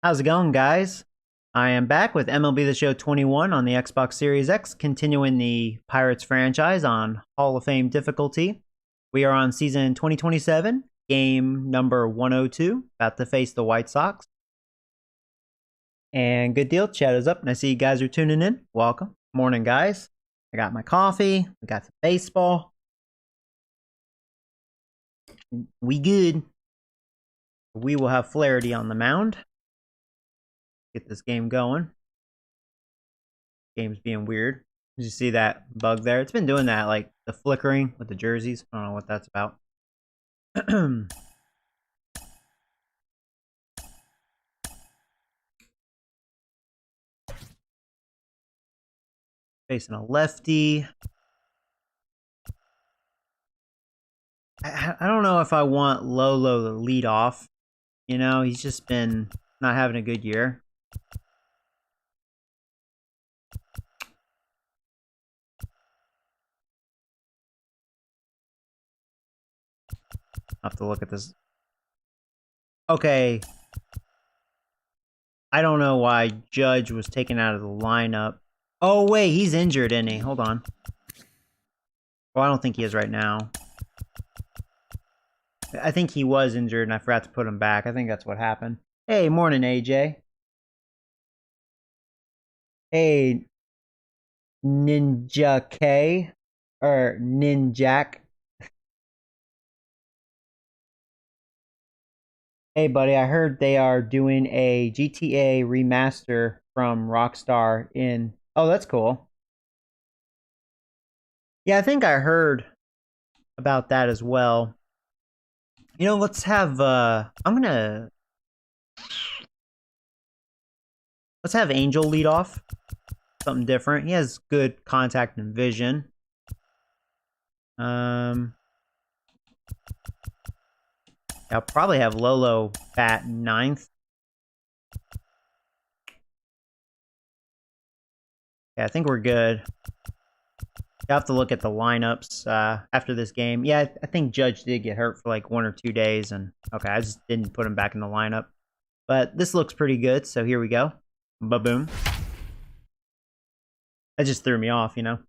How's it going, guys? I am back with MLB The Show 21 on the Xbox Series X, continuing the Pirates franchise on Hall of Fame difficulty. We are on season 2027, game number 102, about to face the White Sox. And good deal, chat is up, and I see you guys are tuning in. Welcome. Morning, guys. I got my coffee, I got the baseball. We good. We will have Flaherty on the mound. Get this game going. Game's being weird. Did you see that bug there? It's been doing that, like the flickering with the jerseys. I don't know what that's about. Facing a lefty. I don't know if I want Lolo to lead off. You know, he's just been not having a good year. I'll have to look at this. Okay. I don't know why Judge was taken out of the lineup. Oh, wait, he's injured, isn't he? Hold on. Well, I don't think he is right now. I think he was injured and I forgot to put him back. I think that's what happened. Hey, morning, AJ. Hey, Ninja K. Or Ninjak. Hey, buddy, I heard they are doing a GTA remaster from Rockstar in... Oh, that's cool. Yeah, I think I heard about that as well. You know, let's have, let's have Angel lead off. Something different. He has good contact and vision. I'll probably have Lolo bat ninth. Yeah, I think we're good. You have to look at the lineups after this game. Yeah, I think Judge did get hurt for like 1 or 2 days, and okay, I just didn't put him back in the lineup. But this looks pretty good, so here we go. Ba-boom. That just threw me off, you know.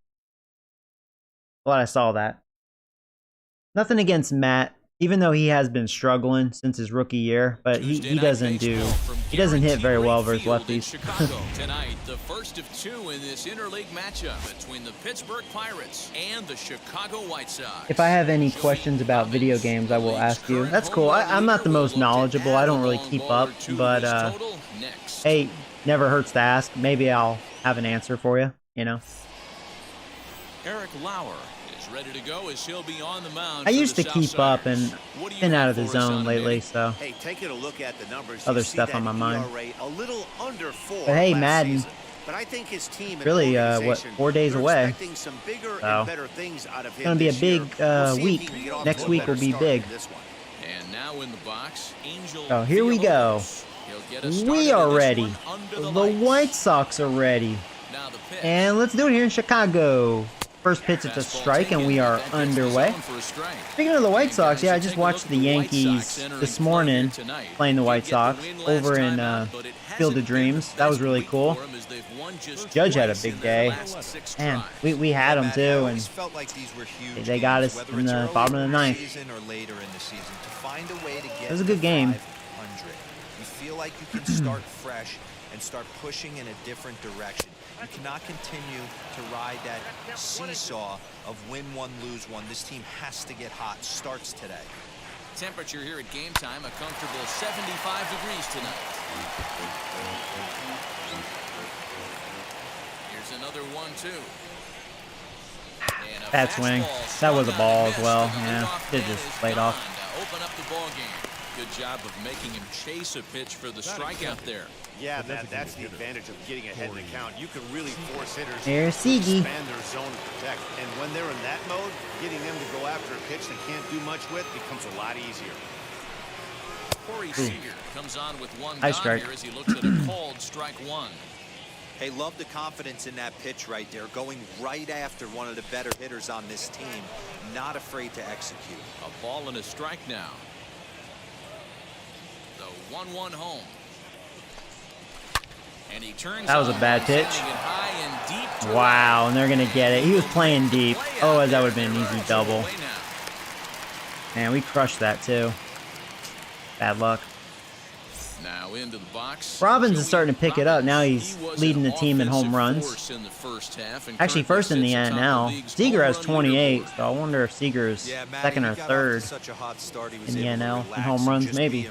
Glad I saw that. Nothing against Matt, even though he has been struggling since his rookie year, but he doesn't hit very well versus lefties. Tonight, the first of 2 in this interleague matchup between the Pittsburgh Pirates and the Chicago White Sox. If I have any questions about video games, I will ask you. That's cool. I'm not the most knowledgeable. I don't really keep up, but hey, never hurts to ask. Maybe I'll have an answer for you, you know. Eric Lauer is ready to go as he'll be on the mound. I used to keep up and been out of the zone lately, so hey, taking a look at the numbers, other stuff on my mind. A little under 4 but hey, Madden, season. But I think his team really, what, 4 days away? Some bigger So and better things out of him it's gonna be a big week. Next week will be big. And now in the box, Angel. Oh, here we go. We are ready. The White Sox are ready. And let's do it here in Chicago. First pitch, it's a strike, and we are underway. Speaking of the White Sox, yeah, I just watched the Yankees this morning playing the White Sox over in Field of Dreams. That was really cool. Judge had a big day. Man, we had them too, and they got us in the bottom of the ninth. It was a good game. You feel like you can start fresh and start pushing in a different direction. You cannot continue to ride that seesaw of win one, lose one. This team has to get hot. Starts today. Temperature here at game time, a comfortable 75 degrees tonight. Here's another 1-2. That swing. That was a ball as well. Yeah, it just played off. Open up the ball game. Good job of making him chase a pitch for the strikeout there. Yeah, that's the advantage of getting ahead in the count. You can really force hitters There's to Seagy. expand their zone and protect. And when they're in that mode, getting them to go after a pitch they can't do much with becomes a lot easier. Corey Seager comes on with one High down strike. here as he looks at a called strike 1. Hey, love the confidence in that pitch right there. Going right after one of the better hitters on this team. Not afraid to execute. A ball and a strike now. The 1-1 home. And he turns That was a bad pitch. sending it high and deep to Wow, and they're going to get it. He was playing deep. Oh, that would have been an easy double. Man, we crushed that too. Bad luck. Now into the box. Robbins is starting to pick it up. Now he's leading the team in home runs. Actually, first in the NL. Seager has 28, so I wonder if Seager is second or third in the NL in home runs, maybe.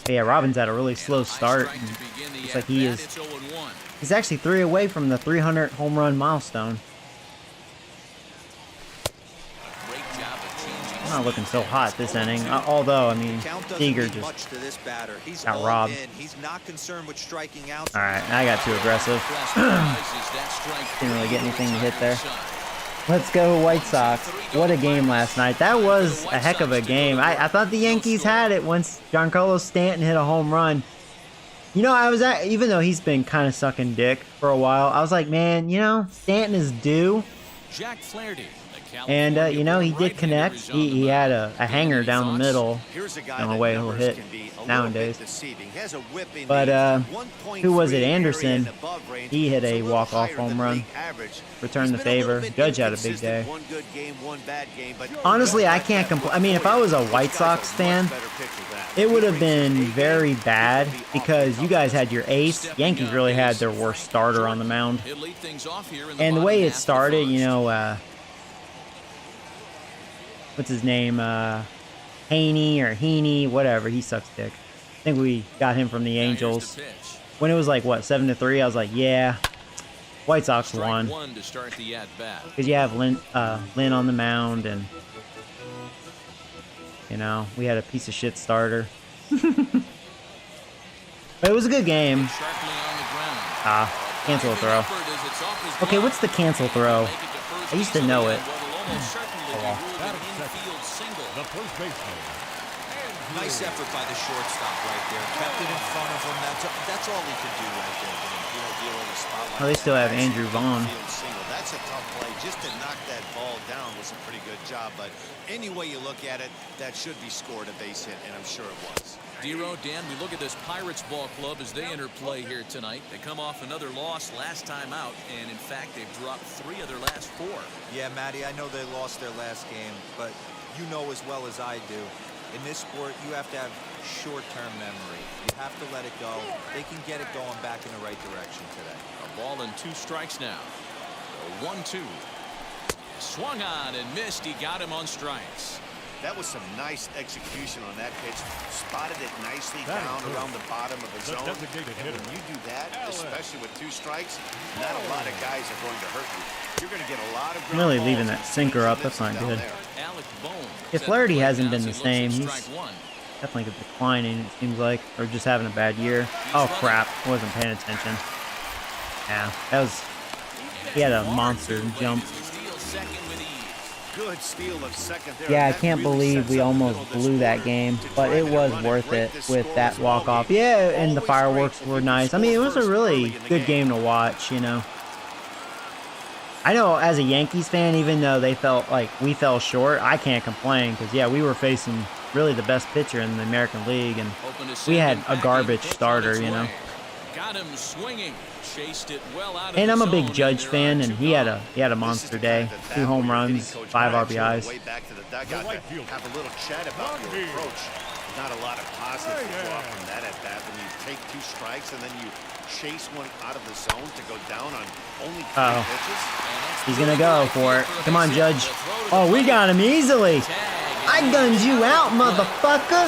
But yeah, Robbins had a really slow start. Looks like he's actually 3 away from the 300 home run milestone. Not looking so hot this inning, although I mean Seager just got robbed. All right, I got too aggressive. Didn't really get anything to hit there. Let's go White Sox. What a game last night. That was a heck of a game. I thought the Yankees had it once Giancarlo Stanton hit a home run. You know, even though he's been kind of sucking dick for a while, I was like, man, you know, Stanton is due. And, you know, he did connect. He had a hanger down the middle. I don't know way he'll hit nowadays. But, who was it? Anderson. He hit a walk-off home run. Returned the favor. Judge had a big day. Honestly, I can't complain. I mean, if I was a White Sox fan, it would have been very bad because you guys had your ace. Yankees really had their worst starter on the mound. And the way it started, you know, what's his name? Haney or Heaney, whatever. He sucks dick. I think we got him from the Angels. When it was like, what, 7-3, I was like, yeah, White Sox won. Because you have Lynn on the mound, and, you know, we had a piece of shit starter. But it was a good game. Cancel a throw. Okay, what's the cancel throw? I used to know it. Nice effort by the shortstop right there. Kept it in front of him. That's all he could do right there. You know, deal with a spotlight. Oh, they still have Andrew Vaughn. That's a tough play. Just to knock that ball down was a pretty good job. But any way you look at it, that should be scored a base hit, and I'm sure it was. Dero, Dan, we look at this Pirates ball club as they enter play here tonight. They come off another loss last time out, and in fact, they've dropped 3 of their last 4. Yeah, Matty, I know they lost their last game, but you know as well as I do, in this sport, you have to have short-term memory. You have to let it go. They can get it going back in the right direction today. A ball and 2 strikes now. 1-2. Swung on and missed. He got him on strikes. That was some nice execution on that pitch. Spotted it nicely down around the bottom of the zone. And when you do that, especially with 2 strikes, not a lot of guys are going to hurt you. You're going to get a lot of I'm really leaving that sinker up. That's not good. His Flaherty hasn't been the same. He's definitely declining, it seems like, or just having a bad year. Oh, crap. I wasn't paying attention. Yeah, that was... He had a monster jump. Good steal of second there. Yeah, I can't believe we almost blew that game, but it was worth it with that walk-off. Yeah, and the fireworks were nice. I mean, it was a really good game to watch, you know. I know as a Yankees fan, even though they felt like we fell short, I can't complain because, yeah, we were facing really the best pitcher in the American League, and we had a garbage starter, you know. Got him swinging. Chased it well out of And I'm a the big zone, Judge fan, and he had a monster day. 2 home runs, 5 RBIs. Way back to the dugout to have a little chat about your approach. Not a lot of positives to draw from that at bat. When you take 2 strikes and then you chase one out of the zone to go down on only 3 pitches. He's gonna go for it. Come on, Judge. Oh, we got him easily. I gunned you out, motherfucker.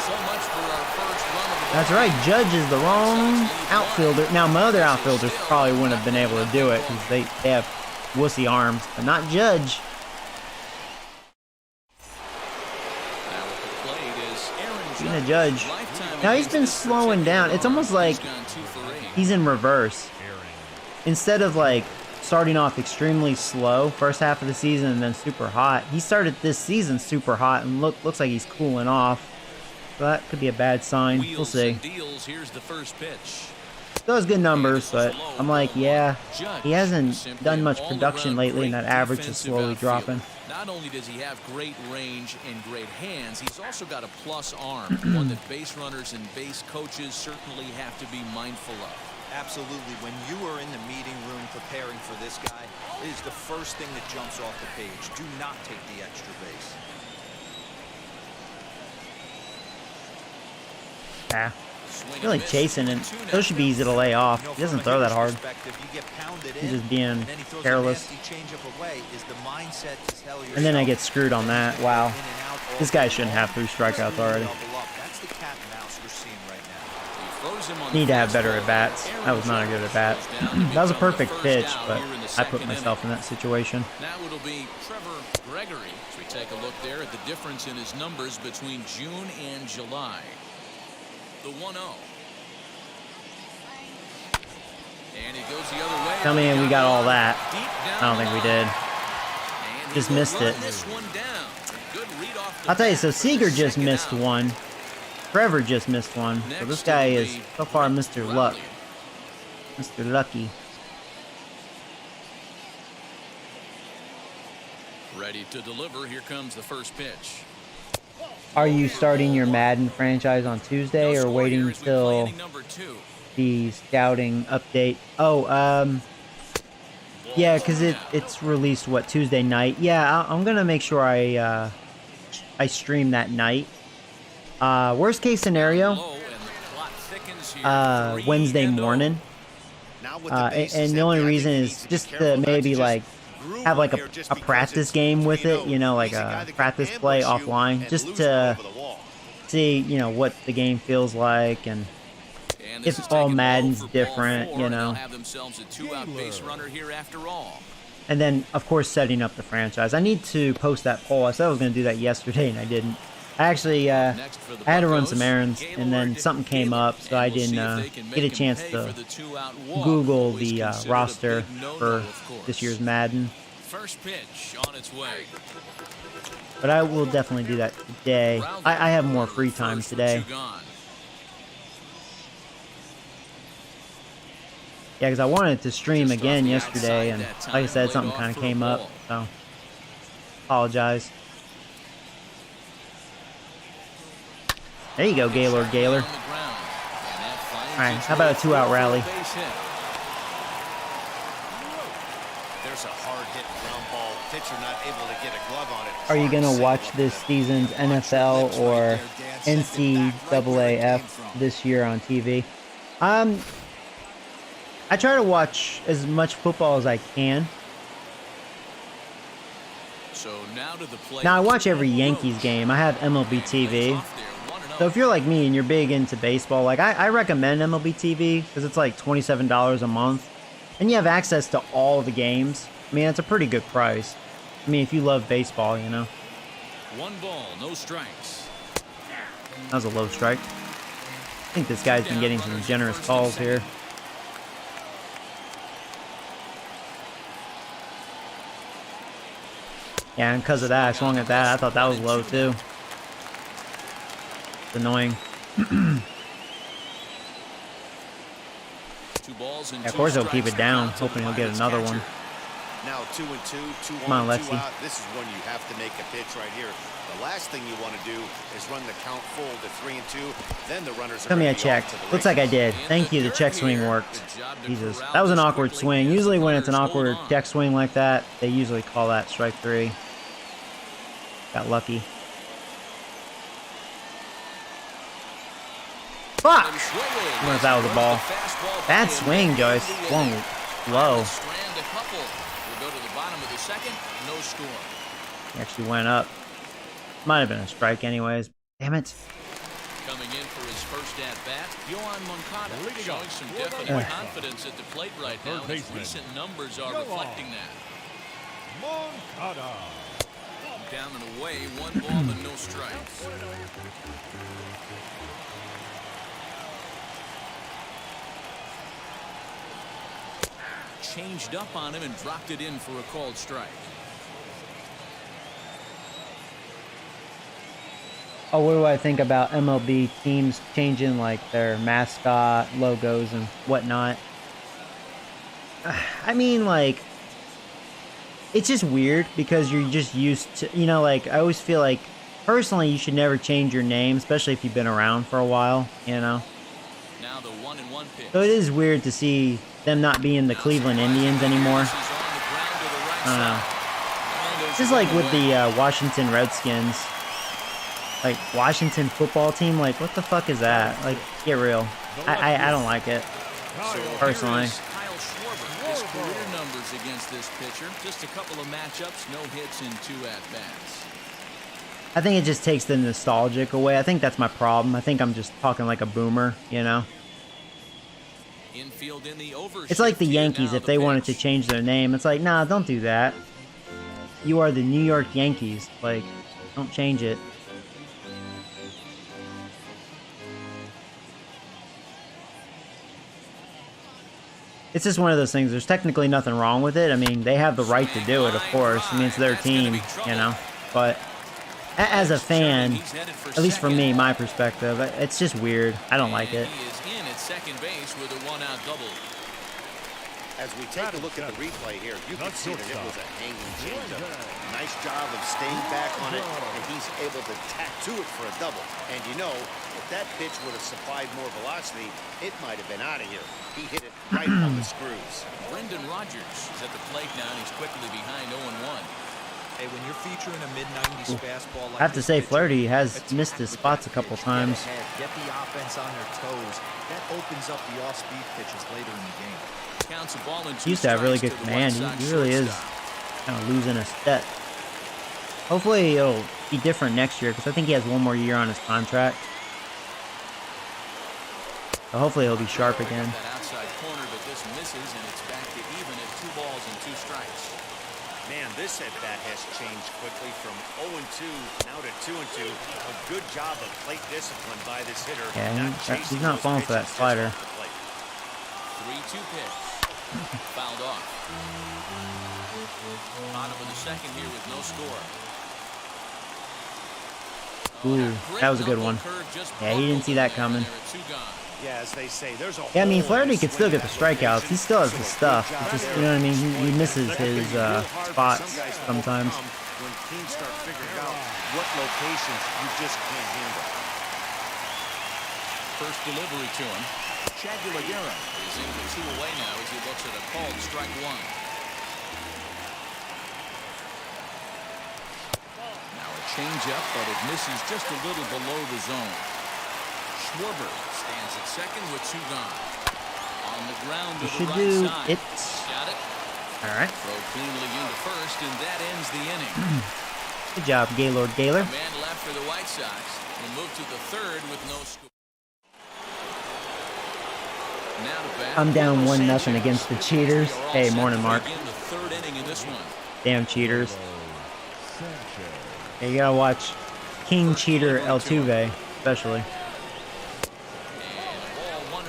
That's right, Judge is the wrong outfielder. Now, my other outfielders probably wouldn't have been able to do it because they have wussy arms, but not Judge. Speaking of Judge, now he's been slowing down. It's almost like he's in reverse. Instead of like starting off extremely slow first half of the season and then super hot, he started this season super hot and looks like he's cooling off. So that could be a bad sign. We'll see. Here's the first pitch. Still has good numbers, but I'm like, yeah, he hasn't done much production lately, and that average is slowly dropping. Not only does he have great range and great hands, he's also got a plus arm, one that base runners and base coaches certainly have to be mindful of. Absolutely. When you are in the meeting room preparing for this guy, it is the first thing that jumps off the page. Do not take the extra base. Ah. Really chasing, and those should be easy to lay off. He doesn't throw that hard. He's just being careless. And then I get screwed on that. Wow. This guy shouldn't have 3 strikeouts already. Need to have better at-bats. That was not a good at-bat. That was a perfect pitch, but I put myself in that situation. Now it'll be Trevor Gregory as we take a look there at the difference in his numbers between June and July. The 1-0. And he goes the other way. Tell me we got all that. I don't think we did. Just missed it. I'll tell you, so Seager just missed one. Trevor just missed one. So this guy is so far Mr. Luck. Mr. Lucky. Ready to deliver. Here comes the first pitch. Are you starting your Madden franchise on Tuesday or waiting until the scouting update? Oh, yeah, because it's released, what, Tuesday night? Yeah, I'm going to make sure I stream that night. Worst case scenario, Wednesday morning. And the only reason is just to maybe, like, have like a practice game with it, you know, like a practice play offline, just to see, you know, what the game feels like, and if all Madden's different, you know. And then, of course, setting up the franchise. I need to post that poll. I said I was going to do that yesterday, and I didn't. I actually I had to run some errands, and then something came up, so I didn't get a chance to Google the roster for this year's Madden. First pitch on its way. But I will definitely do that today. I have more free time today. Yeah, because I wanted to stream again yesterday, and like I said, something kind of came up, so apologize. There you go, Gaylord Gaylor. Alright, how about a 2-out rally? There's a hard hit ground ball. Pitcher not able to get a glove on it. Are you going to watch this season's NFL or NCAAF this year on TV? I try to watch as much football as I can. So now to the plate. Now I watch every Yankees game. I have MLB TV. So if you're like me and you're big into baseball, like I recommend MLB TV because it's like $27 a month. And you have access to all the games. I mean, it's a pretty good price. I mean, if you love baseball, you know. 1 ball, no strikes. That was a low strike. I think this guy's been getting some generous calls here. Yeah, and because of that, I swung at that. I thought that was low, too. It's annoying. Yeah, of course he'll keep it down, hoping he'll get another one. Now 2-2, 2-1, Come on, Lexi. 2 out. This is when you have to make a pitch right here. The last thing you want to do is run the count full to 3-2. Then the runners are. Tell me I checked. Looks like I did. Thank you. The check swing worked. Jesus, that was an awkward swing. Usually when it's an awkward check swing like that, they usually call that strike 3. Got lucky. Fuck! I wonder if that was a ball. Bad swing, Joyce. Swung low. He actually went up. Might have been a strike anyways. Damn it. Coming in for his first at-bat, Yohan Moncada showing some definite confidence at the plate right now. His recent numbers are reflecting that. Moncada. Down and away, 1 ball and no strikes. Changed up on him and dropped it in for a called strike. Oh, what do I think about MLB teams changing like their mascot logos and whatnot? I mean, like, it's just weird because you're just used to, you know, like, I always feel like, personally, you should never change your name, especially if you've been around for a while, you know? Now the 1-1 pitch. So it is weird to see them not being the Cleveland Indians anymore. I don't know. Just like with the Washington Redskins. Like, Washington football team, like, what the fuck is that? Like, get real. I don't like it, personally. His career numbers against this pitcher. Just a couple of matchups, no hits and 2 at-bats. I think it just takes the nostalgic away. I think that's my problem. I think I'm just talking like a boomer, you know? Infield in the It's like the Yankees, if they wanted to change their name. It's like, nah, don't do that. You are the New York Yankees. Like, don't change it. It's just one of those things. There's technically nothing wrong with it. I mean, they have the right to do it, of course. I mean, it's their team, you know? But as a fan, at least for me, my perspective, it's just weird. I don't like it. He is in at second base with a 1-out double. As we take a look at the replay here, you can see that it was a hanging changeup. Nice job of staying back on it, and he's able to tack to it for a double. And you know, if that pitch would have supplied more velocity, it might have been out of here. He hit it right on the screws. Brendan Rodgers is at the plate now, and he's quickly behind 0-1. Hey, when you're featuring a mid-90s fastball like I have to say, Flaherty has missed his spots a couple times. Get the offense on their toes. That opens up the off-speed pitches later in the game. Counts a ball and 2 He used to have really good strikes to the command. White Sox He really is shortstop. kind of losing a step. Hopefully it'll be different next year because I think he has one more year on his contract. So hopefully he'll be sharp again. That outside corner, but this misses, and it's back to even at 2 balls and 2 strikes. Man, this at-bat has changed quickly from 0-2 now to 2-2. A good job of plate discipline by this hitter. Yeah, he's not those falling for that pitches slider. just off the plate. 3-2 pitch. Fouled off. Bottom of the second here with no score. Ooh, that was a good one. Yeah, he didn't see that coming. Yeah, as they say, there's a Yeah, I mean, hole in Flaherty the could still swing get the of that strikeouts. He still has the stuff. It's just, you know what I mean? He misses his spots sometimes. When teams start figuring out what locations you just can't handle. First delivery to him. Chaguilera is in the 2 away now as he looks at a called strike 1. Now a changeup, but it misses just a little below the zone. Schwarber stands at second with 2 gone. On the ground to You the should right do side. it. Got it. All right. Throw cleanly into first, and that ends the inning. Good job, Gaylord Gaylor. A man left for the White Sox. Will move to the 3rd with no score. Now to bat. I'm down 1-0 against the cheaters. Hey, morning, Mark. Begin the 3rd inning in this one. Damn cheaters. Yeah, you gotta watch King Cheater Altuve, especially. And a ball 1-0.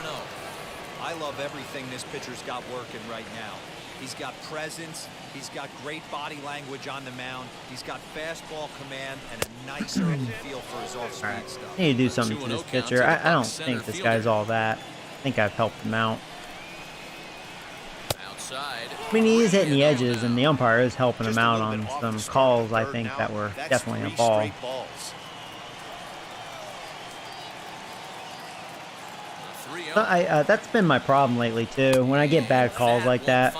I love everything this pitcher's got working right now. He's got presence. He's got great body language on the mound. He's got fastball command and a nice early feel for his off-speed All right. stuff. I need to do something to this pitcher. I don't think this guy's all that. I think I've helped him out. Outside. I mean, he is hitting the edges, and the umpire is helping him out on some calls, I think, that were definitely a ball. That's been my problem lately, too. When I get bad calls like that,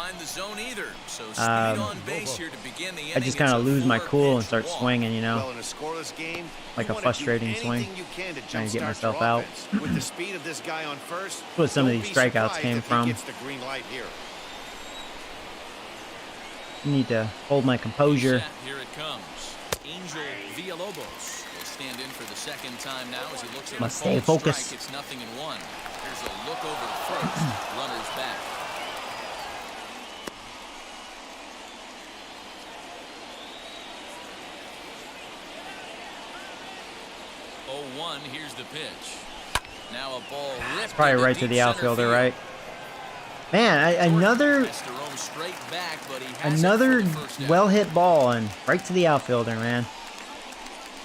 I just kind of lose my cool and start swinging, you know? Like a frustrating swing. Trying to get myself out. With the speed of this guy on first, That's what some of these strikeouts came from. I need to hold my composure. Here it comes. Angel Villalobos will stand in for the 2nd time now as he looks at Must a stay called focused. strike. It's 0-1. Here's a look over to first. Runners back. 0-1. Here's the pitch. Now a ball ripped. It's probably into right to deep the center outfielder, field. right? Man, another Has to roam straight back, but he has it another for the first down. well-hit ball and right to the outfielder, man.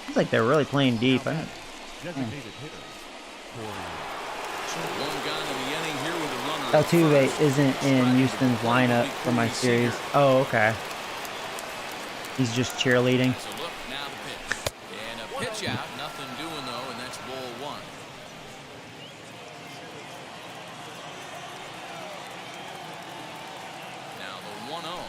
Seems like they're really playing deep. Designated hitter. So one guy in the inning here with a runner. Altuve isn't in Houston's lineup for my series. Oh, okay. He's just cheerleading. So look, now the pitch. And a pitch out. Nothing doing though, and that's ball one. Now the 1-0.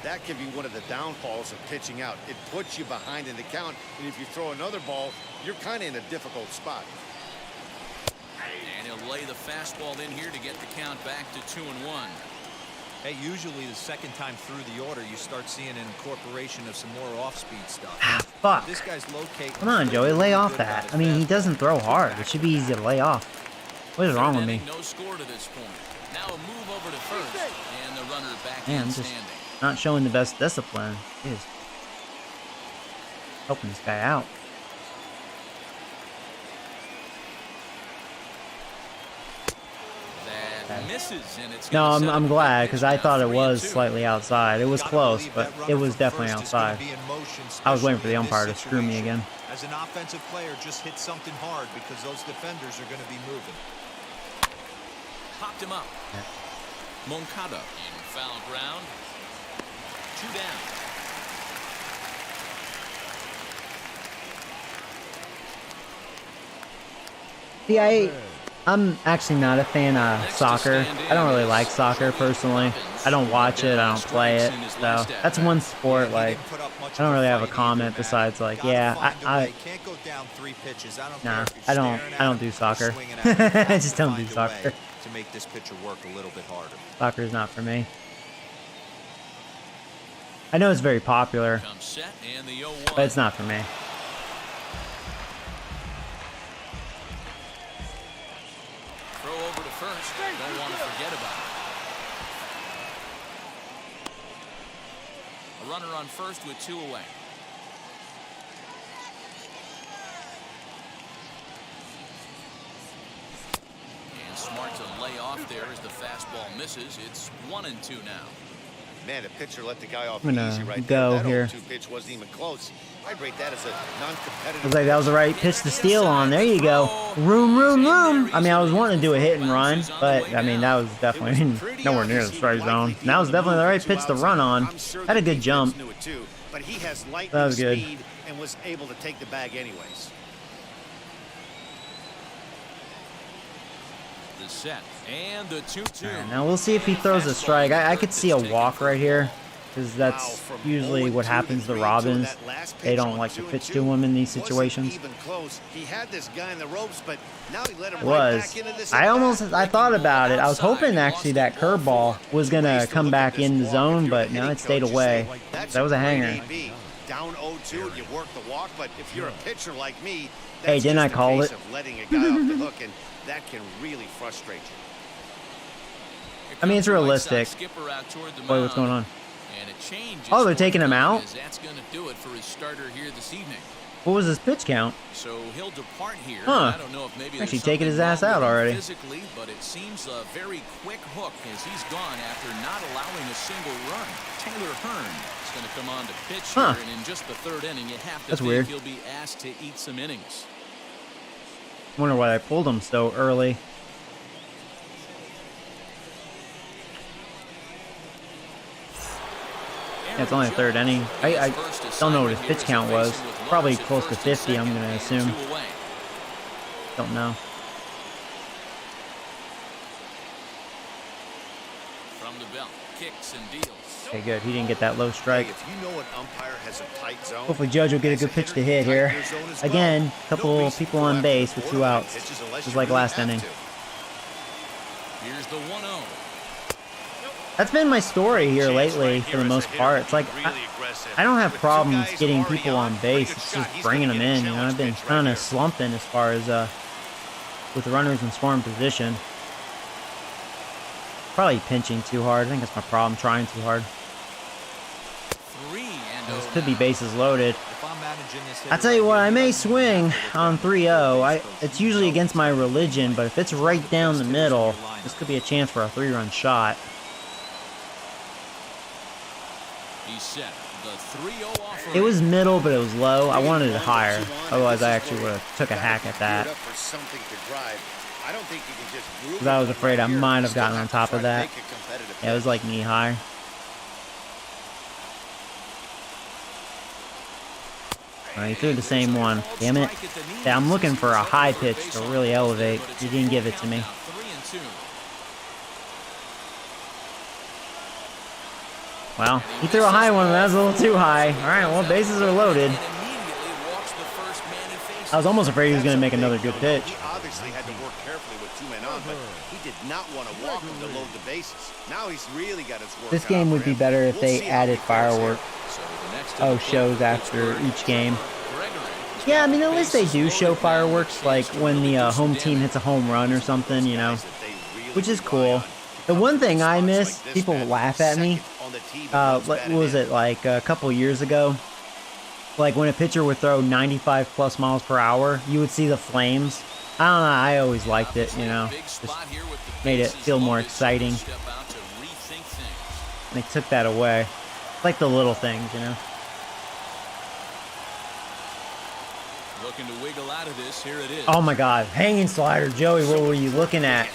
That can be one of the downfalls of pitching out. It puts you behind in the count, and if you throw another ball, you're kind of in a difficult spot. And he'll lay the fastball in here to get the count back to 2-1. Hey, usually the second time through the order, you start seeing an incorporation of some more off-speed stuff. Ah, fuck. This guy's locating. Come on, Joey, lay off that. I mean, he doesn't throw hard. It should be easy to lay off. What is wrong with me? No score to this point. Now a move over to first, and the runner back Man, in I'm just standing. not showing the best discipline. Jeez. Helping this guy out. That misses, and it's No, gonna set I'm up a glad pitch because I now, thought it 3-2. was slightly outside. It was close, but it was definitely outside. I was waiting for the umpire to screw me again. As an offensive player, just hit something hard because those defenders are going to be moving. Popped him up. Moncada in foul ground. 2 down. See, I'm actually not a fan of soccer. I don't really like soccer personally. I don't watch it. I don't play it. So that's one sport. Like, I don't really have a comment besides like, yeah, I nah, I don't do soccer. I just don't do soccer. To make this pitcher work a little bit harder. Soccer is not for me. I know it's very popular, Comes set, and the 0-1. but it's not for me. Throw over to first. Don't want to forget about it. A runner on first with 2 away. And smart to lay off there as the fastball misses. It's 1-2 now. Man, the pitcher let the guy off I'm gonna easy right go there. That here. 0-2 pitch wasn't even close. I'd rate that as a non-competitive. Looks like that was the right pitch to steal on. There you go. Room. I mean, I was wanting to do a hit and run, but I mean, that was definitely nowhere near the strike zone. That was definitely the right pitch to run on. Had a good jump. But he has That lightning was good. speed and was able to take the bag anyways. The set and the 2-2. Now we'll see if he throws a strike. I could see a walk right here, because that's usually what happens to Robbins. They don't like to pitch to him in these situations. He had this guy in the ropes, but now he let him It right was. back into this I thought about it. I was hoping actually that curveball was gonna come back in the zone, but no, it stayed away. That was a hanger. Down 0-2, you work the walk, but if you're a pitcher like me, Hey, that's didn't I just a call case it? of letting a guy off the hook, and that can really frustrate you. I mean, it's realistic. Boy, what's going on? Oh, they're taking him out? That's going to do it for his starter here this evening. What was his pitch count? So he'll depart here. Huh. I don't know if maybe Actually there's taking his something ass wrong out with him already. physically, but it seems a very quick hook as he's gone after not allowing a single run. Taylor Hearn is going to come on to pitch Huh. here, and in just the 3rd inning, you have to That's think weird. he'll be asked to eat some innings. Wonder why I pulled him so early. Yeah, it's only the 3rd inning. I don't know what his pitch count was. Probably close to 50, I'm gonna assume. Don't know. From the belt, kicks and deals. Okay, good. He didn't get that low strike. If you know an umpire has a tight zone, Hopefully Judge will get a good pitch to hit here. Again, a couple people on base with 2 outs. Just like last inning. Here's the 1-0. That's been my story here lately for the most part. It's like I don't have problems getting people on base. It's just bringing them in. You know, I've been kind of slumping as far as with runners in scoring position. Probably pinching too hard. I think that's my problem. Trying too hard. This could be bases loaded. I tell you what, I may swing on 3-0. It's usually against my religion, but if it's right down the middle, this could be a chance for a 3-run shot. He's set. The 3-0 offering. It was middle, but it was low. I wanted it higher. Otherwise, I actually would have took a hack at that. Because I was afraid I might have gotten on top of that. Yeah, it was like knee high. Alright, he threw the same one. Damn it. Yeah, I'm looking for a high pitch to really elevate. He didn't give it to me. Well, he threw a high one, and that was a little too high. Alright, well, bases are loaded. I was almost afraid he was going to make another good pitch. He obviously had to work carefully with 2 men on, but he did not want to walk him to load the bases. Now he's really got his work. This game would be better if they added fireworks. Oh, shows after each game. Yeah, I mean, at least they do show fireworks, like when the home team hits a home run or something, you know, which is cool. The one thing I miss, people laugh at me, what was it, like a couple years ago? Like when a pitcher would throw 95 plus miles per hour, you would see the flames. I don't know, I always liked it, you know, just made it feel more exciting. They took that away. Like the little things, you know. Looking to wiggle out of this. Here it is. Oh my God, hanging slider, Joey. What were you looking at?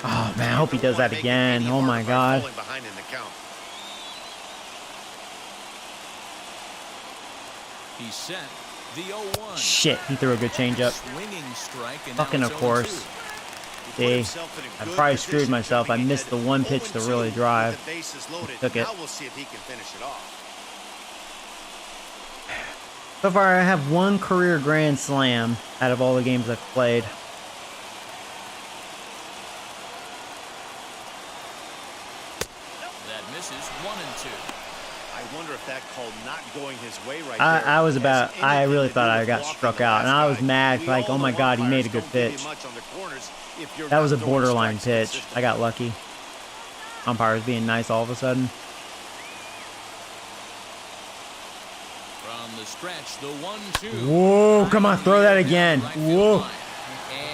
Oh man, I hope he does that again. Oh my God. He's set. The 0-1. Shit, he threw a good changeup. Fucking of course. See, I probably screwed myself. I missed the one pitch to really drive. Took it. So far, I have one career grand slam out of all the games I've played. That misses 1-2. I wonder if that call not going his way right there. I really thought I got struck out, and I was mad, like, oh my God, he made a good pitch. That was a borderline pitch. I got lucky. Umpire was being nice all of a sudden. From the stretch, the 1-2. Whoa, come on, throw that again. Whoa.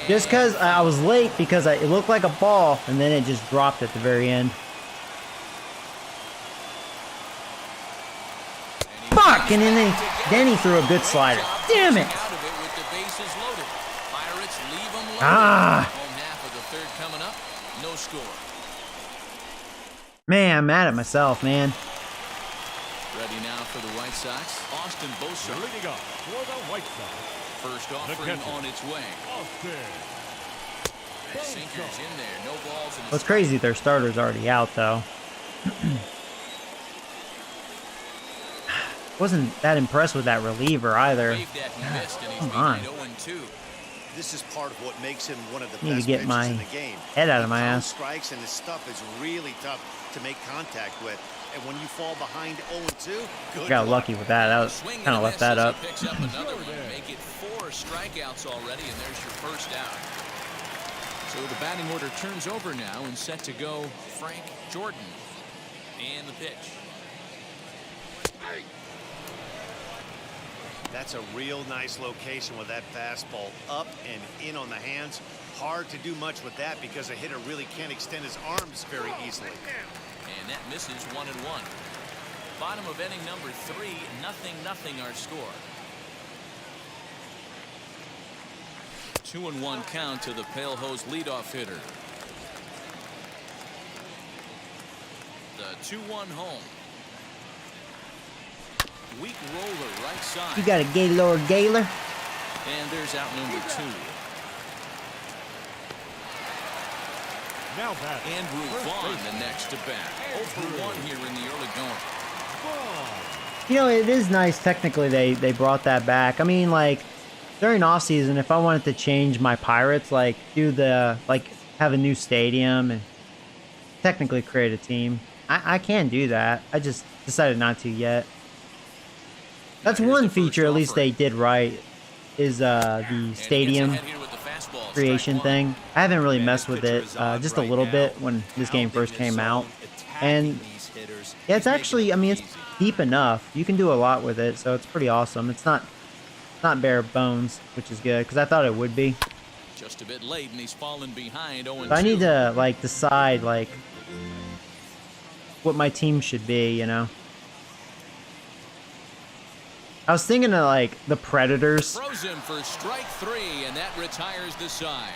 Just because I was late because it looked like a ball, and then it just dropped at the very end. Fuck! And then he threw a good slider. Damn it! Ah! Man, I'm mad at myself, man. Ready now for the White Sox. Austin Bosa leading off for the White Sox. First offering on its way. Sinkers in there, no balls in. What's crazy, their starter's already out though. Wasn't that impressed with that reliever either. Come on. This is part of what makes him one of the Need best to get my in the game. head out of my ass. Strikes and his stuff is really tough to make contact with. And when you fall behind 0-2, Got lucky with that. That was kind of left that up. Picks up another one. Make it 4 strikeouts already, and there's your first out. So the batting order turns over now and set to go Frank Jordan. And the pitch. That's a real nice location with that fastball up and in on the hands. Hard to do much with that because a hitter really can't extend his arms very easily. And that misses 1-1. Bottom of inning number 3, 0-0 our score. 2-1 count to the Pale Hose leadoff hitter. The 2-1 home. Weak roller right side. You got a Gaylord Gaylor. And there's out number 2. Now back. Andrew Vaughn the next to bat. 0-1 here in the early going. You know, it is nice technically they brought that back. I mean, like, during off season, if I wanted to change my Pirates, like, have a new stadium and technically create a team, I can do that. I just decided not to yet. That's one feature at least they did right, is the stadium creation thing. I haven't really messed with it just a little bit when this game first came out. And yeah, it's actually, I mean, it's deep enough. You can do a lot with it, so it's pretty awesome. It's not bare bones, which is good, because I thought it would be. Just a bit late, and he's fallen behind. But I need to, like, decide, like, what my team should be, you know. I was thinking of like the Predators. Throws him for strike 3, and that retires the side.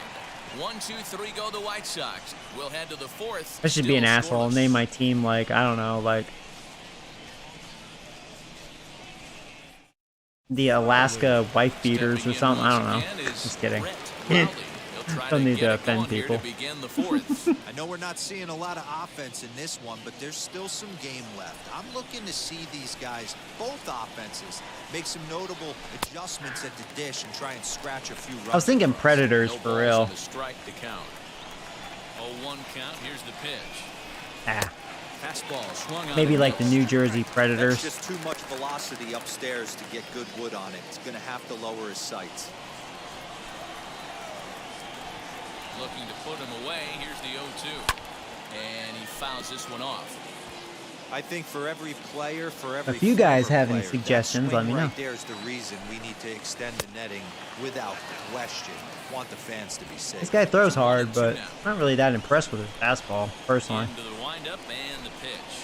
1, 2, 3 go the White Sox. We'll head to the 4th. I should be an asshole and name my team like, I don't know, like the Alaska Wife Beaters or something. I don't know. Just kidding. Don't need to offend people. I know we're not seeing a lot of offense in this one, but there's still some game left. I'm looking to see these guys, both offenses, make some notable adjustments at the dish and try and scratch a few runs. I was thinking Predators for real. Strike to count. 0-1 count. Here's the pitch. Ah. Fastball swung on. Maybe like the New Jersey Predators. That's just too much velocity upstairs to get good wood on it. He's going to have to lower his sights. Looking to put him away. Here's the 0-2. And he fouls this one off. I think for every player, for every If you guys former have any player, suggestions, let me know. right there's the reason we need to extend the netting without question. Want the fans to be safe. This guy throws hard, but I'm not really that impressed with his fastball, personally. Into the windup and the pitch.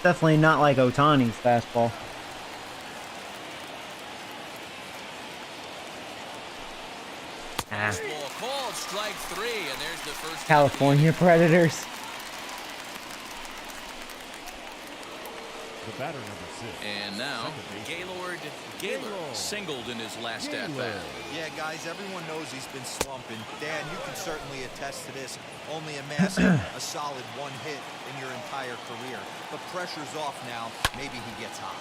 Definitely not like Ohtani's fastball. Ah. Ball called strike 3, and there's the first. California Predators. The batter number 6. And now Gaylord singled in his last at bat. Yeah, guys, everyone knows he's been slumping. Dan, you can certainly attest to this. Only amassing a solid 1 hit in your entire career. But pressure's off now. Maybe he gets hot.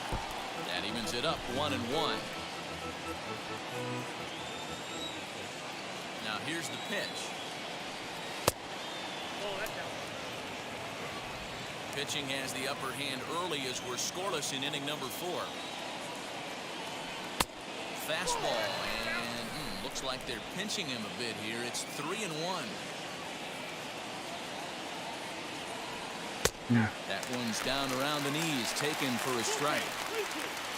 That evens it up 1-1. Now here's the pitch. Pitching has the upper hand early as we're scoreless in inning number 4. Fastball, and looks like they're pinching him a bit here. It's 3-1. That one's down around the knees, taken for a strike.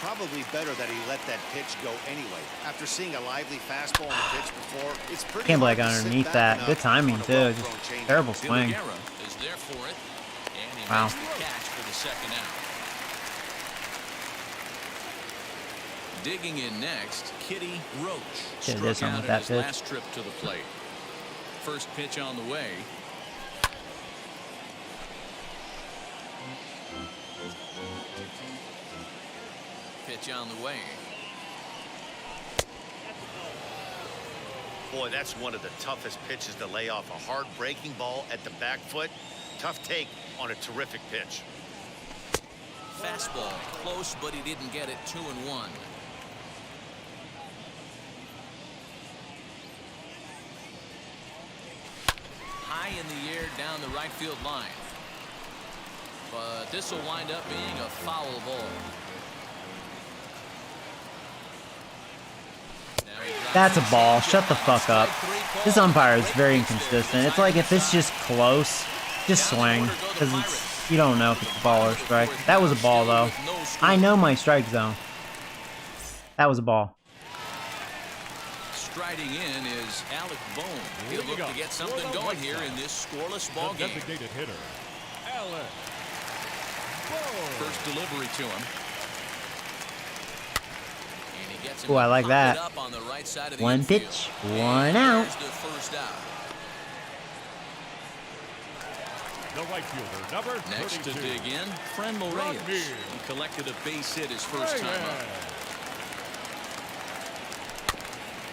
Probably better that he let that pitch go anyway. After seeing a lively fastball on the pitch before, it's pretty Can't believe I hard got to sit underneath back that. Good enough timing on a too. Just well-thrown change. terrible swing. Is there for it, and he Wow. makes the catch for the second out. Digging in next, Kitty Roach. Should've did Struck something out with at that his pitch. last trip to the plate. First pitch on the way. Pitch on the way. Boy, that's one of the toughest pitches to lay off. A hard breaking ball at the back foot. Tough take on a terrific pitch. Fastball close, but he didn't get it. 2-1. High in the air down the right field line. But this will wind up being a foul ball. That's a ball. Shut the fuck up. This umpire is very inconsistent. It's like if it's just close, just swing. Because you don't know if it's a ball or a strike. That was a ball, though. I know my strike zone. That was a ball. Striding in is Alec Bohm. He'll look to get something going here in this scoreless ball game. Designated hitter, Alec Bohm. First delivery to him. Oh, I like that. One pitch, one out. The first out. The right fielder, number Next 32. to dig in, Frenlo Reyes. He collected a base hit his first time up.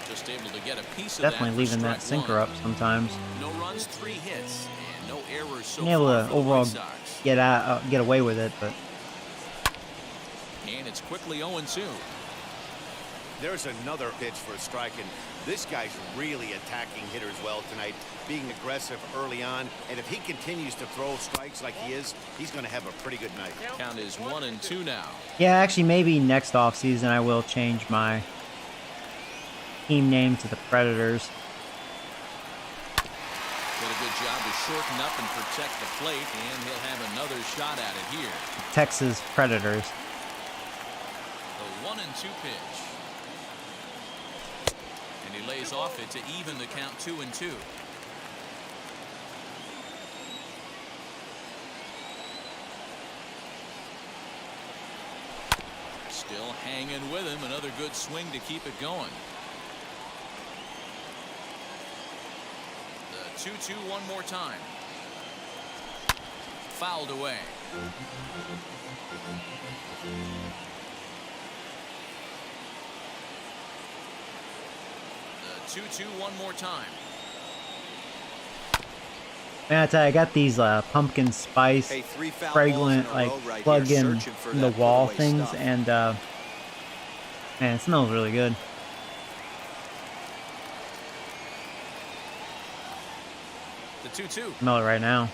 Just able to get a piece of Definitely that leaving that sinker up sometimes. No runs, 3 hits, and no errors so Being able far to for the overall White Sox. get away with it, but And it's quickly 0-2. There's another pitch for a strike, and this guy's really attacking hitters well tonight, being aggressive early on. And if he continues to throw strikes like he is, he's going to have a pretty good night. Count is 1-2 now. yeah, actually maybe next offseason I will change my team name to the Predators. Did a good job to shorten up and protect the plate, and he'll have another shot at it here. Texas Predators. The 1-2 pitch. And he lays off it to even the count 2-2. Still hanging with him. Another good swing to keep it going. The 2-2 one more time. Fouled away. The 2-2 one more time. Man, I tell you, I got these pumpkin spice, Hey, 3 foul balls fragrant, in a like row right plug here, in searching for the that wall put-away things, stuff. and man, it smells really good. The 2-2. Smell it right now.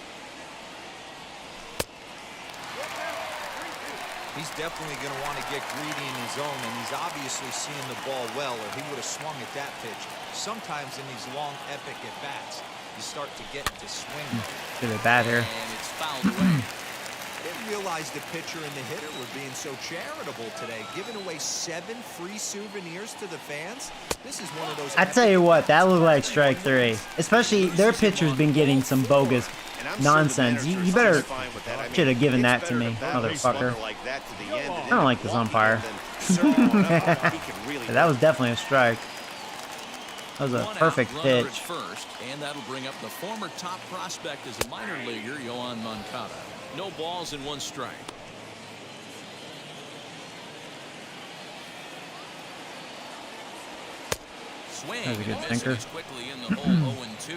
He's definitely going to want to get greedy in his zone, and he's obviously seeing the ball well, or he would have swung at that pitch. Sometimes in these long, epic at-bats, you start to get into swing mode. Get it bad here. And it's fouled away. I didn't realize the pitcher and the hitter were being so charitable today, giving away 7 free souvenirs to the fans. This is one of those. I tell you what, that looked like strike 3. Especially their pitcher's been getting some bogus nonsense. You better should have given that to me, motherfucker. I don't like this umpire. That was definitely a strike. That was a perfect pitch. First, and that'll bring up the former top prospect as a minor leaguer, Yohan Moncada. No balls and 1 strike. Swing. That was a good and sinker. misses quickly in the hole. 0-2.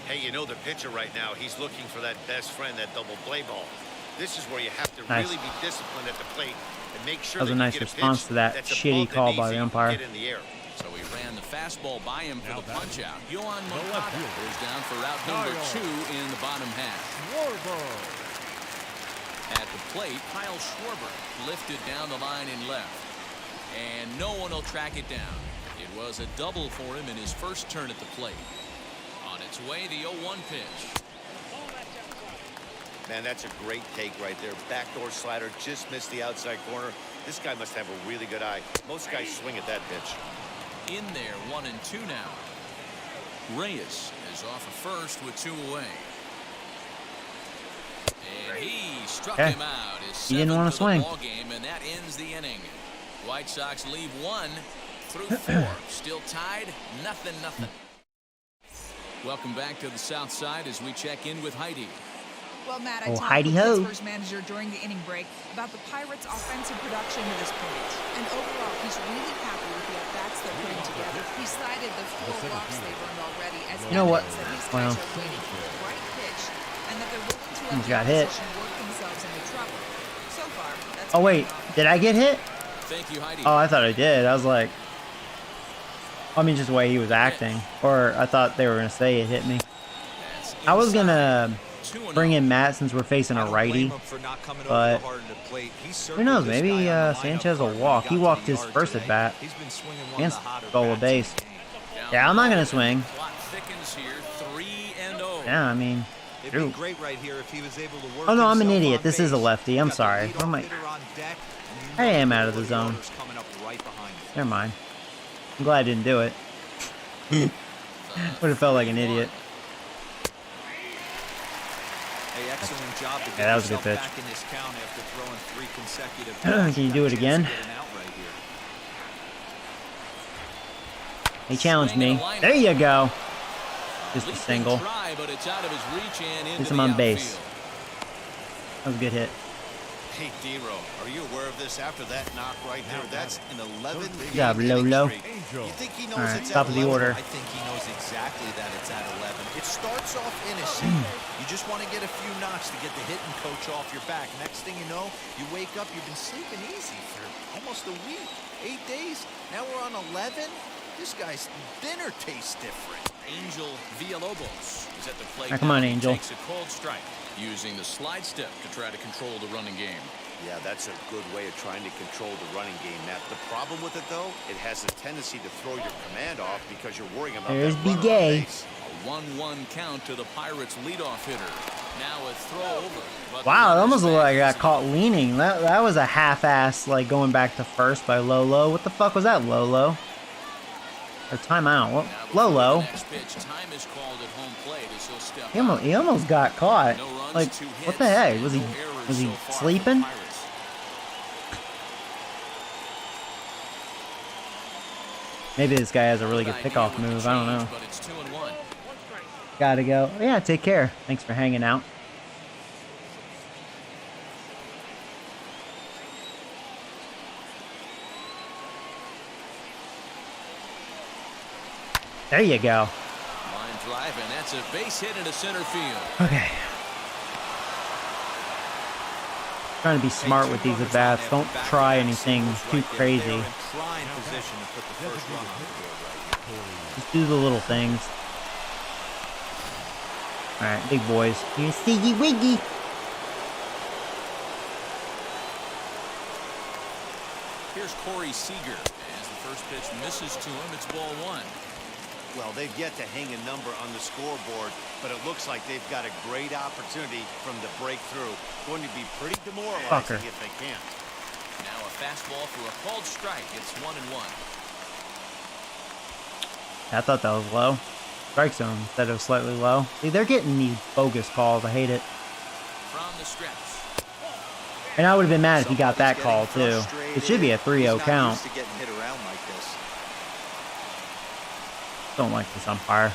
Hey, you know the pitcher right now, he's looking for that best friend, that double play ball. This is where you have to Nice. really be disciplined at the plate and make sure That was a you nice get response pitch to that that's shitty above call the by knees the so you can umpire. get in the air. So he ran the fastball by him for Now the that- punch out. Yohan left Moncada fielder. goes down for out number Kyle. 2 in the bottom half. Schwarber. At the plate, Kyle Schwarber lifted down the line in left. And no one will track it down. It was a double for him in his first turn at the plate. On its way, the 0-1 pitch. Man, that's a great take right there. Backdoor slider, just missed the outside corner. This guy must have a really good eye. Most guys swing at that pitch. In there, 1-2 now. Reyes is off of first with 2 away. And he struck Okay. him out. His He didn't 7th wanna of the swing. ball game, and that ends the inning. White Sox leave 1 through 4. Still tied, 0-0. Welcome back to the South Side as we check in with Heidi. Well, Matt, I Oh, talked Heidi with ho. Pittsburgh's manager during the inning break about the Pirates' offensive production to this point. And overall, he's really happy with the at-bats they're putting together. He cited the 4 walks they've earned already as You know what? evidence that these Well. guys are waiting for the right pitch and that they're willing to let He's the got hit. opposition work themselves into trouble. So far, that's Oh wait, did I get hit? Thank you, Heidi. Oh, I thought I did. I was like, I mean, just the way he was acting, or I thought they were gonna say it hit me. That's I was inside. gonna 2-0. bring in Matt since we're facing I a don't blame righty, him for not coming over but the heart of the plate. He who circled knows? this Maybe guy on the lineup Sanchez will card when walk. got He to walked the his yard first today. at bat He's been swinging one against of the hotter Gola bats in the Base. game. Yeah, I'm not gonna swing. Clock thickens here, 3-0. Yeah, I mean, It'd True. be great right here if he was able to work Oh, no, I'm an himself idiot. on This is a base. lefty. I'm Got the sorry. leadoff What am I- hitter on deck, and I you know am the out of the order zone. order's coming up right behind him. never mind. I'm glad I didn't do it. Would have felt like an idiot. Hey, excellent job to get that was a good yourself pitch. back in this count after throwing 3 consecutive Can you do it again? Get an out right here. He challenged me. There you go. Just a Leaping single. try, but it's out of his reach and into Gets him the on base. outfield. That was a good hit. Hey, D-Ro, are you aware of this after that knock right there? That's an 11th Good job, game Lolo. streak. Angel. You think he knows All right, it's top at of the 11? order. I think he knows exactly that it's at 11. It starts off innocent. You just want to get a few knocks to get the hitting coach off your back. Next thing you know, you wake up, you've been sleeping easy for almost a week, 8 days. Now we're on 11. This guy's dinner tastes different. Angel Villalobos is at the plate. Now, come on, now. He Angel. Takes a cold strike, using the slide step to try to control the running game. Yeah, that's a good way of trying to control the running game, Matt. The problem with it, though, it has a tendency to throw your command off because you're worrying about There's that runner on B-Gay. base. A 1-1 count to the Pirates leadoff hitter. Now a throw over. but the Wow, it runner's almost looked like I back. got caught leaning. That was a half-ass, like, going back to first by Lolo. What the fuck was that, Lolo? Or timeout. What? Now before Lolo. the next pitch, time is called at home plate as he'll step He almost got caught. No runs, Like, 2 what the hits, heck? and Was no errors he so far for the sleeping? Pirates. Maybe this guy has a really good pickoff move. I don't know. But it's 2-1. Gotta go. Yeah, take care. Thanks for hanging out. There you go. Line drive, and that's a base hit into center field. Okay. Trying to be smart with these at bats. Don't try anything too crazy. Just do the little things. Alright, big boys. You see wiggy. Here's Corey Seager. As the first pitch misses to him, it's ball 1. Well, they've yet to hang a number on the scoreboard, but it looks like they've got a great opportunity from the breakthrough. Going to be pretty demoralizing if they can't. Now a fastball for a called strike. It's 1-1. I thought that was low. Strike zone instead of slightly low. See, they're getting these bogus calls. I hate it. From the stretch. And I would have been mad if he got that call too. It should be a 3-0 count. Don't like this umpire.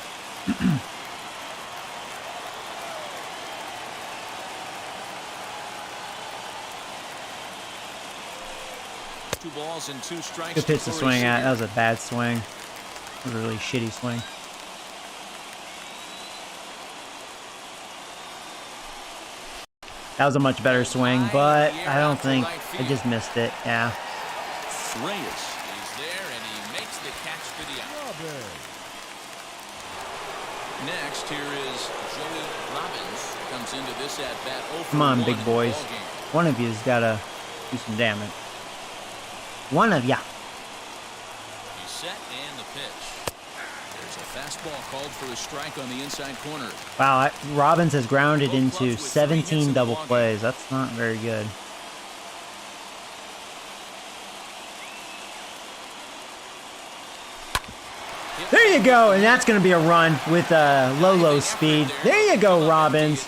2 balls and 2 strikes. Good pitch to swing at. That was a bad swing. That was a really shitty swing. That was a much better swing, but I don't think I just missed it. Yeah. Reyes is there, and he makes the catch for the out. Next, here is Joey Robbins. Comes into this at bat. Come on, big boys. One of you's got to do some damage. One of ya. He's set and the pitch. There's a fastball called for a strike on the inside corner. Wow, Robbins has grounded into 17 double plays. That's not very good. There you go, and that's going to be a run with low speed. There you go, Robbins.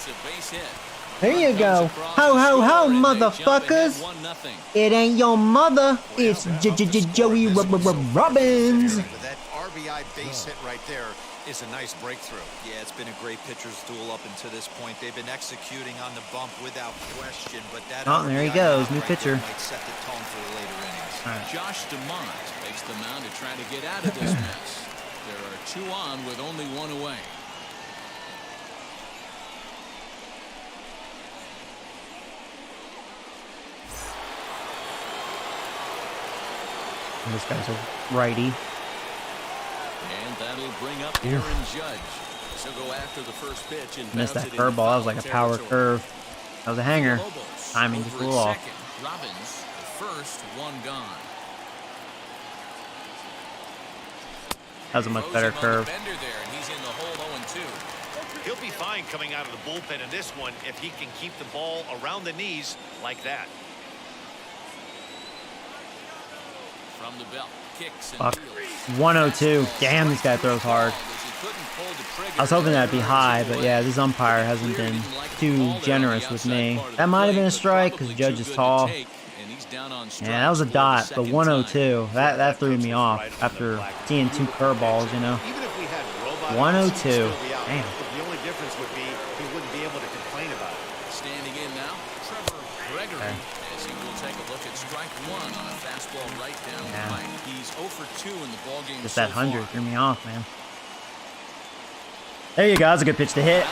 There you go. Ho, ho, ho, motherfuckers. It ain't your mother. It's Joey Robbins. That RBI base hit right there is a nice breakthrough. Yeah, it's been a great pitcher's duel up until this point. They've been executing on the bump without question, but that there he goes, new pitcher. Might set the tone for the later innings. Right. Josh DeMont takes the mound to try to get out of this mess. There are 2 on with only 1 away. This guy's a righty. And that'll bring up Aaron Judge. So go after the first pitch and missed that curveball. That was like a power curve. That was a hanger. Timing just a little off. Robbins, the first, 1 gone. That was a much better curve. He'll be fine coming out of the bullpen in this one if he can keep the ball around the knees like that. From the belt, kicks and Fuck. 102. Damn, this guy throws hard. I was hoping that'd be high, but yeah, this umpire hasn't been too generous with me. That might have been a strike because Judge is tall. Yeah, that was a dot, but 102. That threw me off after seeing 2 curveballs, you know. 102. Damn. The only difference would be he wouldn't be able to complain about it. Standing in now, Trevor Gregory, as he will take a look at strike 1 on a fastball right down the line. He's 0 for 2 in the ballgame. Just that 100 threw me off, man. There you go. That's a good pitch to hit.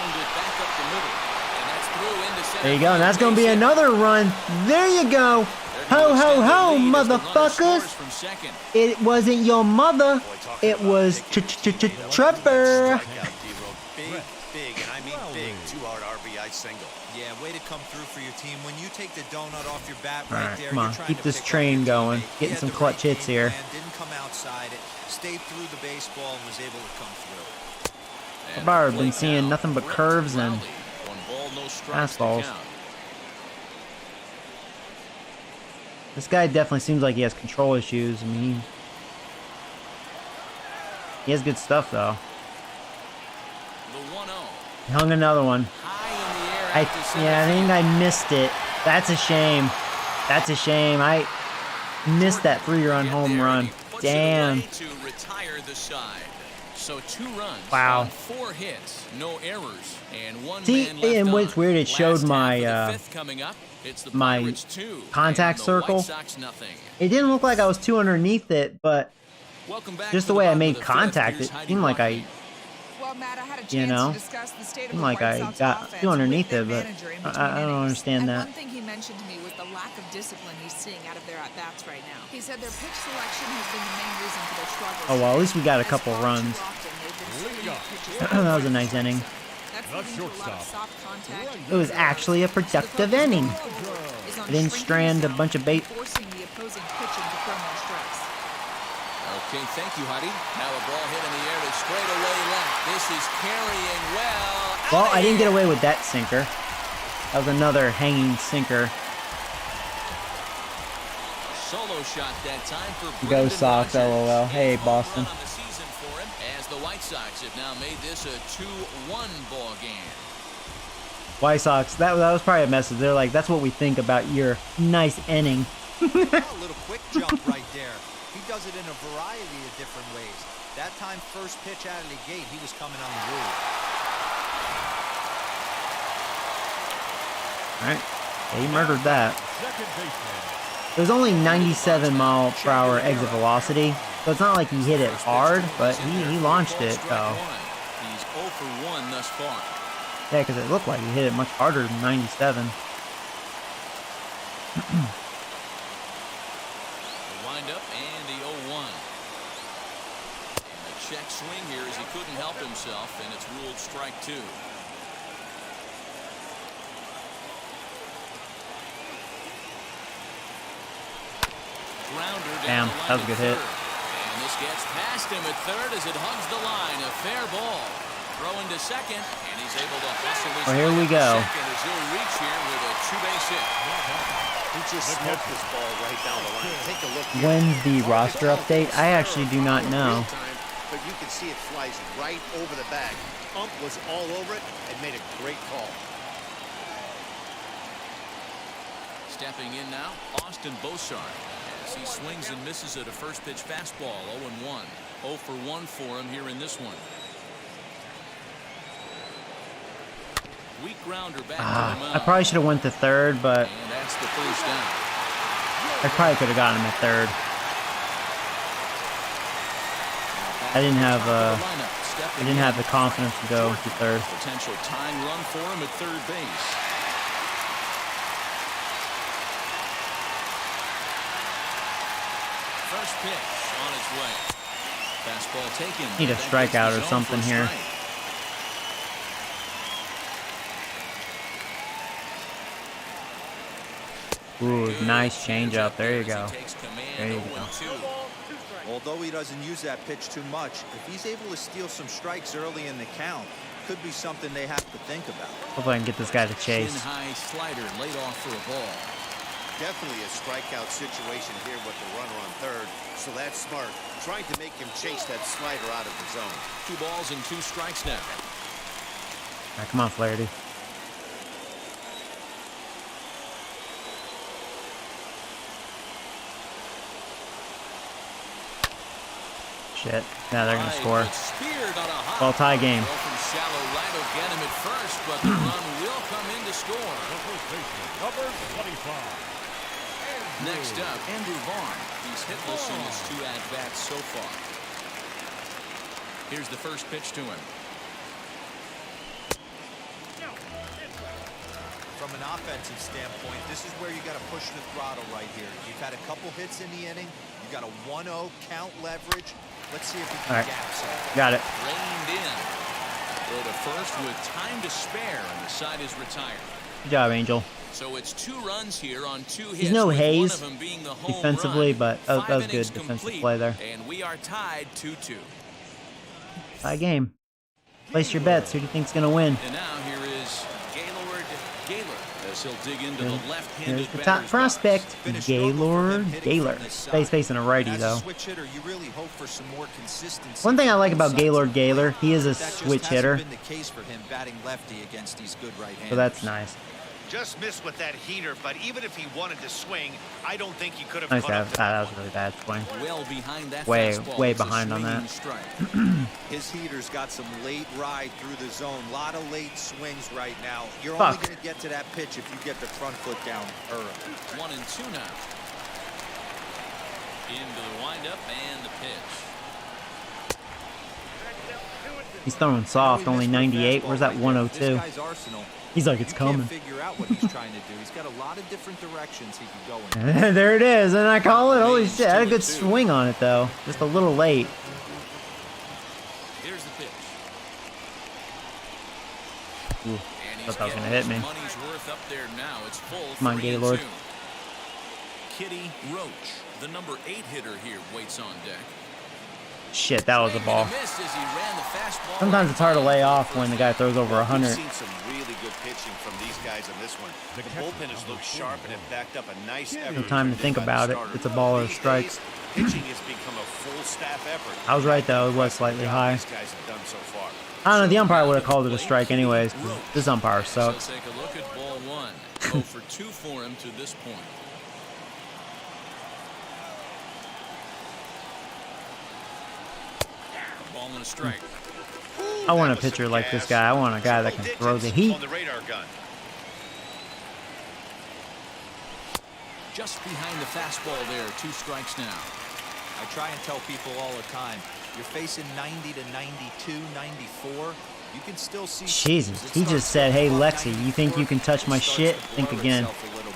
There you go. And that's going to be another run. There you go. Ho, ho, ho, motherfuckers. It wasn't your mother. It was Trevor. Big, and I mean big, 2-hard RBI single. Yeah, way to come through for your team. When you take the donut off your bat All right right, there, come on. you're trying Keep to this pick train up going. your teammate. Getting He some had the clutch right hits game here. plan, didn't come outside it, stayed through the baseball and was able to come through. I've been seeing nothing but curves and fastballs. This guy definitely seems like he has control issues. I mean, he has good stuff though. He hung another one. I think I missed it. That's a shame. That's a shame. I missed that 3-run home run. Damn. away to retire the side. So 2 runs Wow. on 4 hits, no errors, and 1 See, man left and what's on. weird, it showed Last my, half of the 5th coming up. It's the my Pirates 2 contact and the circle. White Sox nothing. It didn't look like I was too underneath it, but Welcome back just to the way I bottom of made the 5th. contact, Here's it Heidi seemed like Rodney. Well, Matt, I had a chance You know, to discuss the state of seemed the like White I Sox got offense too underneath with it, their but manager in I between don't innings. understand And that. one thing he mentioned to me was the lack of discipline he's seeing out of their at-bats right now. He said their pitch selection has been the main reason for their struggles. Oh, well, at least we got a As couple far too runs. often, they've been swinging at pitches That was a nice inning. That's The leading to a lot of shortstop. soft contact. It was actually a productive inning. I didn't strand a bunch of bait. Forcing the opposing pitcher to throw more strikes. Okay, thank you, Heidi. Now a ball hit in the air to straightaway left. This is carrying well. Well, I didn't get away with that sinker. That was another hanging sinker. Solo shot that time for Go Brendan Sox, Rodgers. LOL. Hey, A home Boston. run on the season for him, as the White Sox have now made this a 2-1 ball game. White Sox, that was probably a message. They're like, that's what we think about your nice inning. A little quick jump right there. He does it in a variety of different ways. That time, first pitch out of the gate, he was coming on the rule. All right. Yeah, he murdered that. Second baseman. It was only 97-mile-per-hour exit velocity, so it's not like he hit it hard, but he launched it. So He's 0 for 1 thus far. yeah, because it looked like he hit it much harder than 97. The windup and the 0-1. And a check swing here as he couldn't help himself, and it's ruled strike 2. Grounder down Damn, the line that was a to good hit. third. And this gets past him at third as it hugs the line. A fair ball. Throwing to second, and he's able to hustle his Well, here way we up to go. second as he'll reach here with a 2-base hit. He just smoked this ball right down the line. Take a look here. When's the roster update? I actually do not know. But you can see it flies right over the bag. Ump was all over it and made a great call. Stepping in now, Austin Bosart, as he swings and misses at a first pitch fastball. 0-1. 0 for 1 for him here in this one. Weak grounder back to the mound. I probably should have went to third, but And that's the first down. I probably could have gotten him at third. I didn't have the confidence to go to third. Potential tying run for him at third base. First pitch on its way. Fastball taken. Need a That gets strikeout the or zone something for a here. strike. Ooh, nice changeup. There you go. There you go. Although he doesn't use that pitch too much, if he's able to steal some strikes early in the count, could be something they have to think about. Hopefully I can get this guy to chase. High slider laid off for a ball. Definitely a strikeout situation here with the runner on third. So that's smart. Trying to make him chase that slider out of the zone. 2 balls and 2 strikes now. All right, come on, Flaherty. Shit. Now they're going to score. Ball tie game. From shallow right will get him at first, but the run will come in to score. Number 25. Next up, Andrew Vaughn. He's hitless in his 2 at-bats so far. Here's the first pitch to him. From an offensive standpoint, this is where you got to push the throttle right here. You've had a couple hits in the inning. You got a 1-0 count leverage. Let's see if we can gap some. Got it. Reined in. Throw to first with time to spare, and the side is retired. Good job, Angel. So it's 2 runs here on 2 hits. He's no with Hayes one of them being the home defensively, run. but that 5 was good innings defensive complete, play there. And we are tied 2-2. Tie game. Place your bets. Who do you think's going to win? And now here is Gaylord as he'll dig into the left-handed Here's the top batter's prospect, Gaylord. He's facing a righty, As though. a switch hitter, you really hope for some more consistency. One thing I like about Both sides Gaylord of the plate, he is a but that just switch hasn't hitter, been the case for him batting lefty against these good right-handers. so that's nice. Just missed with that heater, but even if he wanted to swing, I don't think he could have Nice. caught up to That was a really bad swing. Well behind that Way fastball. It's a behind on swinging that. strike. His heater's got some late ride through the zone. A lot of late swings right now. You're Fuck. only going to get to that pitch if you get the front foot down early. 1-2 now. Into the windup and the pitch. He's throwing soft, only 98. Where's that This 102? guy's arsenal. He's like, it's You coming. can't figure out what he's trying to do. He's got a lot of different directions he can go in. There it is, and I call it. Holy shit, I had a good swing on it though. Just a little late. Here's the pitch. Ooh, And he's thought that was gonna getting hit me. his money's worth up there now. It's full. Come on, 3-2. Gaylord. Kitty Roach, the number 8 hitter here, waits on deck. Shit, that was a ball. Swing and a miss as he ran the fastball Sometimes it's hard to lay off when the guy throws over We've 100. seen some really good pitching from these guys on this one. The bullpen has looked sharp and it backed up a nice effort. No time to think about it. It's a ball or These strikes. days, pitching has become a full staff effort. I was right though. It was slightly high. These guys have done so far. I don't know. The umpire would have called it a strike anyways. 'Cause this umpire So sucks. take a look at ball 1. 0 for 2 for him to this point. Ball and a strike. I want a pitcher like this guy. I want a guy that can throw the heat. On the radar gun. Just behind the fastball there. 2 strikes now. I try and tell people all the time, you're facing 90 to 92, 94. You can still see. Jesus, he just said, "Hey Lexi, you think you can touch my shit? Think again."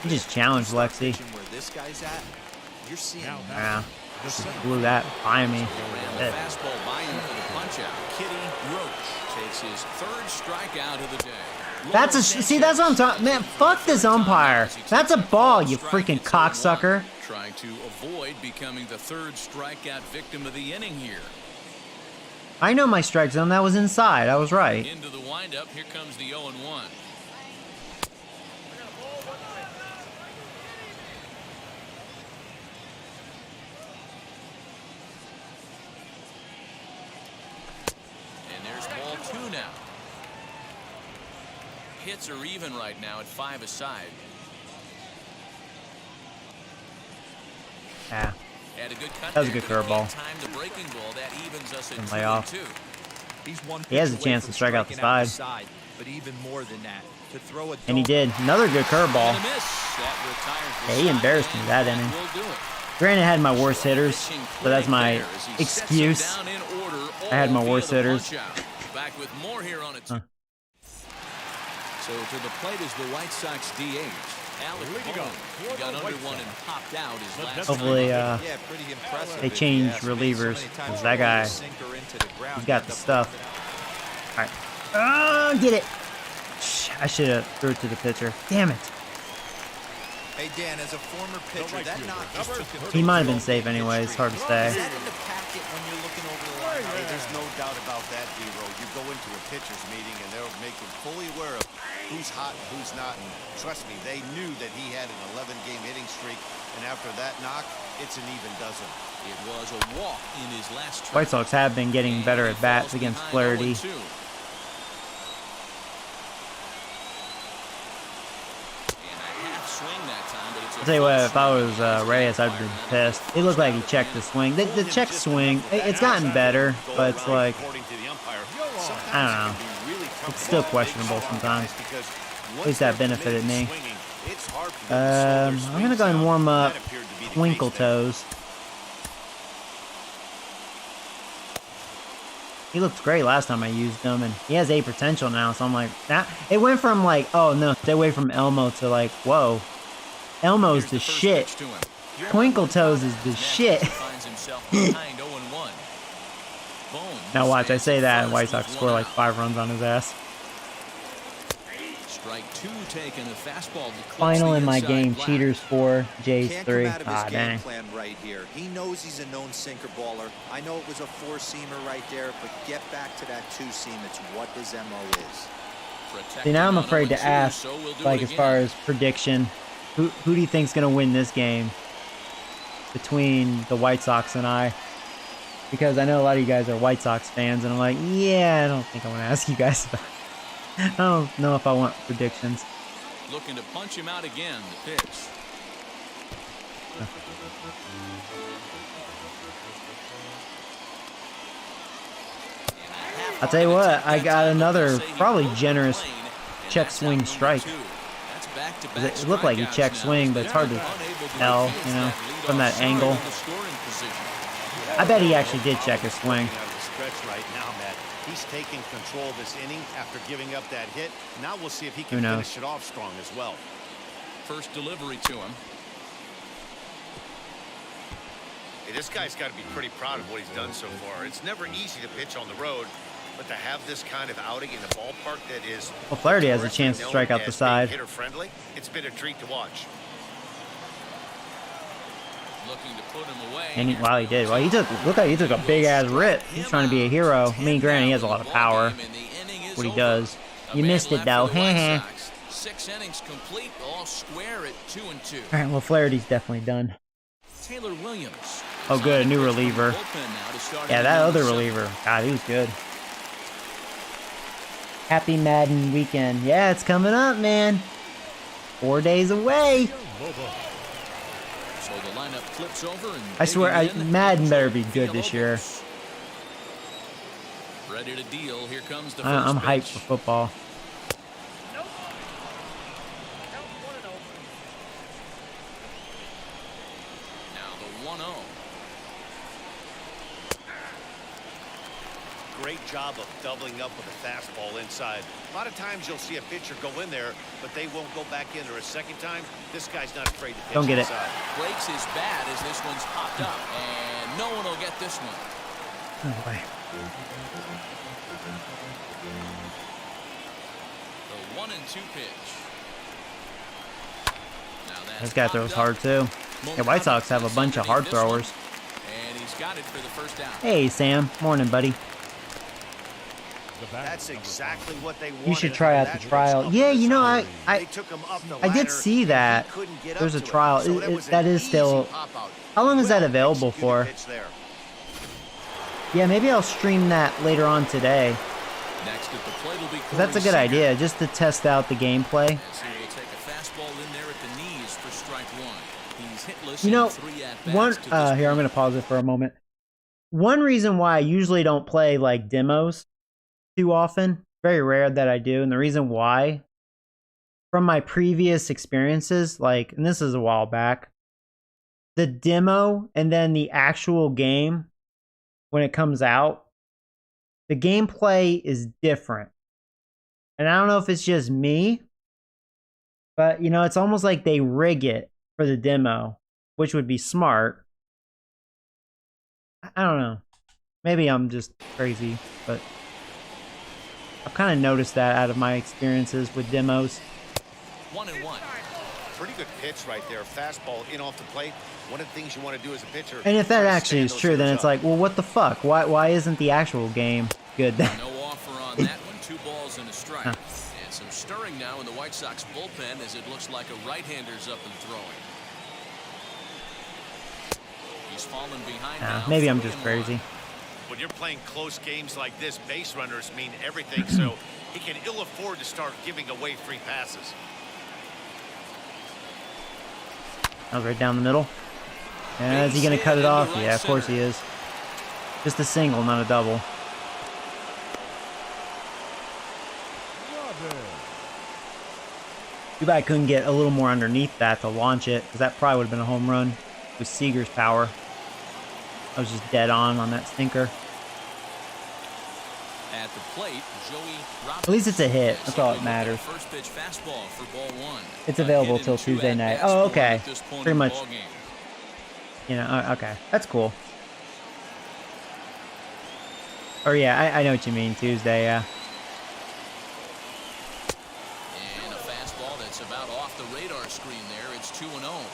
He just challenged Lexi. Where this guy's at, you're seeing Yeah, just blew that by me. Ran the Shit. fastball by him for the punch out. Kitty Roach takes his 3rd strikeout of the day. That's a see. That's what I'm talking. Man, fuck this umpire. That's a ball, you freaking cocksucker. Trying to avoid becoming the 3rd strikeout victim of the inning here. I know my strike zone. That was inside. I was right. Into the windup. Here comes the 0-1. And there's ball 2 now. Hits are even right now at 5 aside. Yeah. Had a good cut. That was a there, good but he curveball. can't time the breaking ball. That evens us at And lay off. 2-2. He's one He has a pitch chance away to from strike out the striking side. but even more than that, to throw a And he dome- did. Another good curveball. And a miss. That retires the Yeah, he side, embarrassed me that and inning. will do it. Granted, I had my worst hitters, Pitching but that's my there as he sets excuse. them down in order, I had my all worst via the hitters. punch-out. Back with more here on it. Huh. So to the plate is the White Sox DH. Alec Bohm. He got under one and popped out his last Hopefully, time. Yeah, pretty impressive. they if you change ask me. So relievers, many times 'cause that guy, you sinker into the ground, he's you got end the up stuff. looking at- All right. Get it. I should have threw it to the pitcher. Damn it. Hey Dan, as a former pitcher, that knock just took him. He might have been safe anyway. It's hard to say. Is that in the packet when you're looking over the line? Hey, there's no doubt about that, D-Row. You go into a pitcher's meeting and they'll make him fully aware of who's hot and who's not. And trust me, they knew that he had an 11-game hitting streak. And after that knock, it's an even dozen. It was a walk in his last trip. White Sox have been getting better at bats against Flaherty. 0-2. I'll tell you what, if I was Reyes, I'd been pissed. It looked like he checked the swing. The check swing, it's gotten better, but it's like, I don't know. It's still questionable sometimes. At least that benefited me. I'm going to go and warm up Twinkle Toes. He looked great last time I used him, and he has A potential now, so I'm like, it went from like, oh no, stay away from Elmo to like, whoa. Elmo's the shit. Twinkle Toes is the shit. Now watch, I say that, and White Sox score like 5 runs on his ass. Strike 2 taken, a fastball. Final in my game, Cheaters 4, Jays Can't 3. come out of his Ah, game dang. plan right here. He knows he's a known sinker baller. I know it was a 4-seamer right there, but get back to that 2-seam. It's what his MO is. See, now I'm afraid to ask, like, as far as prediction, who do you think's going to win this game between the White Sox and I? Because I know a lot of you guys are White Sox fans, and I'm like, yeah, I don't think I want to ask you guys about it. I don't know if I want predictions. Looking to punch him out again. The pitch. I'll tell you what, I got another probably generous check swing strike. It looked like he check swing, but it's hard to tell, you know, from that angle. I bet he actually did check a swing. Right now, Matt. He's taking control of this inning after giving up that hit. Now we'll see if he Who can knows? finish it off strong as well. First delivery to him. Hey, this guy's got to be pretty proud of what he's done so far. It's never easy to pitch on the road, but to have this kind of outing in the ballpark that is Well, Flaherty has a chance to strike out the side. Hitter friendly, it's been a treat to watch. Looking to put him away. And wow, he did. Well, look like he took a big ass rip. He's trying to be a hero. I mean, granted, he has a lot of power. What he does. You missed it though. 6 innings complete, all square at 2-2. All right, well, Flaherty's definitely done. Taylor Williams. Oh, good, a new reliever. Yeah, that other reliever. God, he was good. Happy Madden weekend. Yeah, it's coming up, man. 4 days away. So the lineup flips over and I swear, Madden better be good this year. Ready to deal. Here comes the I'm first hyped pitch. for football. Now the 1-0. Great job of doubling up with a fastball inside. A lot of times you'll see a pitcher go in there, but they won't go back in there a second time. This guy's not afraid to pitch Don't get it. inside. Breaks his bat as this one's popped up, and no one will get this one. Oh, boy. The 1-2 pitch. Now that's This guy throws hard too. Yeah, White Sox have a bunch of hard throwers. And he's got it for the first out. Hey, Sam. Morning, buddy. That's exactly what they wanted. You should try out the trial. Yeah, you know, I did see that. There's a trial. That is still. How long is that available for? Yeah, maybe I'll stream that later on today. Next at the plate will be 'Cause that's a good idea, just to test out the gameplay. As he will take a fastball in there at the knees for strike one. He's hitless You know, in 3 at-bats to this here, I'm point. gonna pause it for a moment. One reason why I usually don't play like demos too often, very rare that I do, and the reason why, from my previous experiences, like, and this is a while back, the demo and then the actual game, when it comes out, the gameplay is different. And I don't know if it's just me, but, you know, it's almost like they rig it for the demo, which would be smart. I don't know. Maybe I'm just crazy, but I've kind of noticed that out of my experiences with demos. 1-1. Pretty good pitch right there. Fastball in off the plate. One of the things you want to do as a pitcher. And if that try to actually stand is true, those then hitters it's up. like, well, what the fuck? Why isn't the actual game good then? No offer on that one. 2 balls and a strike. And some stirring now in the White Sox bullpen as it looks like a right-hander's up and throwing. He's fallen behind now. Maybe I'm 3-1. just crazy. When you're playing close games like this, base runners mean everything, so he can ill afford to start giving away free passes. That was right down the middle. Yeah, is he going to cut it off? Yeah, of course he is. Just a single, not a double. Too bad I couldn't get a little more underneath that to launch it, because that probably would have been a home run with Seager's power. I was just dead on that stinker. At the plate, Joey Roberts. At least it's a hit. That's all that matters. First pitch fastball for ball 1. It's available A hit till in 2 Tuesday night. at-bats Oh, for him okay. at this point Pretty in the much. ballgame. You know, okay. That's cool. Or yeah, I know what you mean. Tuesday, yeah. And a fastball that's about off the radar screen there. It's 2-0.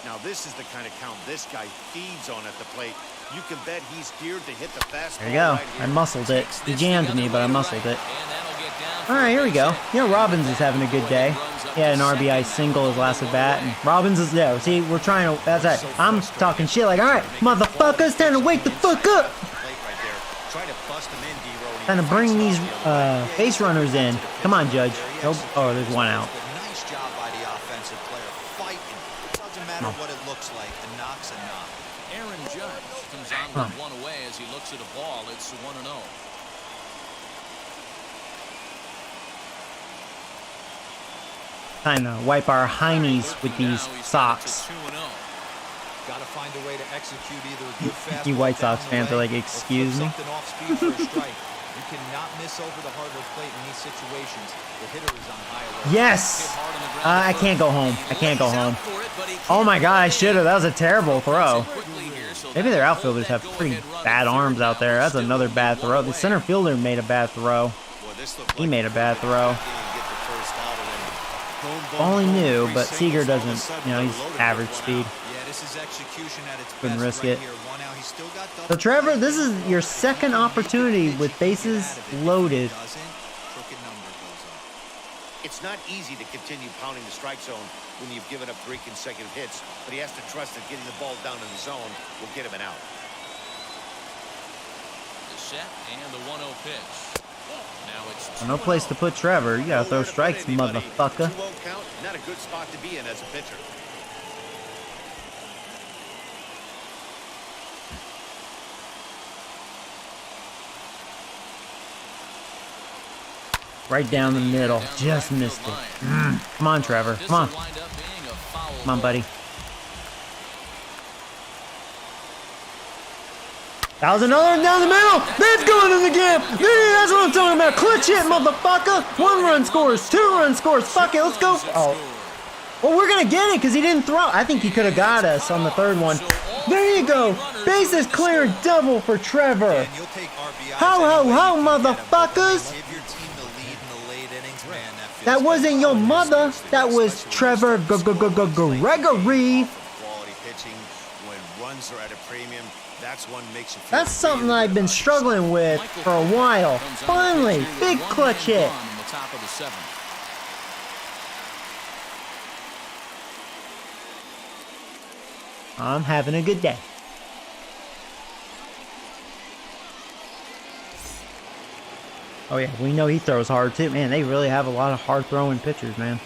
Now this is the kind of count this guy feeds on at the plate. You can bet he's geared to hit the fastball. There you go. Right here. I muscled it. He This jammed the me, other but I way to muscled right, it. and that'll get down for All right, a here we base go. hit. You know, Robbins is having a good day. He had an RBI single his last at bat, and Robbins is there. See, we're trying to. That's right. I'm talking shit like, all right, motherfuckers, time to wake the fuck up. Time to bring these base runners in. Come on, Judge. Nope. Oh, there's one out. matter what it looks like, a knock's a knock. Aaron Judge comes on with one away as he looks at a ball. It's 1-0. Time to wipe our heinies with these socks. Got to find a way to execute either a good fastball. You White Sox fans are like, excuse me? Something off speed for a strike. You cannot miss over the hardwood plate in these situations. The hitter is on high alert. Yes! I can't go home. I can't go home. Oh my god, I should have. That was a terrible throw. Maybe their outfielders have pretty bad arms out there. That's another bad throw. The center fielder made a bad throw. He made a bad throw. Only knew, but Seager doesn't, you know, he's average speed. Yeah, this is execution at its Couldn't best risk it. here. One out, he's still got So Trevor, this is your second opportunity with bases loaded. Crooked number goes up. It's not easy to continue pounding the strike zone when you've given up 3 consecutive hits, but he has to trust that getting the ball down in the zone will get him an out. The set and the 1-0 pitch. Now it's No place to put Trevor. You gotta throw strikes, motherfucker. 2-0 count, not a good spot to be in as a pitcher. Right down the middle. Just missed it. Come on, Trevor. Come on. Come on, buddy. That was another one down the middle. That's going in the gap. That's what I'm talking about. Clutch hit, motherfucker. 1 run scores. 2 run scores. Fuck it. Let's go. Oh. Well, we're going to get it because he didn't throw. I think he could have got us on the 3rd one. There you go. Bases clear, double for Trevor. Ho, ho, ho, motherfuckers. That wasn't your mother. That was Trevor Gregory. Quality pitching when runs are at a premium. That's something I've been struggling with for a while. Finally, big clutch hit. I'm having a good day. Oh yeah, we know he throws hard too. Man, they really have a lot of hard throwing pitchers, man.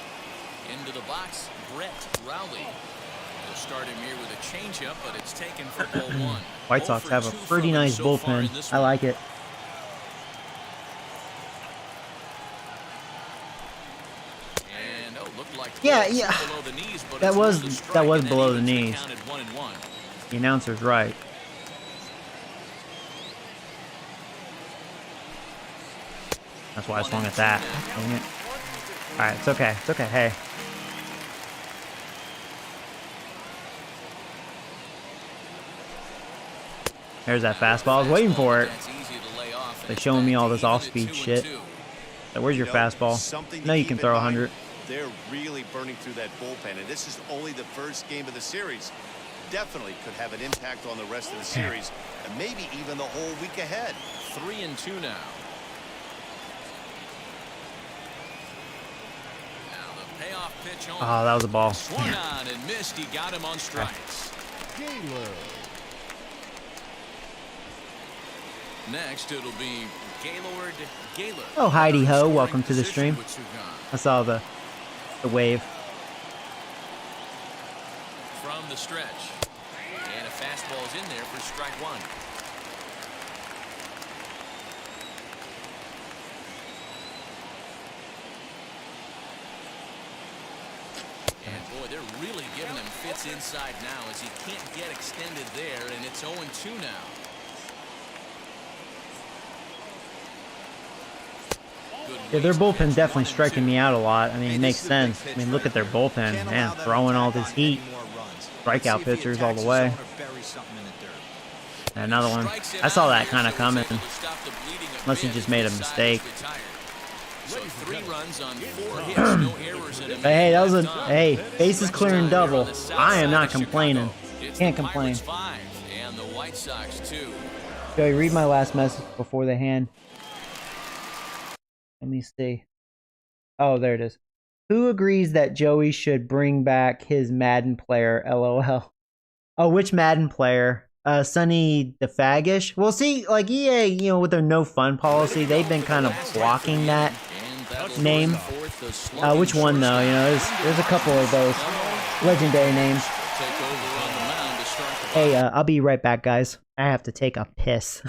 Into the box, Brett Rowley. He'll start him here with a changeup, but it's taken for ball 1. White Sox have a pretty nice bullpen. I like it. And, looked like yeah. below the knees, but that was below the even knees. counted 1-1. The announcer's right. That's why I swung at that. Dang it. Alright, it's okay. It's okay. Hey. There's that fastball. I was waiting for it. They're showing me all this off-speed shit. So where's your fastball? No, you can throw 100. They're really burning through that bullpen, and this is only the first game of the series. Definitely could have an impact on the rest of the series, and maybe even the whole week ahead. 3-2 now. Payoff pitch on. Oh, that was a ball. Swung on and missed. He got him on strikes. Next, it'll be Gaylord. Oh, Heidi Ho, welcome to the stream. I saw the wave. From the stretch. And a fastball is in there for strike 1. And boy, they're really giving him fits inside now as he can't get extended there, and it's 0-2 now. Yeah, their bullpen definitely striking me out a lot. I mean, it makes sense. I mean, look at their bullpen, man, throwing all this heat. Strikeout pitchers all the way. And another one. I saw that kind of coming. Unless he just made a mistake. But hey, that was a bases clearing double. I am not complaining. Can't complain. Joey, read my last message before the hand. Let me see. Oh, there it is. Who agrees that Joey should bring back his Madden player? LOL. Oh, which Madden player? Sonny the Faggish? Well, see, like EA, you know, with their no fun policy, they've been kind of blocking that name. Which one though? You know, there's a couple of those legendary names. start the Hey, I'll be right back, guys. I have to take a piss.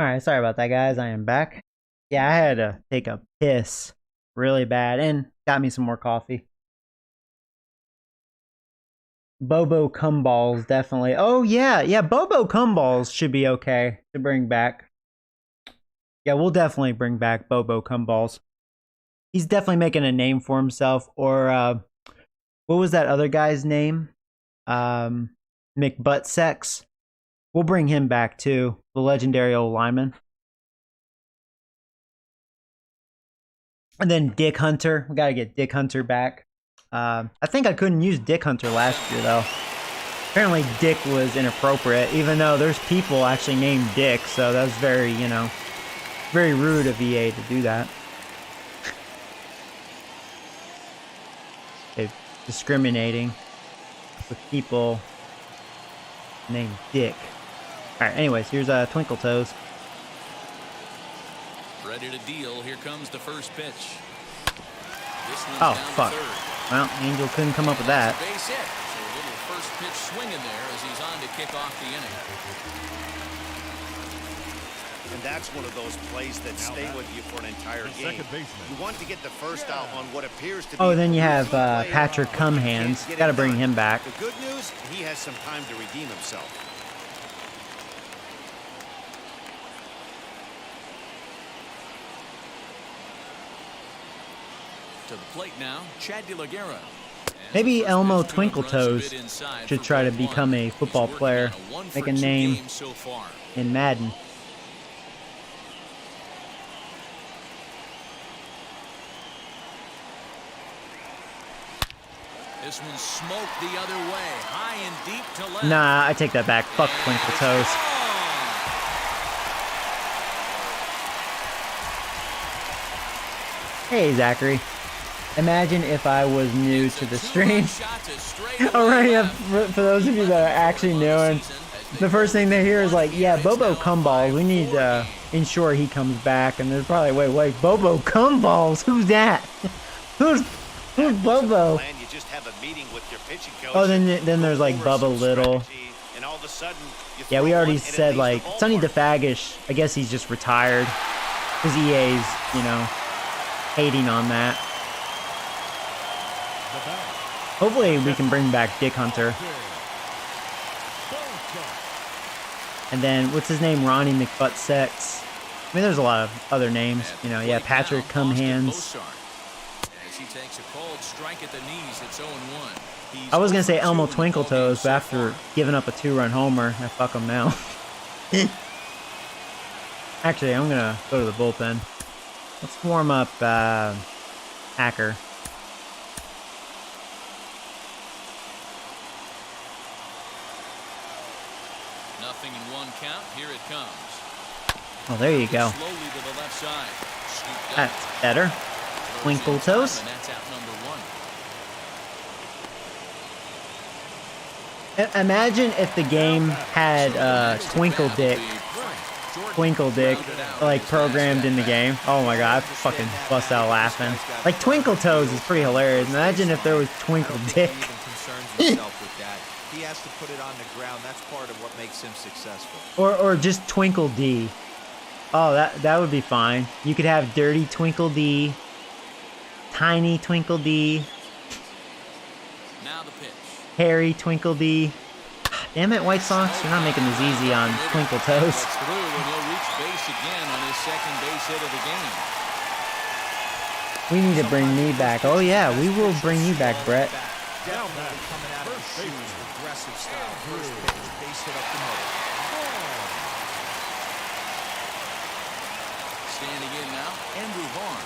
Alright, sorry about that, guys. I am back. Yeah, I had to take a piss really bad and got me some more coffee. Bobo Cumballs, definitely. Oh, yeah. Yeah, Bobo Cumballs should be okay to bring back. Yeah, we'll definitely bring back Bobo Cumballs. He's definitely making a name for himself. Or, what was that other guy's name? McButtsex. We'll bring him back, too. The legendary old lineman. And then Dick Hunter. We gotta get Dick Hunter back. I think I couldn't use Dick Hunter last year, though. Apparently, Dick was inappropriate, even though there's people actually named Dick, so that was very, you know, very rude of EA to do that. They're discriminating with people named Dick. Alright, anyways, here's Twinkle Toes. Ready to deal. Here comes the first pitch. This one's Oh, down fuck. to third. Well, Angel couldn't come up with that. Base hit. So a little first pitch swinging there as he's on to kick off the inning. And that's one of those plays that stay with you for an entire game. You want to get the first out on what appears to be. Oh, then you have Patrick Cumhands. Got to bring him back. The good news, he has some time to redeem himself. To the plate now, Chad De La Guerra. Maybe Elmo Twinkletoes should try to become a football player, make a name in Madden. This one smoked the other way, high and deep to left. Nah, I take that back. Fuck Twinkletoes. Hey, Zachary. Imagine if I was new to the stream. Already, for those of you that are actually new, and the first thing they hear is like, yeah, Bobo Cumballs, we need to ensure he comes back. And they're probably, wait, Bobo Cumballs? Who's that? Who's Bobo? Oh, then there's like Bubba Little. Yeah, we already said like Sonny DeFagish. I guess he's just retired because EA's, you know, hating on that. Hopefully we can bring back Dick Hunter. And then what's his name? Ronnie McButtsex. I mean, there's a lot of other names. You know, yeah, Patrick Cumhands. I was gonna say Elmo Twinkletoes, but after giving up a 2-run homer, I fuck him now. Actually, I'm gonna go to the bullpen. Let's warm up Hacker. Nothing in one count. Here it comes. Oh, there you go. Slowly to the left side. That's better. Twinkletoes. And that's out number one. Imagine if the game had Twinkle Dick, like programmed in the game. Oh my god, I fucking bust out laughing. Like Twinkletoes is pretty hilarious. Imagine if there was Twinkle Dick. He has to put it on the ground. That's part of what makes him successful. Or just Twinkle D. Oh, that would be fine. You could have Dirty Twinkle D, Tiny Twinkle D, now the pitch. Hairy Twinkle D. Damn it, White Sox, you're not making this easy on Twinkletoes. Through and he'll reach base again on his second base hit of the game. We need to bring me back. Oh yeah, we will bring you back, Brett. Definitely coming out of his shoes, aggressive style. First pitch, base hit up the middle. Standing in now, Andrew Vaughn.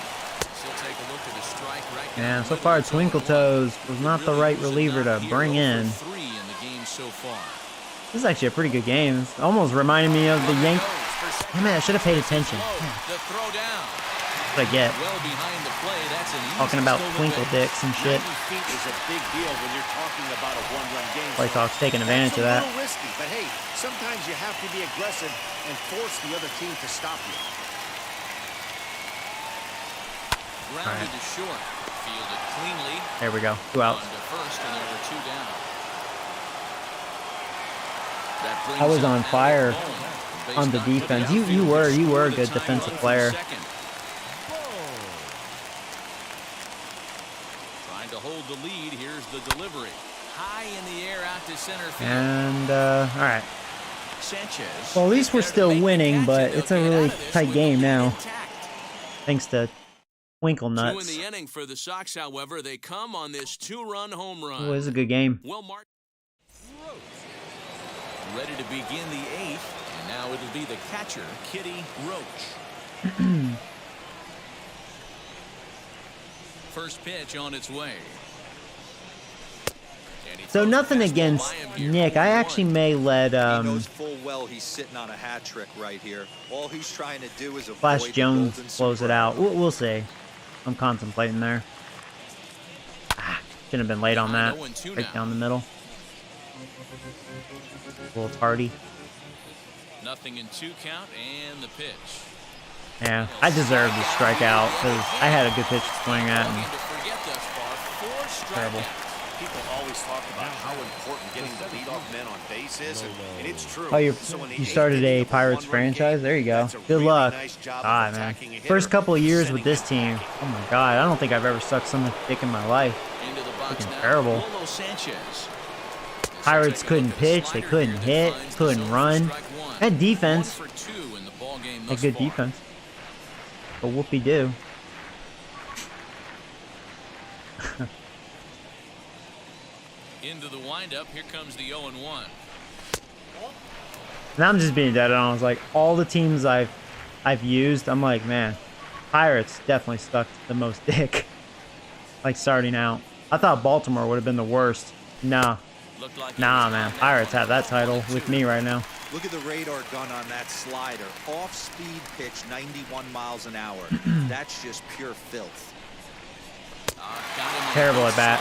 He'll take a look at his strike right now. Yeah, so far Twinkletoes was not the right reliever to bring in. Three in the game so far. This is actually a pretty good game. It's almost reminded me of the Yankees. Damn it, I should have paid attention. The throw down. What I get? Well behind the play. That's an Talking about Twinkle Dicks and shit. 90 feet is a big deal when you're talking about a one-run game. White Sox taking advantage of that. It's a little risky, but hey, sometimes you have to be aggressive and force the other team to stop you. Grounded to short. Fielded cleanly. There we go. 2 outs. On to first, and there were 2 down. I was on fire on the defense. You were a good defensive player. Trying to hold the lead. Here's the delivery. High in the air out to center field. And all right. Sanchez. Well, at least we're still winning, but it's a really tight game now, thanks to Twinkle Two in Nuts. the inning for the Sox, however, they come on this 2-run home run. It was a good game. Will Mark ready to begin the 8th, and now it'll be the catcher, Kitty Roach. First pitch on its way. So nothing against Nick. I actually may let He knows full well he's sitting on a hat trick right here. All he's trying to do is avoid Flash the Jones golden close it sombrero. out. We'll see. I'm contemplating there. Shouldn't have been late on that. Right down the middle. A little tardy. Nothing in 2 count and the pitch. Yeah, I deserved the strikeout because I had a good pitch to swing at. And terrible. People always talk about how important getting the leadoff men on base is, and it's true. Oh, you So in the started a 8th Pirates one-run franchise? game, There you go. that's a Good really luck. nice job of God, man. attacking a hitter, First couple of years with sending this that team, back. oh my God, I don't think I've ever sucked so much dick in my life. Into the box Freaking now, terrible. Polo Sanchez. Pirates couldn't pitch, they couldn't hit, couldn't run. Had defense, 1 for 2 in the ball game had thus good far. defense. But whoopie-doo. Into the windup, here comes the 0-1. And I'm just being dead on. I was like, all the teams I've used, I'm like, man, Pirates definitely stuck the most dick. Like starting out. I thought Baltimore would have been the worst. Nah. Nah, man. Pirates have that title with me right now. Look at the radar gun on that slider. Off-speed pitch, 91 miles an hour. That's just pure filth. Terrible at bat.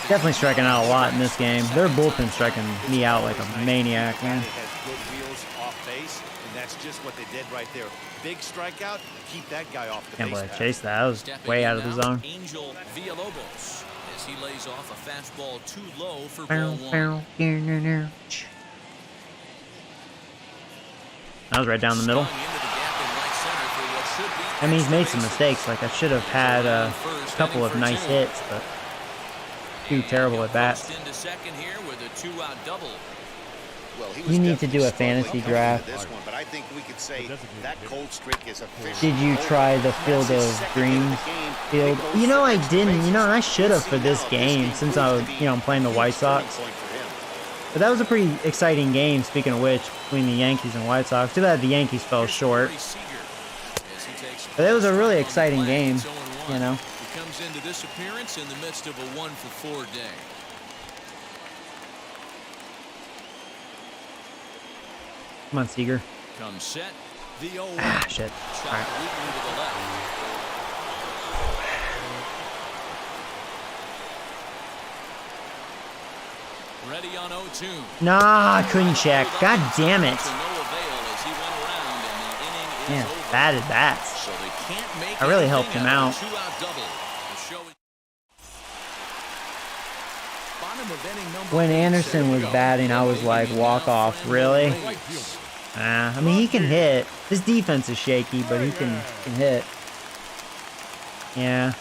Definitely striking out a lot in this game. Their bullpen striking me out like a maniac, man. It has good wheels off base, and that's just what they did right there. Big strikeout, keep that guy off the Can't base believe I path. chased that. I was way out of the zone. Angel Villalobos as he lays off a fastball too low for ball 1. That was right down the middle. I mean, he's made some mistakes. Like, I should have had a couple of nice hits, but too terrible at bats. Into second here with a 2-out double. Well, he You was need to do a definitely fantasy struggling draft. coming into this one, but I think we could say that cold streak is official. Did you try the Field That's his of second hit of Dreams the game. field? It goes You know, for I extra didn't. You know, and I bases. should have for Let's this see now if game this since game I was, proves you know, I'm playing the to be White a turning Sox. point for him. But that was a pretty exciting game, speaking of which, between the Yankees and White Sox. Too bad the Yankees fell short. But it was a really exciting game, you know. He comes into this appearance in the midst of a 1-for-4 day. Come on, Seager. Comes set. The 0-1. Ah, shit. Shot All right. weakly to the left. Ready on 0-2. Nah, I couldn't check. God damn it. To no avail as he went around, and the inning is Man, over. bad at bats. So they can't make I really anything helped him out out. of a 2-out double. The show is bottom of inning number When 8. Anderson was batting, I was like, walk off. Really? I mean, he can hit. His defense is shaky, but he can hit. Yeah.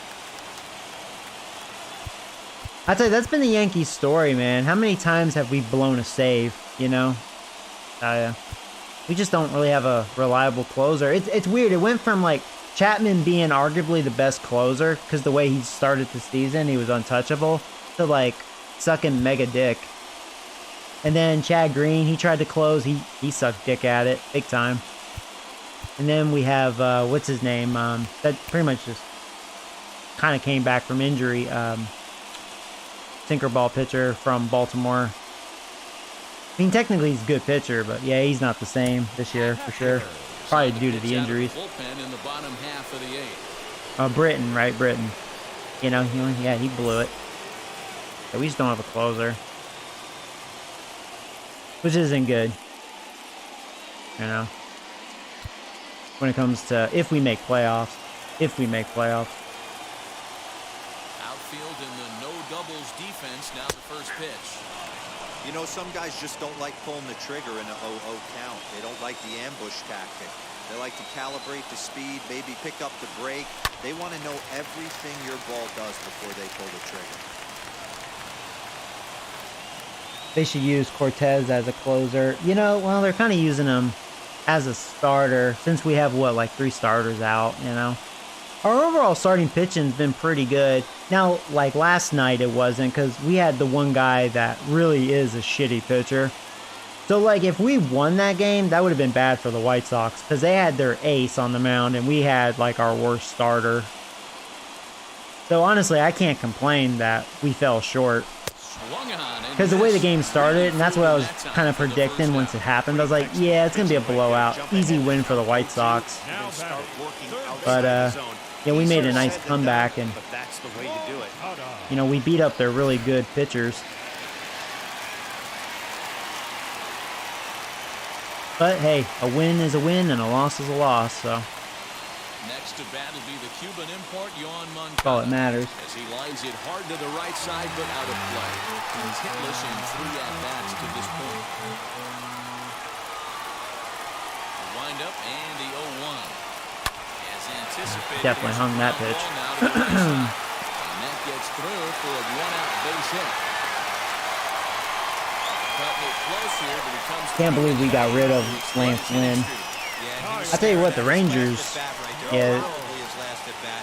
I tell you, that's been the Yankees' story, man. How many times have we blown a save, you know? We just don't really have a reliable closer. It's weird. It went from, like, Chapman being arguably the best closer, because the way he started the season, he was untouchable, to, like, sucking mega dick. And then Chad Green, he tried to close. He sucked dick at it, big time. And then we have, what's his name? That pretty much just kind of came back from injury. Tinkerball pitcher from Baltimore. I mean, technically he's a good pitcher, but yeah, he's not the same this year for sure. Probably due to the injuries. Bullpen in the bottom half of the 8th. Britton, right? Britton. You know, yeah, he blew it. Yeah, we just don't have a closer. Which isn't good. You know. When it comes to if we make playoffs. If we make playoffs. Outfield in the no doubles defense. Now the first pitch. You know, some guys just don't like pulling the trigger in an 0-0 count. They don't like the ambush tactic. They like to calibrate the speed, maybe pick up the break. They want to know everything your ball does before they pull the trigger. They should use Cortez as a closer. You know, well, they're kind of using him as a starter since we have, what, like 3 starters out, you know? Our overall starting pitching's been pretty good. Now, like last night it wasn't because we had the one guy that really is a shitty pitcher. So, like, if we won that game, that would have been bad for the White Sox because they had their ace on the mound and we had, like, our worst starter. So, honestly, I can't complain that we fell short. Because the way the game started, and that's what I was kind of predicting once it happened, I was like, yeah, it's going to be a blowout. Easy win for the White Sox. But, yeah, we made a nice comeback, and, you know, we beat up their really good pitchers. But, hey, a win is a win, and a loss is a loss, so. Next to bat will be the Cuban import, Yohan Moncada. That's all that matters. As he lines it hard to the right side, but out of play. He's hitless in 3 at-bats to this point. The windup and the 0-1. As anticipated, definitely hung that pitch. And that gets through for a 1-out base hit. Cutting it close here, but he comes. Can't believe we got rid of Lance Lynn. I tell you what, the Rangers, yeah,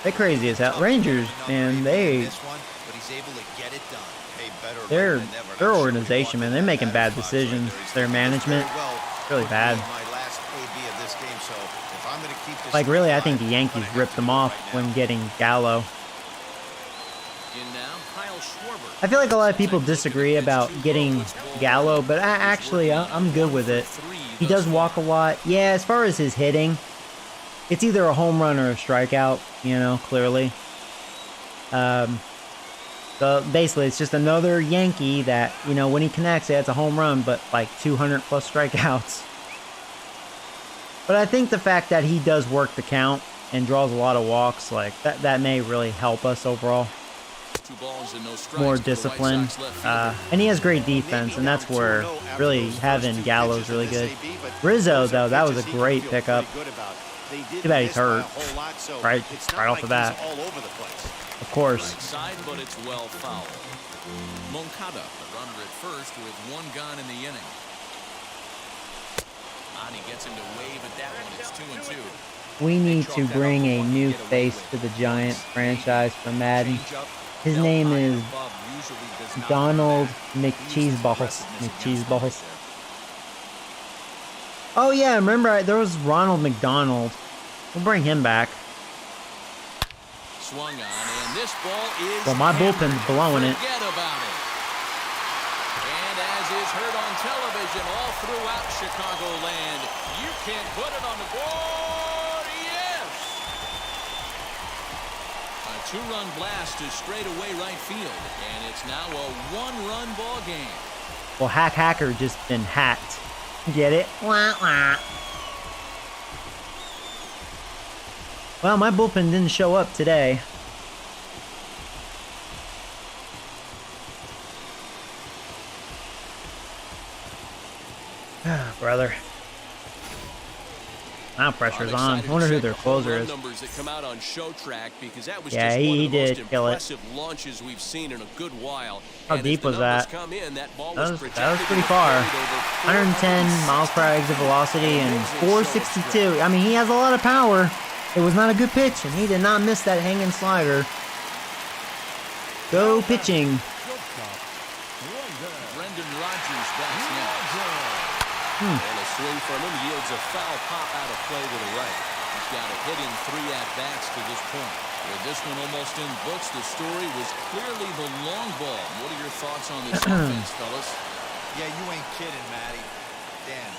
they're crazy as hell. Rangers, man, their organization, man, they're making bad decisions. Their management, really bad. Like, really, I think the Yankees ripped them off when getting Gallo. I feel like a lot of people disagree about getting Gallo, but I'm good with it. He does walk a lot. Yeah, as far as his hitting, it's either a home run or a strikeout, you know, clearly. So basically, it's just another Yankee that, you know, when he connects, it's a home run, but like 200 plus strikeouts. But I think the fact that he does work the count and draws a lot of walks, like that may really help us overall. More discipline, and he has great defense, and that's where really having Gallo's really good. Rizzo, though, that was a great pickup. Too bad he's hurt right off the bat. Of course. But it's well fouled. Moncada, the runner at first with 1 gone in the inning. And he gets him to wave at that one. It's 2-2. We need to bring a new face to the Giant franchise for Madden. His name is Donald McCheeseballs. Oh yeah, remember there was Ronald McDonald. We'll bring him back. Swung on, and this ball is. Well, my bullpen's blowing it. Forget about it. And as is heard on television all throughout Chicagoland, you can put it on the board. Yes. A 2-run blast to straightaway right field, and it's now a 1-run ball game. Well, Hacker just been hacked. Get it? Wah, wah. Well, my bullpen didn't show up today. Brother. Now pressure's on. I wonder who their closer is. Yeah, he did kill it. How deep was that? That was pretty far. 110 miles per hour exit velocity and 462. I mean, he has a lot of power. It was not a good pitch, and he did not miss that hanging slider. Go pitching. And a swing from him yields a foul pop out of play to the right. He's got a hit in 3 at-bats to this point. With this one almost in books, the story was clearly the long ball. What are your thoughts on this offense, fellas? Yeah, you ain't kidding, Matty. Dan,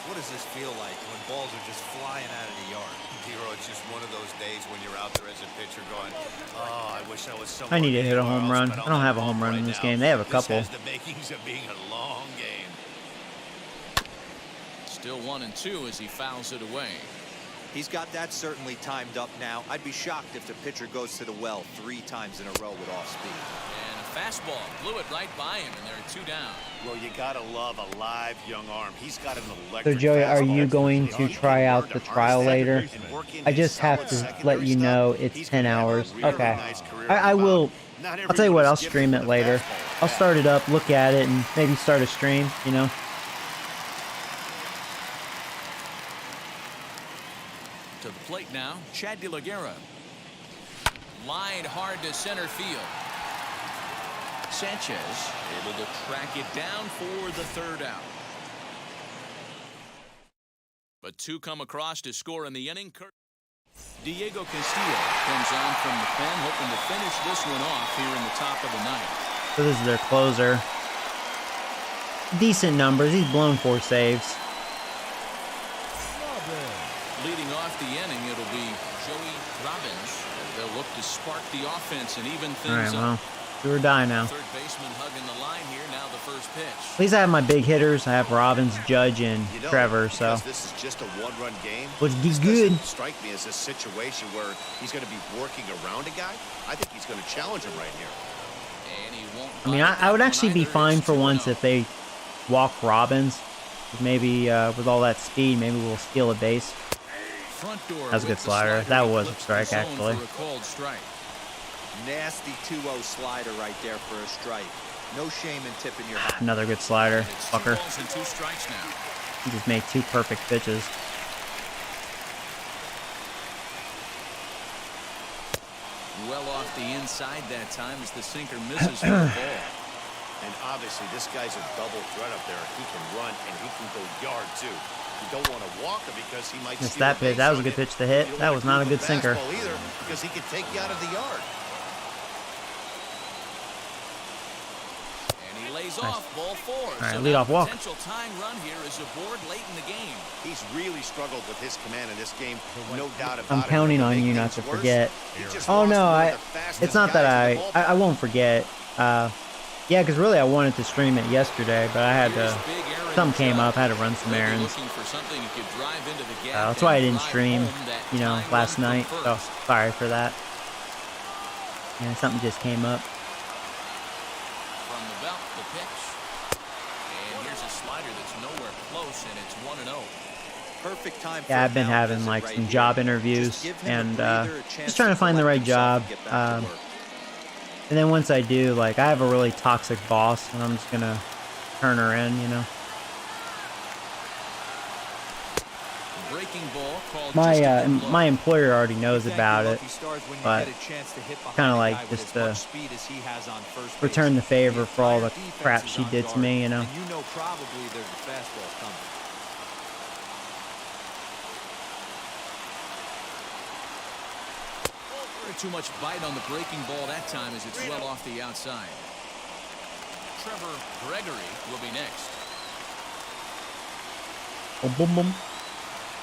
what does this feel like when balls are just flying out of the yard? Hero, it's just one of those days when you're out there as a pitcher going, oh, I wish I was somewhere. I need to hit a home run. I don't have a home run in this game. They have a couple. This has the makings of being a long game. Still 1-2 as he fouls it away. He's got that certainly timed up now. I'd be shocked if the pitcher goes to the well 3 times in a row with off speed. And a fastball blew it right by him, and there are 2 down. Well, you gotta love a live young arm. He's got an So electric Joey, are fastball. you going If to he try can out learn the to trial harness that later? and work in I his just have solid to let secondary you stuff, know it's he's 10 gonna have a hours. really Okay. nice career I on the will. mound. Not I'll tell you what. everyone I'll is gifted stream with it a later. fastball. I'll start it up, look at it, and maybe start a stream. You know. To the plate now, Chad De La Guerra. Lined hard to center field. Sanchez able to track it down for the 3rd out. But 2 come across to score in the inning. Diego Castillo comes on from the pen, hoping to finish this one off here in the top of the 9th. So this is their closer. Decent numbers. He's blown 4 saves. Leading off the inning, it'll be Joey Robbins. They'll look to spark the offense and even All right, things well, up. do or die now. Third baseman hugging the line here. Now the first pitch. At least I have my big hitters. I have Robbins, Judge, and You know, Trevor. So because this is just a one-run game. Which is this good. doesn't strike me as a situation where he's going to be working around a guy. I think he's going to challenge him right here. And he won't I mean, bite I would that actually one be either. fine It's for 2-0. once if they walk Robbins. Maybe with all that speed, maybe we'll steal a base. Front door That was a good with the slider. That he was a flips the strike, zone actually. for a called strike. Nasty 2-0 slider right there for a strike. No shame in tipping your hat. Another good slider, It's 2 fucker. balls and 2 strikes now. He just made 2 perfect pitches. Well off the inside that time as the sinker misses for the ball. And obviously, this guy's a double threat up there. He can run and he can go yard too. You don't want to walk him because he might Missed steal that a base pitch. That was a on good you. pitch to hit. You don't That wanna was not a give good him sinker. fastball either because he can take you out of the yard. And he lays off ball 4. All right, so lead now off walk. potential tying run here is aboard late in the game. He's really struggled with his command in this game, no doubt about I'm it. counting To on make you not things to worse, forget. he just Oh lost no, one of the fastest it's not that guys in the I ballpark. won't forget. Yeah, because really I wanted to stream it yesterday, but I had Here's to. big errand Something came shot. up. I had to run some They'll be errands. looking for something he could drive into the gap That's why I and didn't drive stream, home that you know, tying last run from night. So first. sorry for that. Yeah, something just came up. From the belt, the pitch. And here's a slider that's nowhere close, and it's 1-0. Perfect time for Yeah, a I've been mound having visit like right some here. job Just interviews give him a and breather, a chance just trying to find the collect right himself job. and get back to work. And then once I do, like I have a really toxic boss, and I'm just gonna turn her in, you know. Breaking ball called My just a good low. my employer already knows You thank about your it. lucky stars when you but get a chance to hit behind kinda a like guy with just as to much speed as he has on first base. Return the favor for all the entire crap defense she is on did to guard, me, you know. And you know probably there's a fastball coming. Too much bite on the breaking ball that time as it's well off the outside. Trevor Gregory will be next. Boom, boom, boom.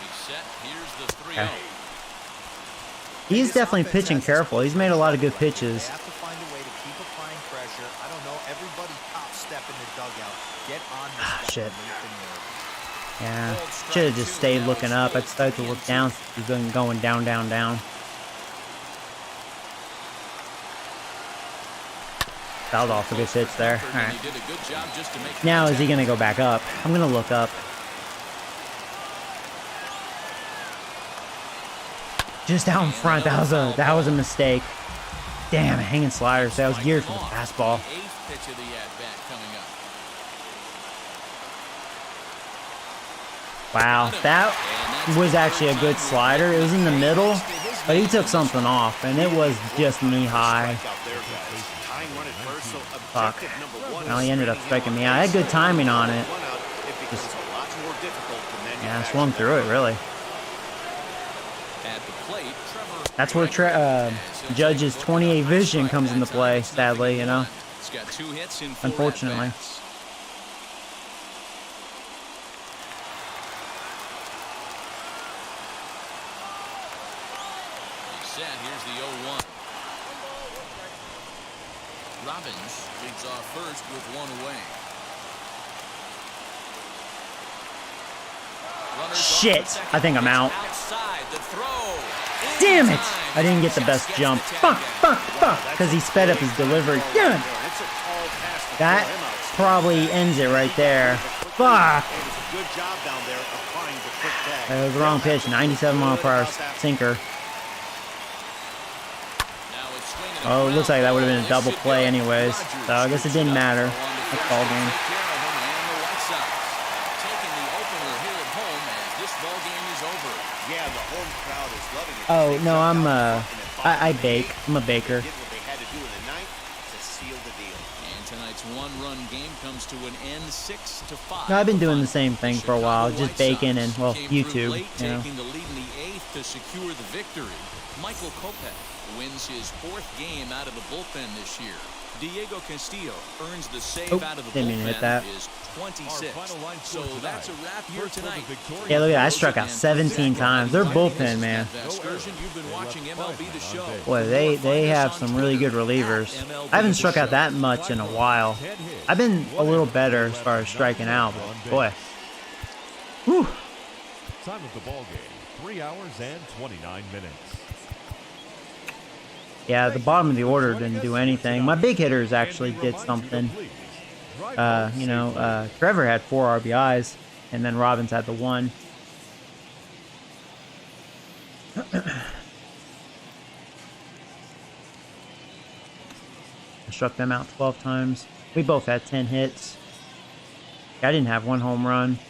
He's set. Here's the 3-0. Yeah. He's This definitely offense pitching has careful. He's made a lot of good They pitches. have to find a way to keep applying pressure. I don't know. Everybody top step in the dugout. Get on the Shit. step. Yeah, should have just stayed looking up. I'd start to look down. He's been going down, down, down. That was off a good pitch there. All right. He did a good job just to make Now is he contact. gonna go back up? I'm gonna look up. Just out in front. That was a mistake. Damn, hanging sliders. That was geared for the fastball. The 8th pitch of the at-bat coming up. Wow, that was actually a good slider. It was in the middle, but he took something off, and it was just knee high. Fuck. Well, he ended up striking me out. I had good timing on it. Just, yeah, I swung through it, really. At the plate, Trevor That's where Judge's 28 vision comes into play, sadly, you know. He's got 2 hits in 4 Unfortunately. at-bats. He's set. Here's the 0-1. Robbins leads off first with 1 away. Runners off Shit, at second I think I'm base. out. Outside, the throw. In Damn it! time. I didn't get the Just best gets jump. the tag Fuck, out. fuck, fuck. Because he sped up his delivery. Yeah. That probably ends it right there. Fuck. Good job down there applying the quick tag. That was the wrong pitch. 97-mile-per-hour sinker. Oh, it looks like that would have been a double play anyways. So I guess it didn't matter. That's ball game. Oh, no, I bake. I'm a baker. No, I've been doing the same thing for a while, just baking and, well, YouTube, you know. Taking the lead in the eighth to secure the victory. Michael Kopech wins his 4th game out of the bullpen this year. Diego Castillo earns the save out of the didn't mean to hit bullpen that. is 26. So that's a wrap here tonight. Yeah, look at that. I struck out 17 times. They're bullpen, man. You've been watching MLB The Show. Boy, they have some really good relievers. I haven't struck out that much in a while. I've been a little better as far as striking out, but boy. Whew. Time of the ball game, 3 hours and 29 minutes. Yeah, the bottom of the order didn't do anything. My big hitters actually did something. Trevor had 4 RBIs, and then Robbins had the 1. I struck them out 12 times. We both had 10 hits. I didn't have 1 home run.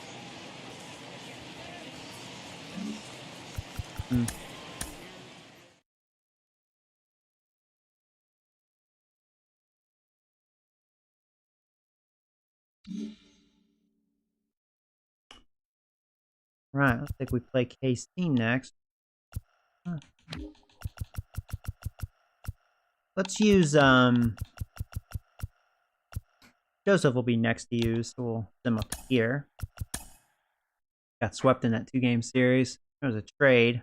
Right, I think we play KC next. Let's use, Joseph will be next to use, so we'll send him up here. Got swept in that 2-game series. There was a trade.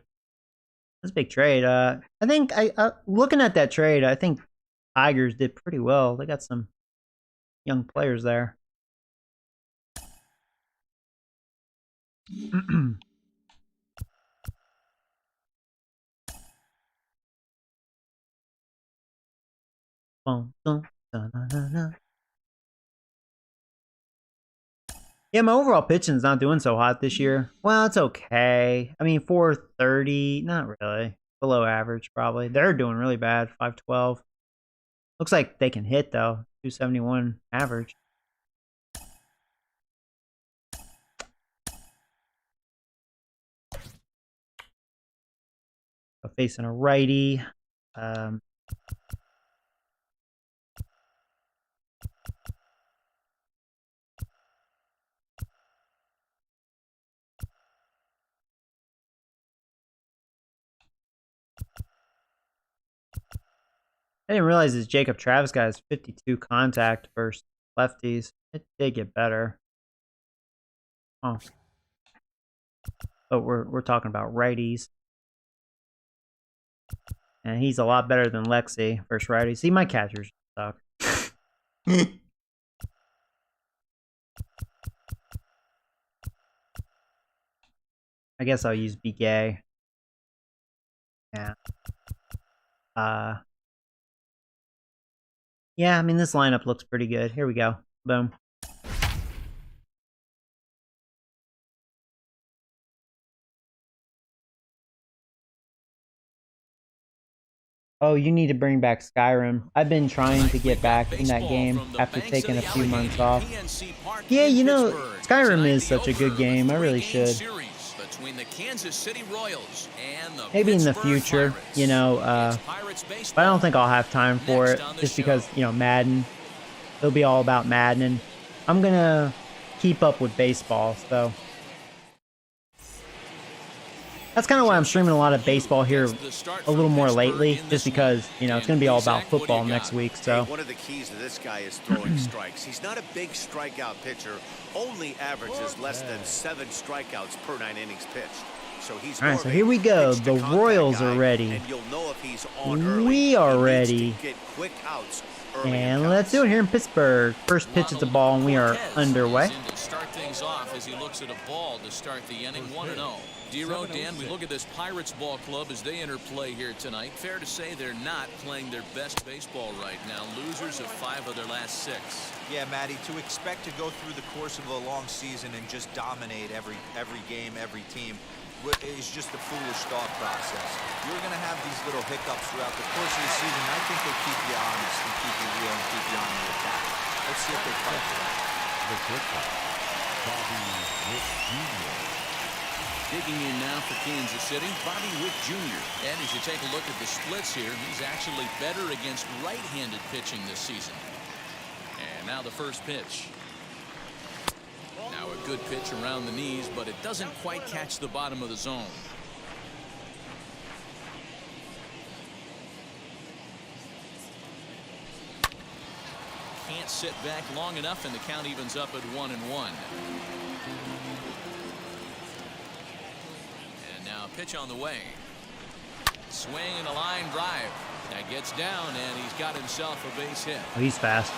That's a big trade. I think, looking at that trade, I think Tigers did pretty well. They got some young players there. Yeah, my overall pitching's not doing so hot this year. Well, it's okay. I mean, 430, not really. Below average, probably. They're doing really bad, 512. Looks like they can hit, though. 271 average. Facing a righty. I didn't realize this Jacob Travis guy has 52 contact versus lefties. It did get better. Oh. But we're talking about righties. And he's a lot better than Lexi versus righties. See, my catchers suck. I guess I'll use BK. Yeah. Yeah, I mean, this lineup looks pretty good. Here we go. Boom. Oh, you need to bring back Skyrim. I've been trying to get back in that game after taking a few months off. Yeah, you know, Skyrim is such a good game. I really should. Maybe in the future, you know, but I don't think I'll have time for it just because, you know, Madden. It'll be all about Madden, and I'm gonna keep up with baseball, so that's kind of why I'm streaming a lot of baseball here a little more lately, just because, you know, it's going to be all about football next week, so. One of the keys to this guy is throwing strikes. He's not a big strikeout pitcher, only averages less than 7 strikeouts per 9 innings pitched. So he's all right, so here we go. The Royals are ready. And you'll know if he's on early. We are ready. Get quick outs early. And let's do it here in Pittsburgh. First pitch is the ball, and we are underway. To start things off as he looks at a ball to start the inning, 1-0. Dero, Dan, we look at this Pirates ball club as they enter play here tonight. Fair to say they're not playing their best baseball right now. Losers of 5 of their last 6. Yeah, Matty, to expect to go through the course of a long season and just dominate every game, every team is just a foolish thought process. You're going to have these little hiccups throughout the course of the season. I think they keep you honest and keep you real and keep you on the attack. Let's see if they fight for that. The quick Bobby Witt Jr. Digging in now for Kansas City, Bobby Witt Jr. And as you take a look at the splits here, he's actually better against right-handed pitching this season. And now the first pitch. Now a good pitch around the knees, but it doesn't quite catch the bottom of the zone. Can't sit back long enough, and the count evens up at 1-1. And now a pitch on the way. Swing and a line drive. That gets down, and he's got himself a base hit. Oh, he's fast.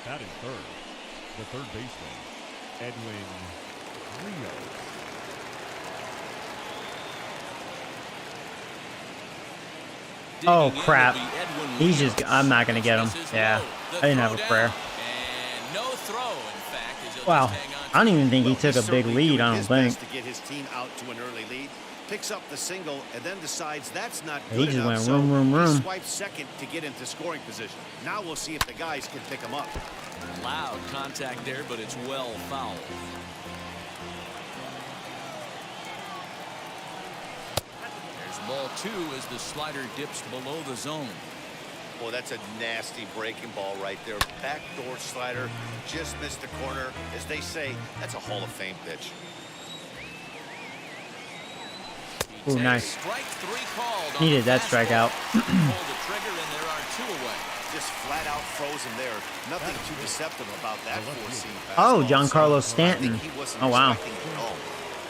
Batting third, the third baseman, Edwin Rio. Oh, crap. He's just, I'm not going to get him. Yeah, I didn't have a prayer. And no throw, in fact, as he'll Wow. just hang on I don't even think he took a big Certainly lead, doing I don't his think. best to get his team out to an early lead. Picks up the single and then decides that's not He good just enough, went so room, room, he room. swipes second to get into scoring position. Now we'll see if the guys can pick him up. Loud contact there, but it's well fouled. There's ball 2 as the slider dips below the zone. Well, that's a nasty breaking ball right there. Backdoor slider, just missed the corner. As they say, that's a Hall of Fame pitch. He Ooh, takes nice. strike 3 called on Needed the that fastball. strikeout. Pull the trigger, and there are 2 away. Just flat out frozen there. Nothing too deceptive about that four-seam Oh, fastball. Giancarlo I Stanton. think he wasn't Oh, wow. expecting it at all.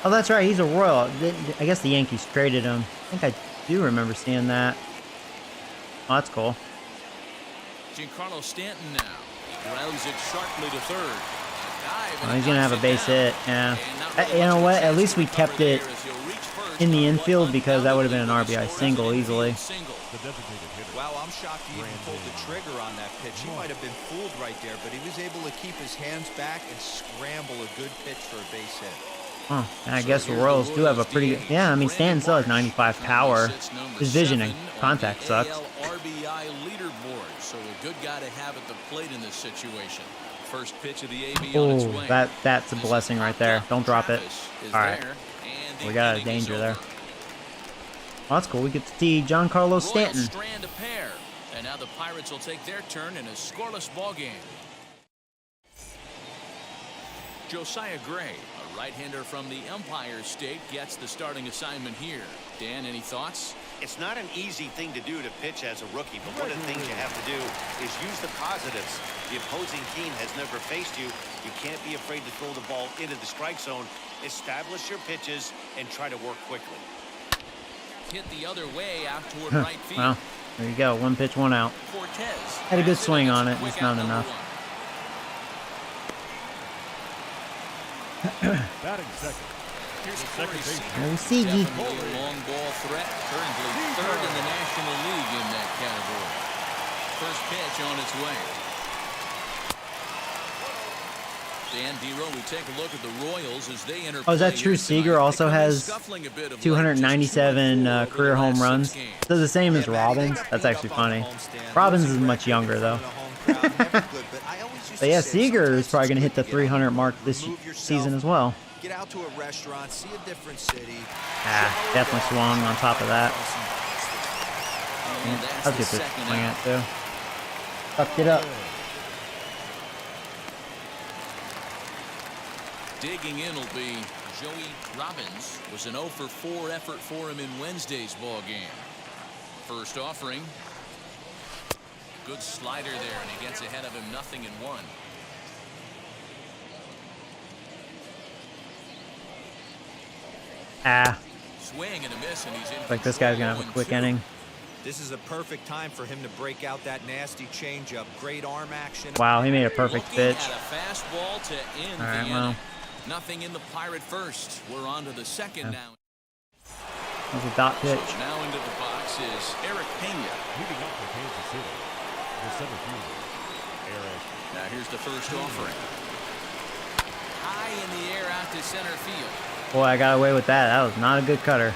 Oh, that's right. He's a Royal. I guess the Yankees traded him. I think I do remember seeing that. Oh, that's cool. Giancarlo Stanton now. He grounds it sharply to third. Dive, and Oh, he's he going to have knocks a it base down. hit. Yeah. And not really You know much of a what? At chance least to we recover kept it there as he'll reach first in the on infield one because that would have been an down the RBI scores single an easily. infield single. The designated hitter. Wow, I'm shocked he even pulled the trigger on that pitch. He might have been fooled right there, but he was able to keep his hands back and scramble a good pitch for a base hit. Huh. And I guess the Royals do have a pretty good... Yeah, I mean, Stanton still has 95 power. His vision and contact sucks. RBI leaderboard, so a good guy to have at the plate in this situation. First pitch of the AB on its Oh, way. that's a blessing right there. Don't drop it. All right. We got a danger there. Well, that's cool. We get to see Giancarlo Royals Stanton. strand a pair, and now the Pirates will take their turn in a scoreless ball game. Josiah Gray, a right-hander from the Empire State, gets the starting assignment here. Dan, any thoughts? It's not an easy thing to do to pitch as a rookie, but one of the things you have to do is use the positives. The opposing team has never faced you. You can't be afraid to throw the ball into the strike zone. Establish your pitches and try to work quickly. Hit the other way out toward right field. Well, there you go. 1 pitch, 1 out. Cortez Had a good has swing in on as it, quick just not out number enough. 1. Batting second. Here's Second Corey base. Seager. There's Seagy. Definitely a long ball threat. Currently 3rd in the National League in that category. First pitch on its way. Dan Dero, we take a look at the Royals as they enter. Oh, is that play true? here Seager tonight. also They come in has scuffling a bit of late, just 297 2-4 over career the home last runs. 6 games. So the same as Yeah, Matty, they Robbins. got That's beat actually up on the funny. homestand. Robbins Losing is much record, younger, though. in a home crowd, never good, but I always used But to yeah, say, Seager is sometimes probably going to it's hit the good to get out 300 mark this remove yourself, season as well. Get out to a restaurant, see a different city. Ah, definitely swung on top of that. And Yeah, that's that's the good to second swing out. at, too. Fucked it up. Digging in will be Joey Robbins. Was an 0 for 4 effort for him in Wednesday's ball game. First offering. Good slider there, and he gets ahead of him 0-1. Swing and a miss, and he's in Like this guy's gonna have a quick inning. This is a perfect time for him to break out that nasty changeup. Great arm action. Wow, he made a perfect Looking pitch. at a fastball to end All right, the well. inning. Nothing in the Pirate first. We're on to the second now. That was a dot pitch. So now into the box is Eric Pena. Leading up for Kansas City, the center fielder, Eric. Now here's the first offering. High in the air out to center field. Boy, I got away with that. That was not a good cutter.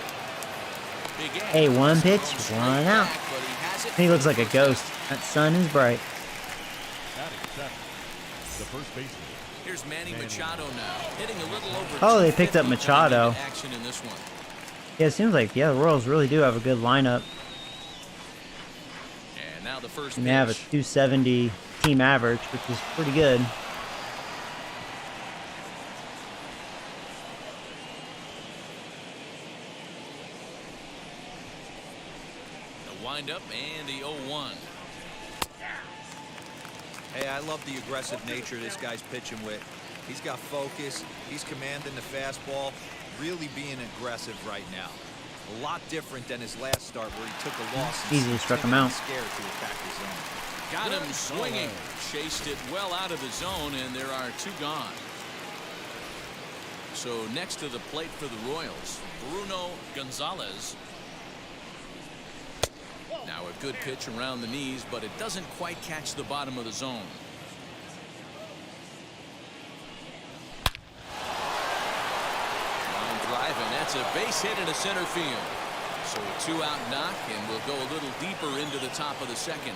Big A. Hey, one pitch, one out. Back, but he has it He looks like a for ghost. That sun is bright. Batting second, the first baseman. Here's Manny Machado now, hitting a little over. Oh, they picked up 250 coming Machado. into action in this one. Yeah, it seems like, yeah, the Royals really do have a good lineup. And now the first And they have a pitch. 270 team average, which is pretty good. The windup and the 0-1. Hey, I love the aggressive nature this guy's pitching with. He's got focus. He's commanding the fastball. Really being aggressive right now. A lot different than his last start where he took a loss. and Easily seemed struck him timid and out. Scared to attack the zone. Got him swinging. Chased it well out of the zone, and there are two gone. So next to the plate for the Royals, Bruno Gonzalez. Now a good pitch around the knees, but it doesn't quite catch the bottom of the zone. Line drive, and that's a base hit into center field. So a 2-out knock, and we'll go a little deeper into the top of the second.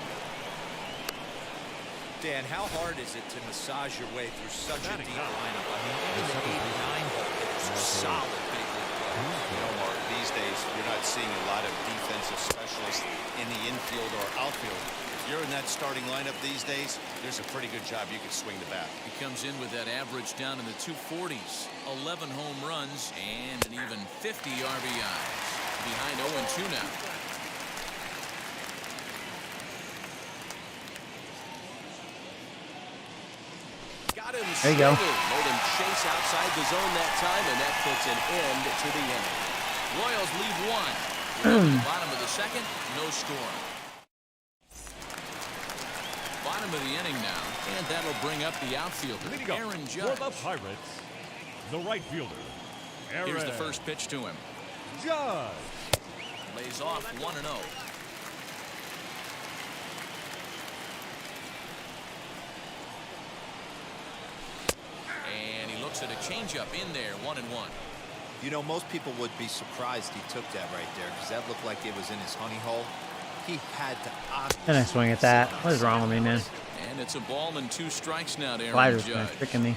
Dan, how hard is it to massage your way through such a deep lineup? I mean, even the 8 and 9 hole hitters are solid big league players. You know, Mark, these days you're not seeing a lot of defensive specialists in the infield or outfield. If you're in that starting lineup these days, there's a pretty good job you can swing the bat. He comes in with that average down in the 240s, 11 home runs, and an even 50 RBIs. Behind 0-2 now. Got him. There you go. Made him chase outside the zone that time, and that puts an end to the inning. Royals lead one. We're at the bottom of the second, no score. Bottom of the inning now, and that'll bring up the outfielder, Leading up Aaron for Judge. the Pirates, the right fielder, Aaron Here's the first pitch to him. Judge. Lays off 1-0. And he looks at a changeup in there, 1-1. You know, most people would be surprised he took that right there because that looked like it was in his honey hole. He had to obviously. And I swing at that. What is wrong with me, man? And it's a ball and 2 strikes now to Aaron Slider's Judge. kind of tricking me.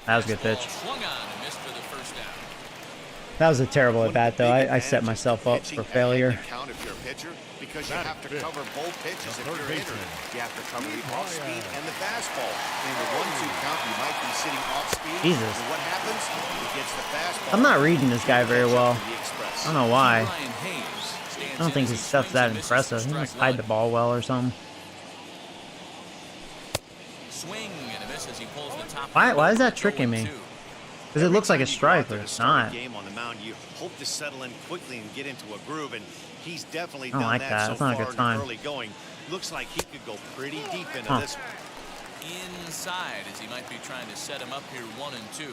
That was a good pitch. Swung on and missed for the first out. That was a terrible at bat, though. I set myself up for failure. Count if you're a pitcher because you have to cover both pitches if you're a hitter. You have to cover the off speed and the fastball. In the 1-2 count, you might be sitting off speed. Jesus. And what happens? He gets the fastball. I'm not reading this guy very well. I don't know why. Ryan Hayes stands I don't in think as his he stuff's swings that and misses impressive. for He must strike hide the one. ball well or something. Swing and a miss as he pulls the top. Why is that tricking me? 0-2. Because it looks like a strike, but it's not. Game on the mound, you hope to settle in quickly and get into a groove, and he's definitely I don't done like that that. so It's not a far good in sign. the early going. Looks like he could go pretty deep into Huh. this one. Inside as he might be trying to set him up here 1-2.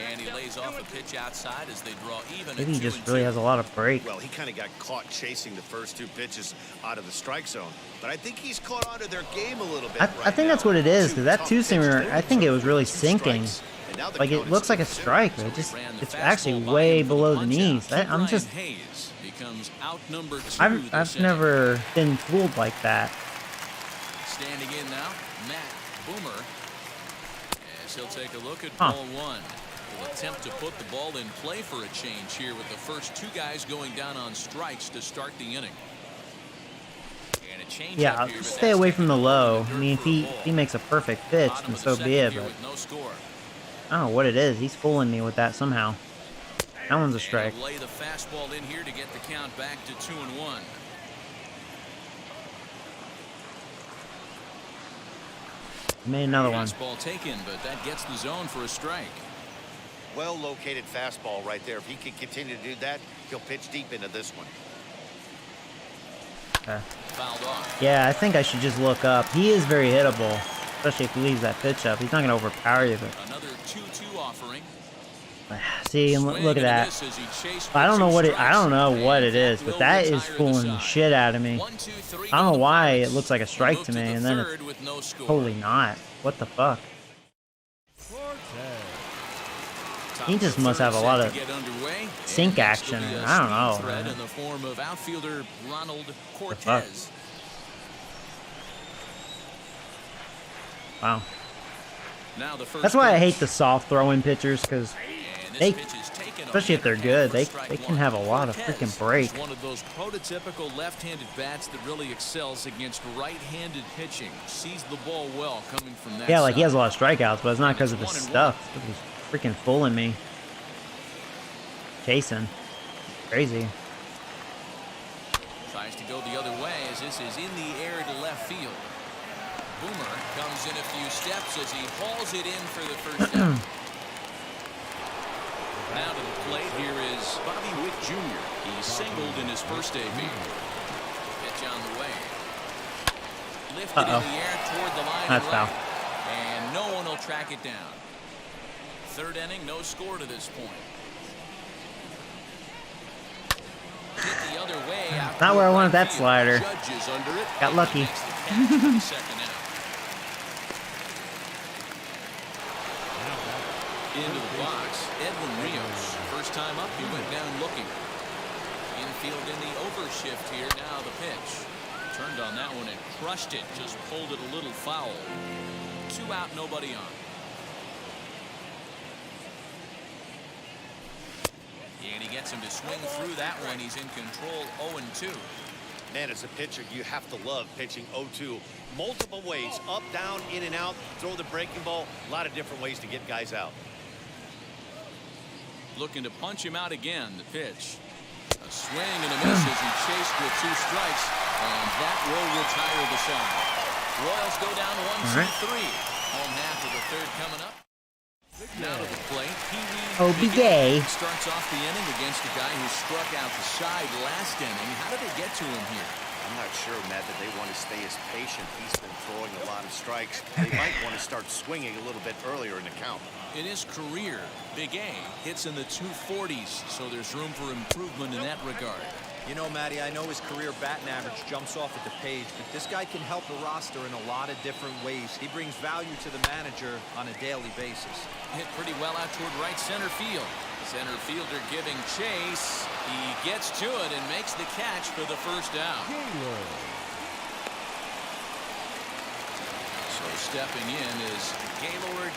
And he lays off a pitch outside as they draw even. Maybe he at just 2-2. really has a lot of break. Well, he kind of got caught chasing the first 2 pitches out of the strike zone, but I think he's caught onto their game a little bit. I right think that's now. what it is, 2 because that tough two-seamer, pitches, I think it was really 2 sinking. strikes, and now the Like, count it is looks like a 2-2. strike, but it's actually way below the knees. I'm just, Hayes becomes out number 2 I've this inning. never been fooled like that. Standing in now, Matt Boomer. As he'll take a look at Huh. ball 1. Will attempt to put the ball in play for a change here with the first 2 guys going down on strikes to start the inning. And a change Yeah, up here, but stay that's away from the taken low. over I the mean, dirt if for a he ball. makes a perfect pitch, Bottom then of the so second be it. here But with no score. I don't know what it is. He's fooling me with that somehow. That one's a strike. And lay the fastball in here to get the count back to 2-1. Made another one. Fastball taken, but that gets the zone for a strike. Well-located fastball right there. If he can continue to do that, he'll pitch deep into this one. Okay. Fouled off. Yeah, I think I should just look up. He is very hittable, especially if he leaves that pitch up. He's not going to overpower you, but... Another 2-2 offering. See, look at that. I don't know what it is, but that is fooling the shit out of me. I don't know why it looks like a strike to me, and then it's totally not. What the fuck? He just must have a lot of sink action. I don't know. Man. In the form of outfielder Ronald Cortez. Wow. Now the first That's why I pitch. hate the soft throwing pitchers, because they, especially if they're good, they can have a lot of freaking break. One of those prototypical left-handed bats that really excels against right-handed pitching. Sees the ball well coming from that Yeah, like he side. has a lot of strikeouts, but it's not because of his stuff. He's freaking fooling me. Chasing. Crazy. Tries to go the other way as this is in the air to left field. Boomer comes in a few steps as he hauls it in for the first down. Now to the plate, here is Bobby Wick Jr. He singled in his first AB. Pitch on the way. Lifted in the air toward the line. That's right. foul. And no one will track it down. Third inning, no score to this point. Hit the other way. Not where I wanted that Field. slider. Judges under it. Got lucky. Makes the catch for the second out. Into the box, Edwin Rios. First time up, he went down looking. Infield in the overshift here. Now the pitch. Turned on that one and crushed it. Just pulled it a little foul. 2 out, nobody on. And he gets him to swing through that one. He's in control 0-2. Man, as a pitcher, you have to love pitching 0-2. Multiple ways, up, down, in and out, throw the breaking ball. A lot of different ways to get guys out. Looking to punch him out again. The pitch. A swing and a miss as he chased with 2 strikes. And that will retire the side. Royals go down 1-2-3. Home half of the third coming up. Now to the plate. OBJ starts off the inning against a guy who struck out the side last inning. How did they get to him here? I'm not sure, Matt, that they want to stay as patient. He's been throwing a lot of strikes. They might want to start swinging a little bit earlier in the count. In his career, Big A hits in the 240s, so there's room for improvement in that regard. You know, Matty, I know his career batting average jumps off at the page, but this guy can help the roster in a lot of different ways. He brings value to the manager on a daily basis. Hit pretty well out toward right center field. Center fielder giving chase. He gets to it and makes the catch for the first down. So stepping in is Gaylord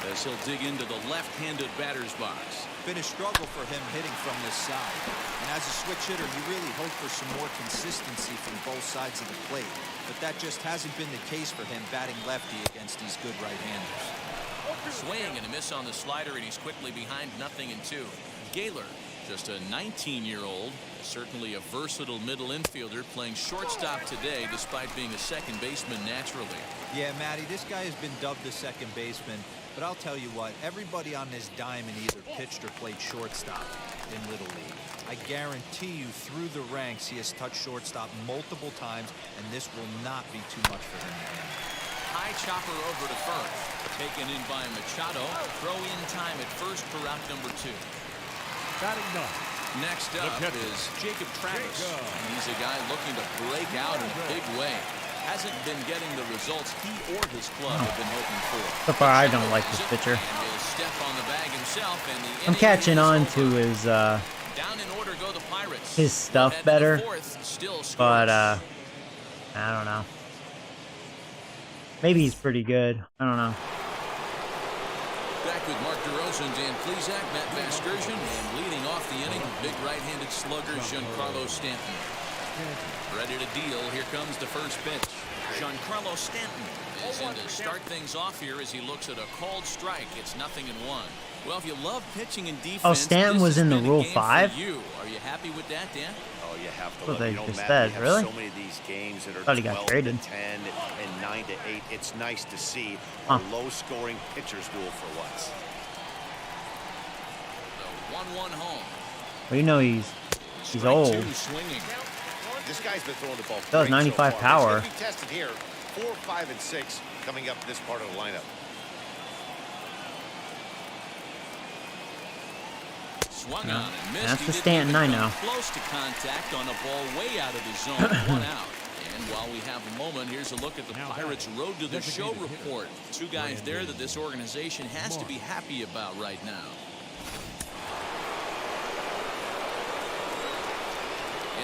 as he'll dig into the left-handed batter's box. Been a struggle for him hitting from this side. And as a switch hitter, you really hope for some more consistency from both sides of the plate. But that just hasn't been the case for him batting lefty against these good right-handers. Swing and a miss on the slider, and he's quickly behind 0-2. Gaylord, just a 19-year-old, certainly a versatile middle infielder, playing shortstop today despite being a second baseman naturally. Yeah, Matty, this guy has been dubbed the second baseman, but I'll tell you what, everybody on this diamond either pitched or played shortstop in Little League. I guarantee you through the ranks he has touched shortstop multiple times, and this will not be too much for him. High chopper over to first. Taken in by Machado. Throw in time at first for out number 2. Batting 9. Next up is Jacob Travis. He's a guy looking to break out in a big way. Hasn't been getting the results he or his club have been hoping for. So far, I don't like this pitcher. Step on the bag himself, and the I'm catching on to his down in order go the Pirates. his stuff better, but I don't know. Maybe he's pretty good. I don't know. Back with Mark DeRosa and Dan Plesac, Matt Vasgersian, and leading off the inning, big right-handed slugger Giancarlo Stanton. Ready to deal. Here comes the first pitch. Giancarlo Stanton is in to start things off here as he looks at a called strike. It's 0-1. Well, if you love pitching and defense, Oh, Stanton was in the Rule 5? Are you happy with that, Dan? Oh, you have to What look. they You know, just Matt, said, we have really? so many of these games that are Thought he got 12 traded. to 10 and 9 to 8. It's nice to see Huh. a low-scoring pitcher's duel for once. The 1-1 home. Well, you know he's Strike old. 2 swinging. This guy's been throwing the ball Does great 95 so far. power. He's gonna be tested here. 4, 5, and 6 coming up this part of the lineup. Swung Yeah. on and missed. That's He the didn't Stanton even I come know. Close to contact on a ball way out of the zone. 1 out. And while we have a moment, here's a look at the Pirates' road to the show report. 2 guys there that this organization has to be happy about right now.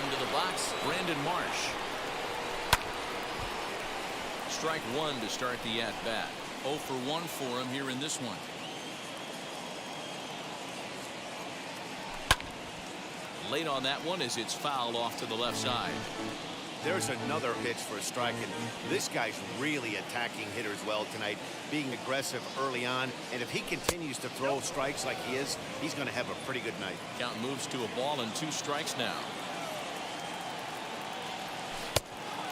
Into the box, Brandon Marsh. Strike 1 to start the at-bat. 0 for 1 for him here in this one. Late on that one as it's fouled off to the left side. There's another pitch for a strike, and this guy's really attacking hitters well tonight, being aggressive early on, and if he continues to throw strikes like he is, he's going to have a pretty good night. Count moves to a ball and 2 strikes now.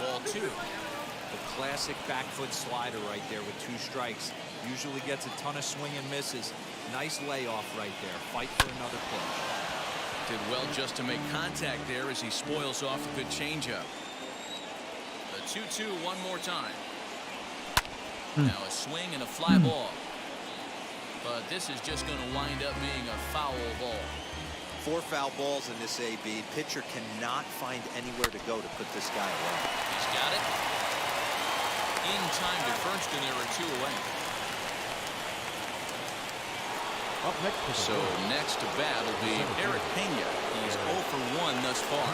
Ball 2. The classic back foot slider right there with 2 strikes. Usually gets a ton of swing and misses. Nice layoff right there. Fight for another pitch. Did well just to make contact there as he spoils off a good changeup. The 2-2 one more time. Now a swing and a fly ball. But this is just going to wind up being a foul ball. 4 foul balls in this AB. Pitcher cannot find anywhere to go to put this guy away. He's got it. In time to first, and there are 2 away. Up next to the So plate, next to bat will be Eric Pena. He's 0 for 1 thus far.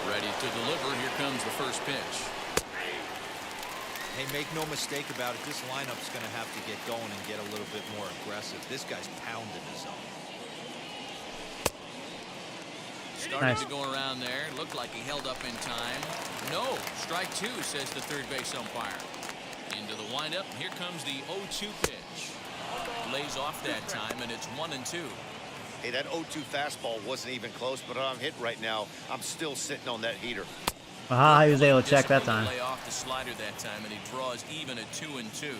Ready to deliver. Here comes the first pitch. Hey, make no mistake about it. This lineup's going to have to get going and get a little bit more aggressive. This guy's pounding the zone. Started Nice. to go around there. Looked like he held up in time. No. Strike 2, says the third base umpire. Into the windup. Here comes the 0-2 pitch. Lays off that time, and it's 1-2. Hey, that 0-2 fastball wasn't even close, but I'm hit right now. I'm still sitting on that heater. Aha, he was able to check that time. Lay off the slider that time, and he draws even at 2-2.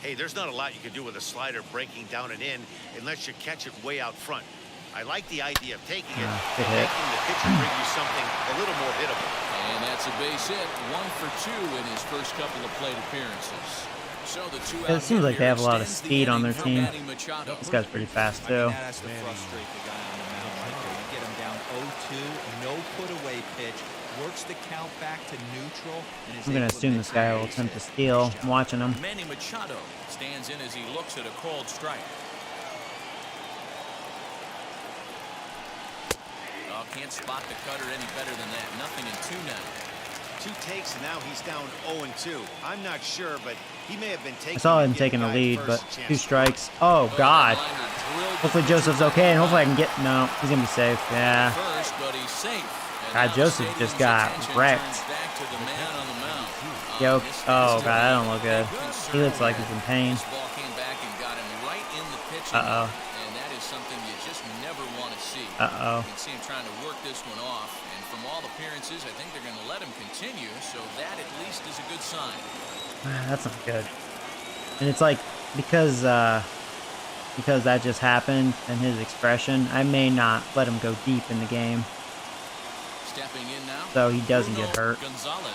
Hey, there's not a lot you can do with a slider breaking down and in unless you catch it way out front. I like the idea of taking it, good and hit. making the pitcher bring you something a little more hittable. And that's a base hit. 1 for 2 in his first couple of plate appearances. So the 2 out It seems like they have a lot of extends the speed on inning their for team. Manny Machado. This guy's pretty fast I too. mean, that has to frustrate the guy on the mound right there. You get him down 0-2, no put away pitch, works the count back to neutral. And is I'm gonna able to assume make this guy the will base attempt to hit. steal. Nice I'm job. watching him. Manny Machado stands in as he looks at a called strike. Oh, can't spot the cutter any better than that. Nothing in 2 now. 2 takes, and now he's down 0-2. I'm not sure, but he may have been taking. I saw him give taking the the guy lead, first but chance 2 to strikes. Oh Well, God. that liner drilled Hopefully the Joseph's pitcher okay, and hopefully I back can get. No, he's gonna be safe. Yeah. first, but he's safe. And God, now the Joseph just stadium's got attention wrecked. turns back to the man on the mound. Yo, This oh is God, that don't look a good. concern He looks like here. he's in pain. This ball came back and got him right in the pitching. Uh-oh. And that is something you just never want to see. Uh-oh. You can see him trying to work this one off. And from all appearances, I think they're going to let him continue. So that at least is a good sign. That's not good. And it's like because that just happened and his expression, I may not let him go deep in the game Stepping in now. so he doesn't Bruno get hurt. Gonzalez,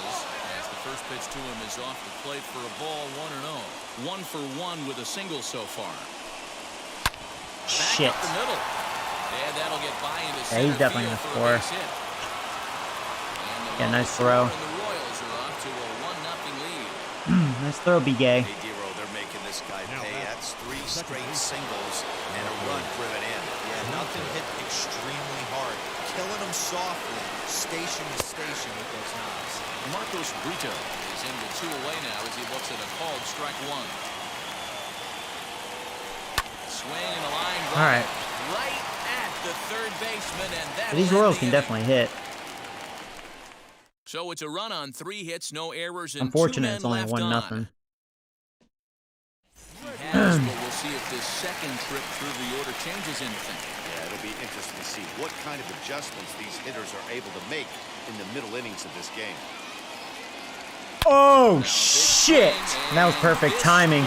as the first pitch to him is off the plate for a ball, 1-0. 1 for 1 with a single so far. Back Shit. up the middle. Yeah, that'll get by into Yeah, center he's definitely field gonna for a score. base hit. And the Yeah, ball nice is throw. over, and the Royals are off to a 1-0 lead. Nice throw, B-Gay. Hey, Dero, they're making this guy pay. That's 3 straight singles and a run driven in. Yeah, nothing hit extremely hard. Killing him softly, station to station with those knobs. Marcos Brito is in with 2 away now as he looks at a called strike 1. Swing and a line drive. All right. Right at the third baseman, and that These Royals can definitely hit. So it's a run on 3 hits, no errors, and Unfortunate 2 men it's only left 1-0. Has, but we'll see if this second trip through the order changes anything. Yeah, it'll will be interesting to see what kind of adjustments these hitters are able to make in the middle innings of this game. Oh, shit. That was perfect timing.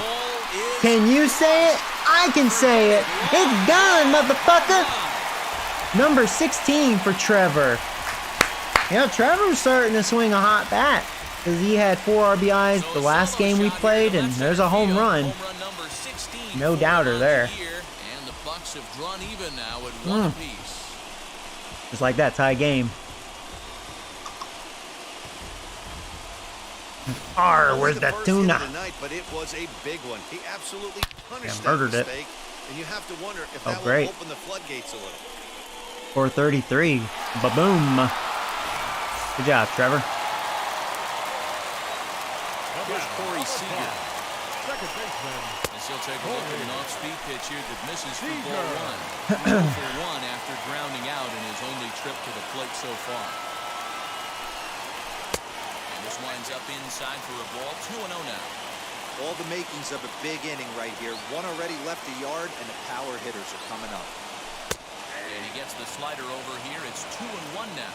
Can you say it? I can say it. It's gone, motherfucker. Number 16 for Trevor. Yeah, Trevor was starting to swing a hot bat because he had 4 RBIs the last game we played, and there's a home run. No doubter there. And the Bucks have drawn even now at 1 apiece. Just like that, tie game. Where's the tuna? Tonight, but it was a big one. He absolutely punished murdered that it. mistake, and you have to wonder if Oh, that great. will open the floodgates a little. 433. Ba-boom. Good job, Trevor. Here's Corey Seager. Second baseman. As he'll take a look at an off-speed pitch here that misses for ball 1. He's 0 for 1 after grounding out in his only trip to the plate so far. And this winds up inside for a ball. 2-0 now. All the makings of a big inning right here. One already left the yard, and the power hitters are coming up. And he gets the slider over here. It's 2-1 now.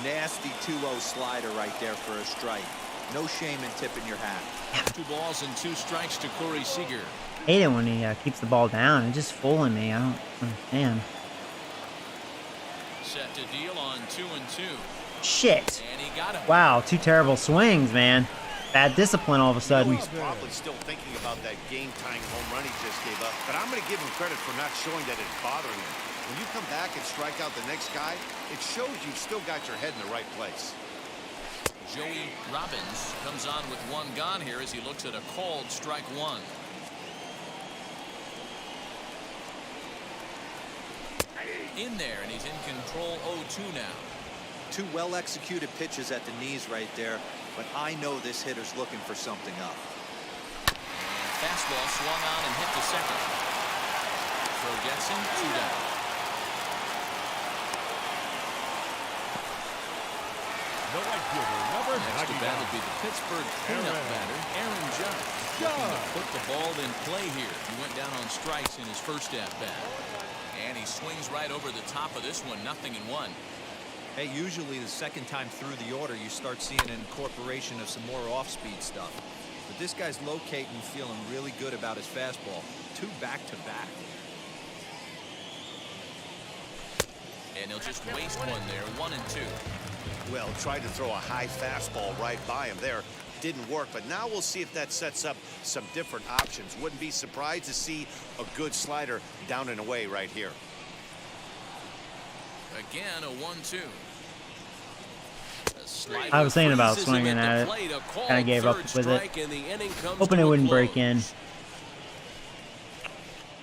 Nasty 2-0 slider right there for a strike. No shame in tipping your hat. 2 balls and 2 strikes to Corey Seager. Hate it when he keeps the ball down. It's just fooling me. I don't understand. Set to deal on 2-2. Shit. And he got him. Wow, 2 terrible swings, man. Bad discipline all of a sudden. He's probably still thinking about that game-tying home run he just gave up, but I'm going to give him credit for not showing that it's bothering him. When you come back and strike out the next guy, it shows you've still got your head in the right place. Joey Robbins comes on with 1 gone here as he looks at a called strike 1. In there, and he's in control 0-2 now. 2 well-executed pitches at the knees right there, but I know this hitter's looking for something up. And fastball swung on and hit to second. Throw gets him 2 down. The right fielder, number Next to 99. bat will be the Pittsburgh cleanup batter, Aaron Judge. Looking to put the ball in play here. He went down on strikes in his first at-bat. And he swings right over the top of this one, 0-1. Hey, usually the second time through the order, you start seeing an incorporation of some more off-speed stuff. But this guy's locating, feeling really good about his fastball. 2 back-to-back. And he'll just waste one there, 1-2. Well, tried to throw a high fastball right by him there. Didn't work, but now we'll see if that sets up some different options. Wouldn't be surprised to see a good slider down and away right here. Again, a 1-2. I was thinking about swinging at it. Kind of gave up with it. Hoping it wouldn't break in.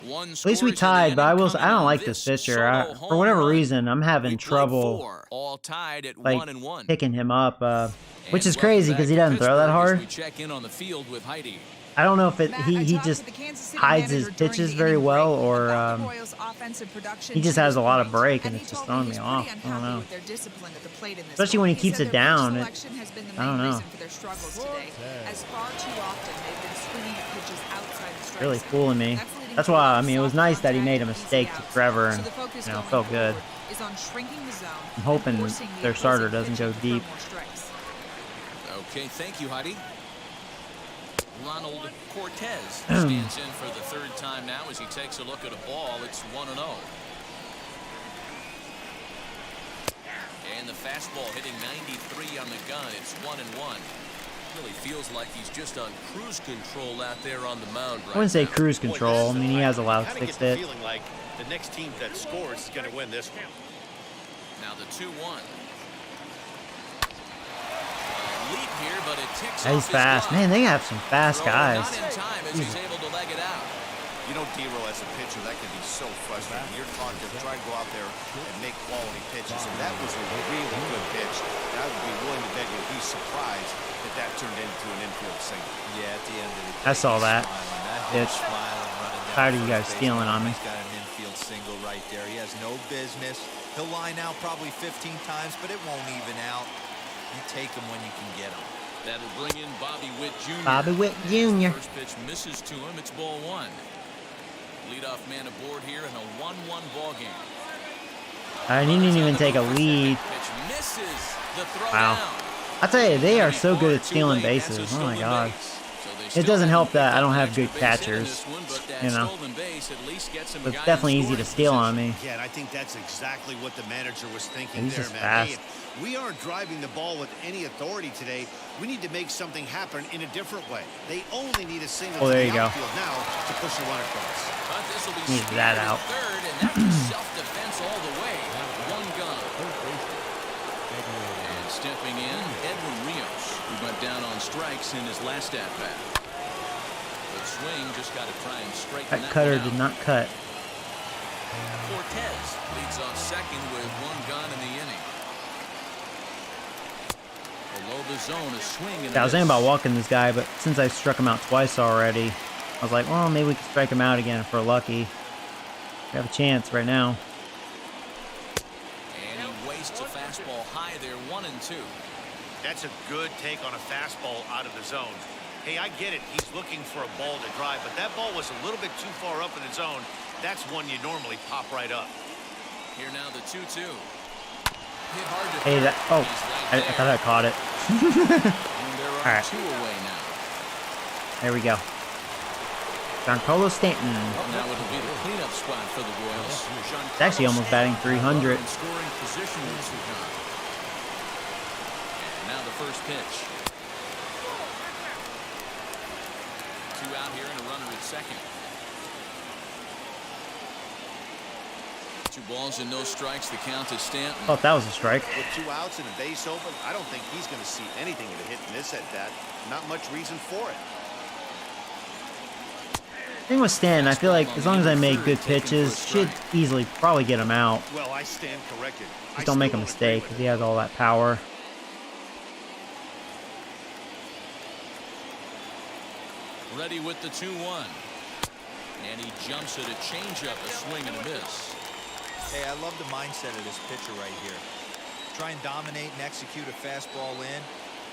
At least we tied, but I don't like this pitcher. For whatever reason, I'm having trouble all tied at like 1-1. picking him up, which is crazy because he doesn't throw that hard. We check in on the field with Heidi. I don't know if he just hides his pitches very well, or he just has a lot of break and it's just throwing me off. I don't know. Especially when he keeps it down. I don't know. Really fooling me. That's why, I mean, it was nice that he made a mistake to Trevor, and, you know, felt good. I'm hoping their starter doesn't go deep. Okay, thank you, Heidi. Ronald Cortez stands in for the 3rd time now as he takes a look at a ball. It's 1-0. And the fastball hitting 93 on the gun. It's 1-1. Really feels like he's just on cruise control out there on the mound right I wouldn't say now. cruise control. I mean, he has allowed 6 hits. Feeling like the next team that scores is going to win this one. Now the 2-1. Leap here, but it ticks He's off his fast. glove. Man, they have some fast guys. Not in time as he's able to leg it out. You know, D-Roll, as a pitcher, that can be so frustrating. You're taught to try to go out there and make quality pitches, and that was a really good pitch. And I would be willing to bet you'd be surprised that that turned into an infield single. Yeah, at the end of the day, I saw that. It's smiling, running down Tired of you guys first base. stealing on me. He's got an infield single right there. He has no business. He'll line out probably 15 times, but it won't even out. You take him when you can get him. That'll bring in Bobby Witt Jr. Bobby Witt Jr. First pitch misses to him. It's ball 1. Leadoff man aboard here in a 1-1 ball game. I didn't even take a lead. Pitch misses the throw Wow. down. I tell you, they are so good at stealing bases. Oh my god. It doesn't help that I don't have good catchers. You know, but it's definitely easy to steal on me. Yeah, and I think that's exactly what the manager was thinking He's there, just man. fast. Hey, if we aren't driving the ball with any authority today, we need to make something happen in a different way. They only need a single Oh, there to you the go. outfield now to push a run across. But this will be Need that out. third, and that was self-defense all the way. One gun. And stepping in, Edwin Rios, who went down on strikes in his last at-bat. But swing just got to try and straighten That that cutter one did out. not cut. Cortez leads off second with one gun in the inning. Below the zone, a swing. And Yeah, I was thinking about walking this guy, but since I struck him out twice already, I was like, well, maybe we can strike him out again if we're lucky. We have a chance right now. And he wastes a fastball high there, 1-2. That's a good take on a fastball out of the zone. Hey, I get it. He's looking for a ball to drive, but that ball was a little bit too far up in the zone. That's one you normally pop right up. Here now the 2-2. Hit hard to Hey, third. that. Oh, He's right I there. thought I caught it. And there are All right. 2 away now. There we go. Giancarlo Stanton. Now it'll be the cleanup spot for the Royals. It's actually almost batting 300. In scoring position with Sujan. And now the first pitch. 2 out here and a runner at second. 2 balls and no strikes. The count is Stanton. Thought that was a strike. With 2 outs and a base open, I don't think he's going to see anything of a hit in this at-bat. Not much reason for it. Thing with Stanton, I feel like as long as I make good pitches, should easily probably get him out. Well, I stand corrected. Just don't make a mistake because he has all that power. Ready with the 2-1. And he jumps at a changeup, a swing and a miss. Hey, I love the mindset of this pitcher right here. Try and dominate and execute a fastball in,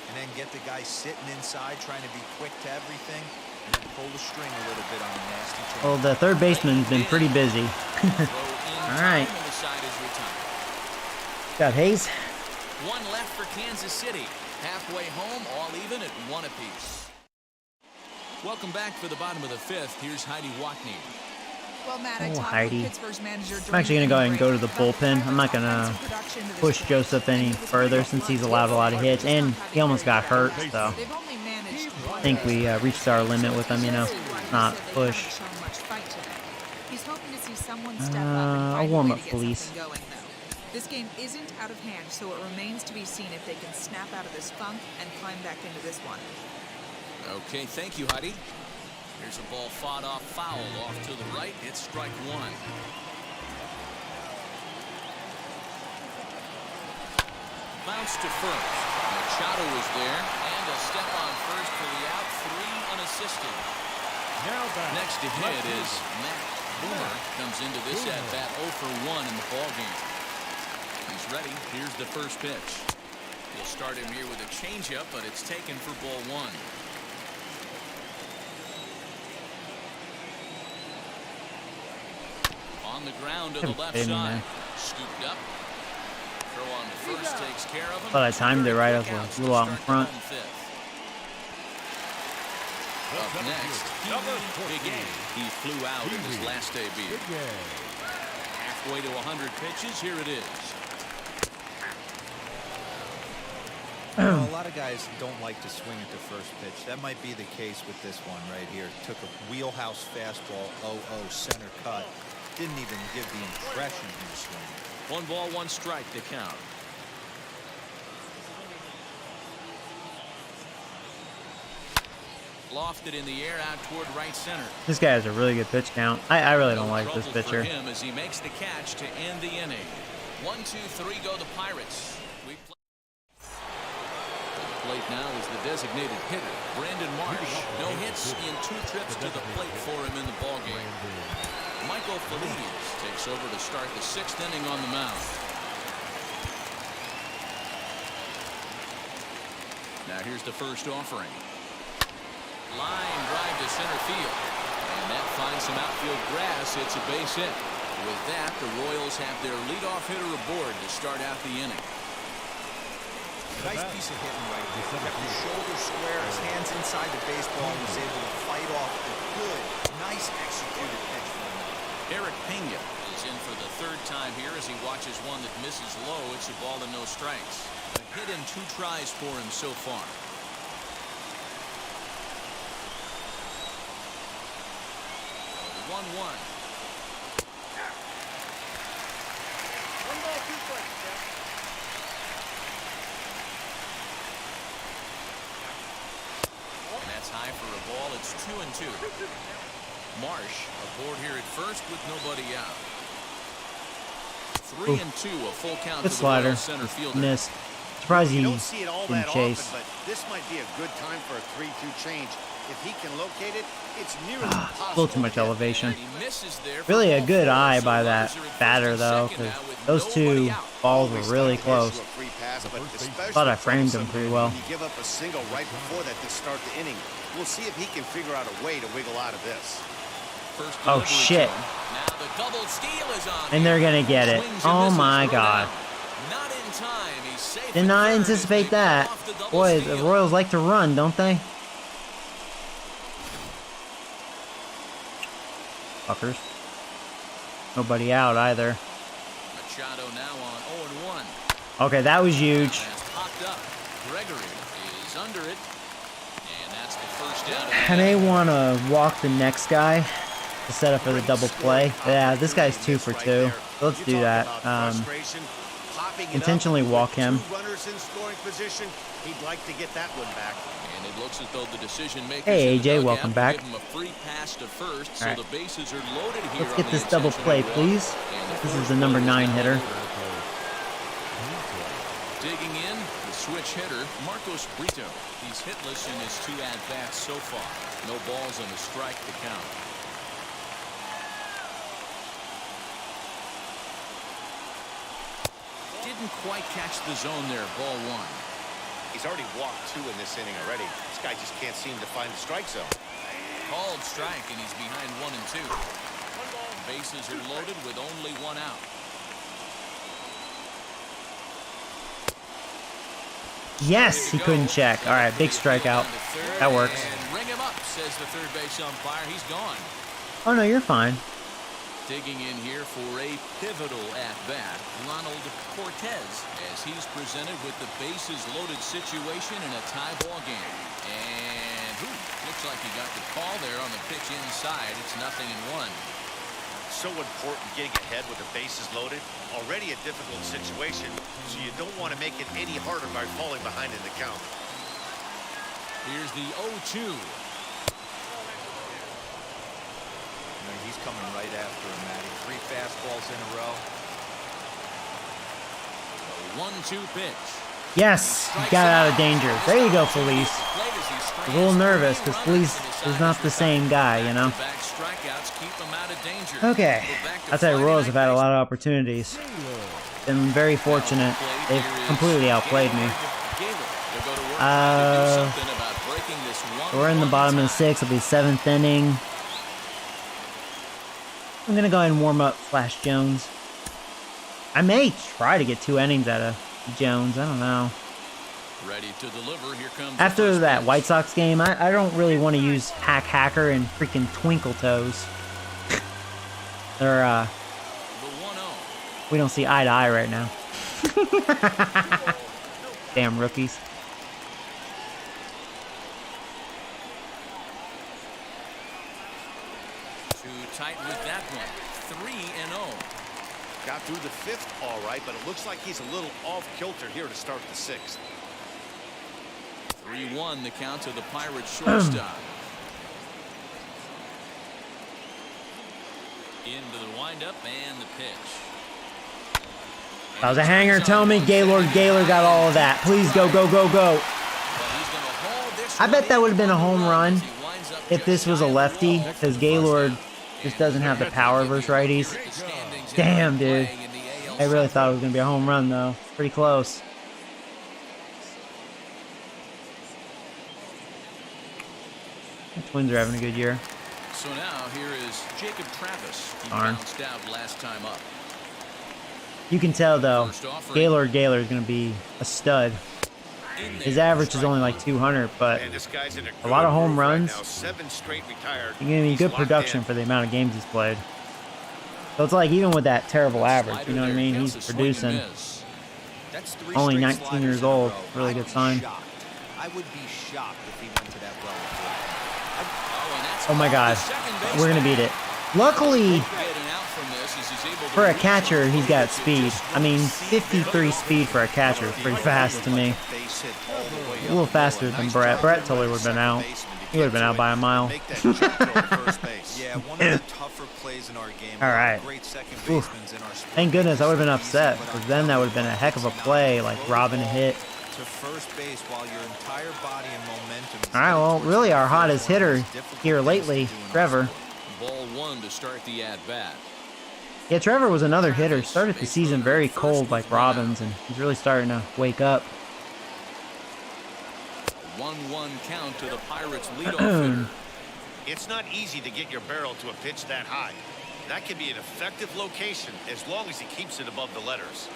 and then get the guy sitting inside trying to be quick to everything, and then pull the string a little bit on a nasty change. Well, the third baseman's been pretty busy. All right. And the side is retired. Got Hayes. 1 left for Kansas City. Halfway home, all even at 1 apiece. Welcome back for the bottom of the 5th. Here's Heidi Watney. Well, Matt, I Oh, talked Heidi. with Pittsburgh's manager I'm actually going to go ahead and go to the bullpen. I'm not going to push Joseph any further since he's allowed a lot of hits, and he almost got hurt, so They've only managed I think we reached our limit with him, you know, not push. He's hoping to see someone step up and A find a way warm-up, to get please. something going, though. This game isn't out of hand, so it remains to be seen if they can snap out of this funk and climb back into this one. Okay, thank you, Heidi. Here's a ball fought off foul off to the right. It's strike 1. Bounce to first. Machado is there, and a step on first for the out. 3 unassisted. Next to hit is Matt Boomer. Comes into this at bat 0 for 1 in the ball game. He's ready. Here's the first pitch. We'll start him here with a changeup, but it's taken for ball 1. On the ground to the left side. Scooped up. Throw on to first takes care of him. Thought I timed it right. I was a little out in front. Up next, Big A. He flew out in his last debut. Halfway to 100 pitches. Here it is. You know, a lot of guys don't like to swing at the first pitch. That might be the case with this one right here. Took a wheelhouse fastball, 0-0 center cut. Didn't even give the impression he was swinging. 1 ball, 1 strike to count. Lofted in the air out toward right center. This guy has a really good pitch count. I really don't like this Trouble pitcher. for him as he makes the catch to end the inning. 1, 2, 3 go the Pirates. Plate now is the designated hitter, Brandon Marsh. No hits in 2 trips to the plate for him in the ballgame. Michael Feliz takes over to start the 6th inning on the mound. Now here's the first offering. Line drive to center field. And that finds some outfield grass. It's a base hit. With that, the Royals have their leadoff hitter aboard to start out the inning. Nice piece of hitting right there. Kept his shoulder square, his hands inside the baseball, and was able to fight off a good, nice executed pitch from him. Eric Pena is in for the third time here as he watches one that misses low. It's a ball and no strikes. A hit in 2 tries for him so far. The 1-1. 1 ball, 2 strikes, Jeff. And that's high for a ball. It's 2-2. Marsh aboard here at first with nobody out. 3-2, a full count Good to the slider. Royals center fielder. Missed. Surprised he You don't see it all didn't that chase. often, but this might be a good time for a 3-2 change. If he can locate it, it's nearly impossible. A little too much elevation. He misses there for Really a ball good 4, eye so by runners that are at first batter, and though, second 'cause now with those nobody 2 out. balls were Always really tough to head close. to a free pass, but especially Thought I framed him troublesome pretty well. when you give up a single right before that to start the inning. We'll see if he can figure out a way to wiggle out of this. First Oh, delivery shit. to him. Now the double steal is on. And they're gonna get it. Swings and Oh misses, my thrown god. out. Not in time. He's safe Did at not third as anticipate they that. pull off the double Boy, steal. the Royals like to run, don't they? Fuckers. Nobody out either. Machado now on 0-1. Okay, that was huge. That's popped up. Gregory is under it. And that's the first out. I may want to walk the next guy to set up for the double play. Yeah, this guy's 2 for 2. Let's do that. Intentionally walk him. Runners in scoring position. He'd like to get that one back. And it looks as though the decision makers Hey, in the AJ, dugout welcome will back. give him a free pass to first, so All right. the bases are loaded here. Let's on get the this double play, intentional run. please. And This is first the number one is 9 now hitter. over. Digging in, the switch hitter, Marcos Brito. He's hitless in his 2 at-bats so far. No balls and a strike to count. Didn't quite catch the zone there, ball 1. He's already walked 2 in this inning already. This guy just can't seem to find the strike zone. Called strike, and he's behind 1 and 2. Bases are loaded with only 1 out. Yes, he couldn't check. All right, big strikeout. That works. And ring him up, says the third base umpire. He's gone. Oh, no, you're fine. Digging in here for a pivotal at-bat, Ronald Cortez, as he's presented with the bases loaded situation in a tie ball game. And looks like he got the call there on the pitch inside. It's 0-1. So important getting ahead with the bases loaded. Already a difficult situation, so you don't want to make it any harder by falling behind in the count. Here's the 0-2. He's coming right after him, Matty. 3 fastballs in a row. 1-2 pitch. Yes, he got out of danger. There you go, Felice. I was a little nervous because Felice is not the same guy, you know. Okay, I'll tell you, Royals have had a lot of opportunities. Been very fortunate. They've completely outplayed me. We're in the bottom of the 6th. It'll be 7th inning. I'm gonna go ahead and warm up Flash Jones. I may try to get 2 innings out of Jones. I don't know. Ready to deliver. Here comes After that White Sox game, I don't really want to use Hacker and freaking Twinkle Toes. They're the 1-0. we don't see eye to eye right now. Damn rookies. Too tight with that one. 3-0. Got through the 5th all right, but it looks like he's a little off kilter here to start the 6th. 3-1 the count to the Pirates shortstop. Into the windup and the pitch. That was a hanger. Tell me Gaylord got all of that. Please go, go, go, go. I bet that would have been a home run if this was a lefty, because Gaylord just doesn't have the power versus righties. Damn, dude. I really thought it was going to be a home run, though. Pretty close. The Twins are having a good year. So now here is Jacob Travis. He Darn. bounced out last time up. You can tell, though, First offering. Gaylord Gaylor is going to be a stud. His average is only like 200, but Man, this guy's in a lot of home groove right runs. now. 7 straight retired. You're getting He's good locked production in. for the amount of games he's played. So it's like, even with that terrible average, you know what I mean? He's producing. That's 3 Only straight 19 sliders years in a old. row. Really I'd good be sign. shocked. I would be shocked if he went to that well. Oh my God. We're going to beat it. Luckily, for a catcher, he's got speed. I mean, 53 speed for a catcher is pretty fast to me. A little faster than Brett. Brett totally would have been out. He would have been out by a mile. Yeah, one of the tougher plays in our game. All right. Great second Oof. basemen in our sport. Thank goodness I would have been upset, because then that would have been a heck of a play, like robbing a hit. To first base while your entire body and momentum is All right, well, headed really towards our the hottest field. hitter One of the most here difficult lately, things to do in our Trevor. sport. Ball 1 to start the at-bat. Yeah, Trevor was another hitter. Started the season very cold like Robbins, and he's really starting to wake up. 1-1 count to the Pirates' leadoff hitter. It's not easy to get your barrel to a pitch that high. That can be an effective location as long as he keeps it above the letters.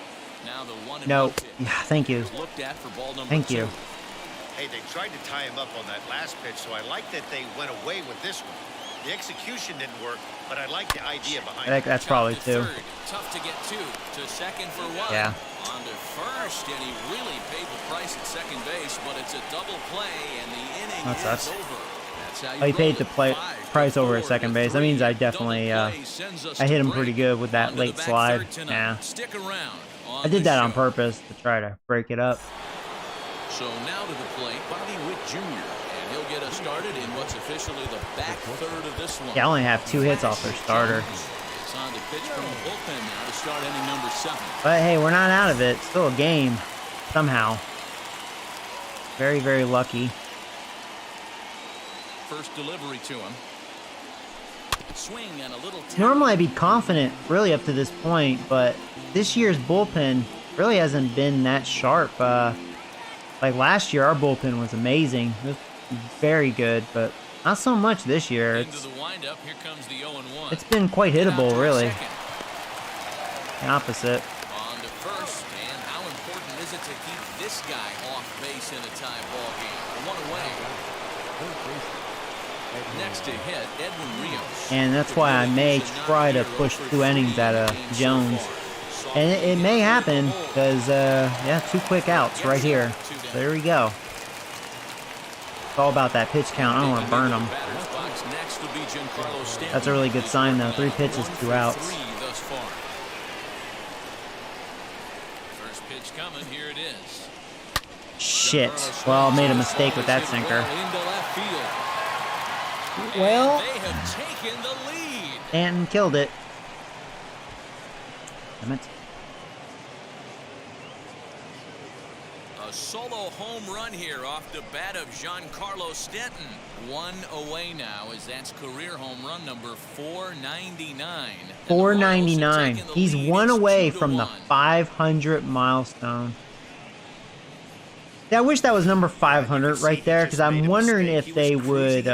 Now the 1-1 No, pitch yeah, thank you. is looked at for ball number Thank 2. you. Hey, they tried to tie him up on that last pitch, so I like that they went away with this one. The execution didn't work, but I like the idea behind it. That's probably Chopped to two. third. Tough to get 2 to second for 1. Yeah. On to first, and he really paid the price at second base, but it's a double play, and the inning That is sucks. over. That's how you Oh, he paid roll the it. 5 price to over at 4 second to base. That 3. means I Double definitely, play sends us I to hit him break. pretty good with that On to the late back slide. third tonight. Yeah. Stick around. I did that on purpose to try to break it up. So now to the plate, Bobby Witt Jr. And he'll get us started in what's officially the back third of this one. Yeah, I only have 2 hits off their starter. It's on to pitch from the bullpen now to start inning number 7. But hey, we're not out of it. Still a game. Somehow. Very, very lucky. First delivery to him. Swing and a little tap. Normally I'd be confident really up to this point, but this year's bullpen really hasn't been that sharp. Like last year, our bullpen was amazing. It was very good, but not so much this year. Into the windup. Here comes the 0-1. It's been quite hittable, really. The opposite. On to first, and how important is it to keep this guy off base in a tie ball game? 1 away. Next to hit, Edwin Rios. And that's why I may try to push 2 innings out of Jones. And it may happen because, yeah, 2 quick outs right here. There we go. It's all about that pitch count. I don't want to burn them. That's a really good sign, though. 3 pitches, 2 outs. First pitch coming. Here it is. Shit. Well, made a mistake with that sinker. Into left field. Well, They have taken the lead. Stanton killed it. Damn it. A solo home run here off the bat of Giancarlo Stanton. 1 away now, as that's career home run number 499. 499. He's 1 away from the 500 milestone. Yeah, I wish that was number 500 right there, because I'm wondering if they would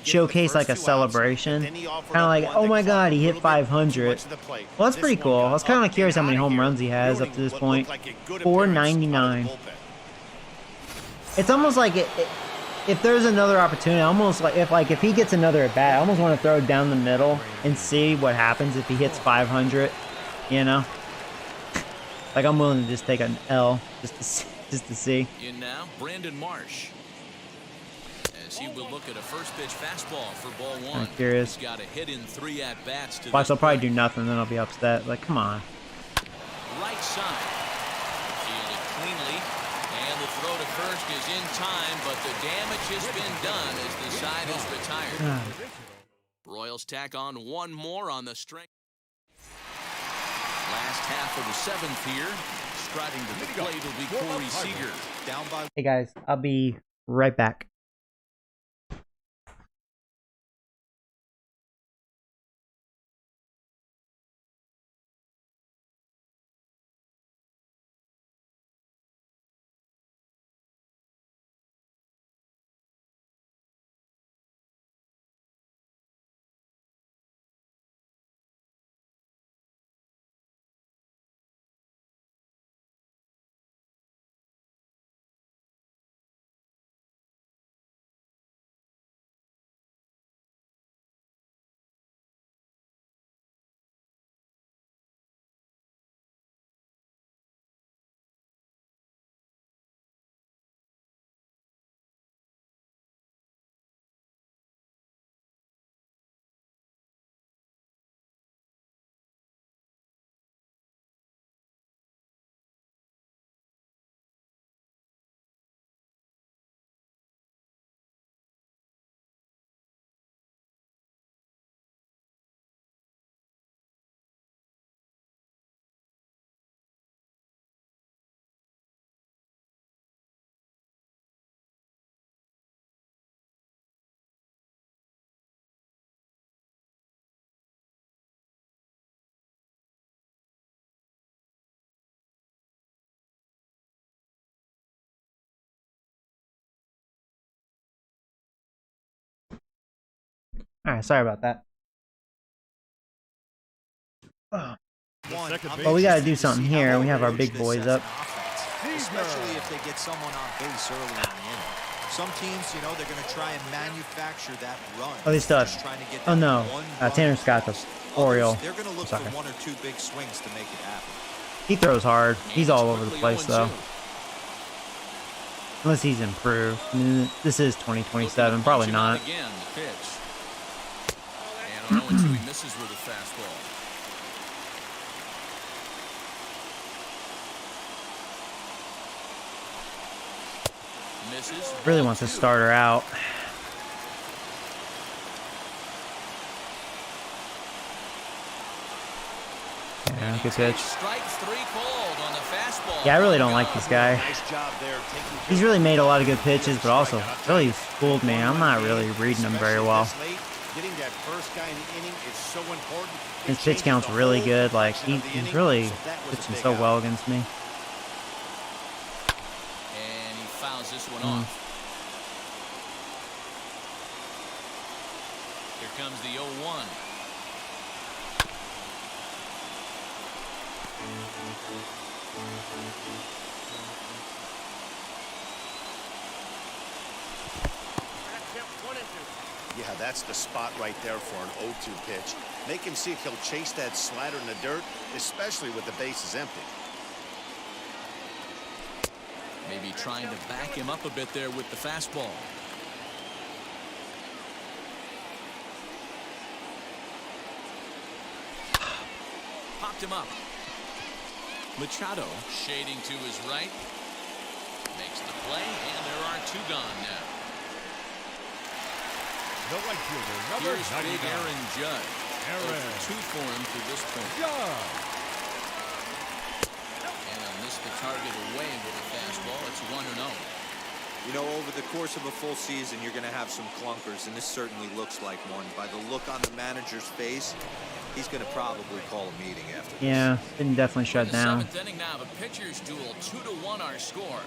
showcase like a celebration. Kind of like, oh my god, he hit 500. Well, that's pretty cool. I was kind of curious how many home runs he has up to this point. 499. It's almost like if there's another opportunity, almost like if he gets another at bat, I almost want to throw it down the middle and see what happens if he hits 500. You know, like I'm willing to just take an L just to see. In now, Brandon Marsh. As he will look at a first pitch fastball for ball 1. I'm curious. He's got a hit in 3 at bats to Watch, this I'll probably point. do nothing, then I'll be upset. Like, come on. Right side. Fielded cleanly. And the throw to first is in time, but the damage has been done as the side is retired. Royals tack on 1 more on the string. Last half of the 7th here. Striding to the plate will be Corey Seager. Down by Hey guys, I'll be right back. Alright, sorry about that. Well, we gotta do something here. We have our big boys up. Especially if they get someone on base early in the inning. Some teams, you know, they're going to try and manufacture that run. Oh, they still Just trying to get Oh no, one Tanner Scott, the Oriole. They're going to look for one or two big swings to make it happen. He throws hard. He's all over the place though. Unless he's improved. I mean, this is 2027, probably not. Again, the pitch. And on 0-2, he misses with a fastball. Misses. Really wants to start her out. Yeah, good pitch. Strike 3 called on the fastball. Yeah, I really don't like this guy. He's really made a lot of good pitches, but also really fooled me. I'm not really reading him very well. His pitch count's really good. Like he's really pitching so well against me. And he fouls this one off. Here comes the 0-1. Yeah, that's the spot right there for an 0-2 pitch. Make him see if he'll chase that slider in the dirt, especially with the bases empty. Maybe trying to back him up a bit there with the fastball. Popped him up. Machado shading to his right. Makes the play, and there are 2 gone now. The right fielder, number Here's 99. big Aaron Judge. Aaron. 2 for him to this point. Judge. And he'll miss the target away with a fastball. It's 1-0. You know, over the course of a full season, you're going to have some clunkers, and this certainly looks like one. By the look on the manager's face, he's going to probably call a meeting after this. Yeah, didn't definitely shut down. 7th inning now, the pitcher's duel. 2-1 our score.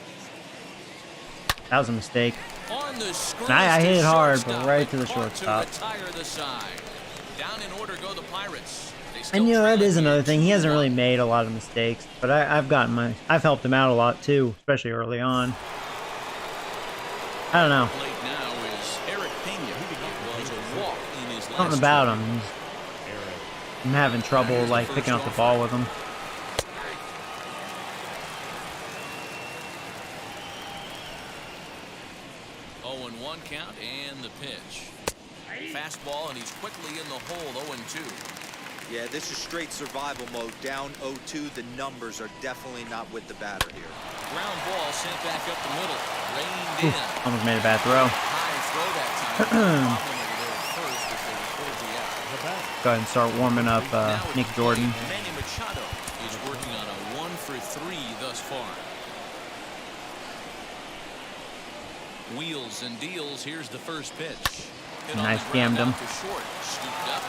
That was a mistake. On the screen, I hit it hard, but shortstop, right to the caught shortstop. To retire the side. Down in order go the Pirates. They still And you know, that trail is it another here, thing. He hasn't 2-1. really made a lot of mistakes, but I've helped him out a lot too, especially early on. I don't know. Plate now is Eric Pena. It was a walk in his last Something about start. him. I'm having trouble like picking up the ball with him. Count and the pitch. Fastball, and he's quickly in the hole. 0-2. Yeah, this is straight survival mode. Down 0-2. The numbers are definitely not with the batter here. Ground ball sent back up the middle. Reined in. Almost made a bad throw. High throw that time. Problem over there at first as they recorded the out. Go ahead and start warming up Nick Jordan. Manny Machado is working on a 1-for-3 thus far. Wheels and deals. Here's the first pitch. Hit Nice, on the ground jammed him. out to short. Scooped up.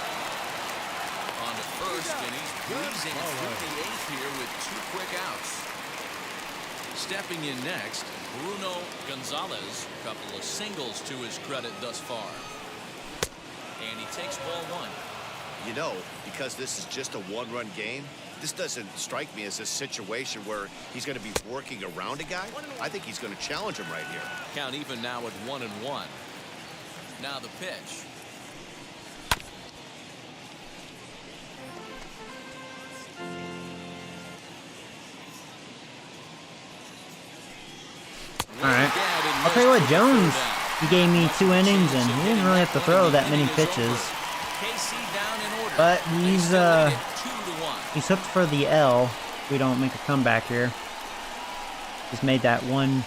On to first, and he's breezing through the 8th here with 2 quick outs. Stepping in next, Bruno Gonzalez. A couple of singles to his credit thus far. And he takes ball 1. You know, because this is just a 1-run game, this doesn't strike me as a situation where he's going to be working around a guy. I think he's going to challenge him right here. Count even now at 1-1. Now the pitch. Alright. I'll tell you what, Jones, he gave me 2 innings and he didn't really have to throw that many pitches. But he's hooked for the L if we don't make a comeback here. Just made that one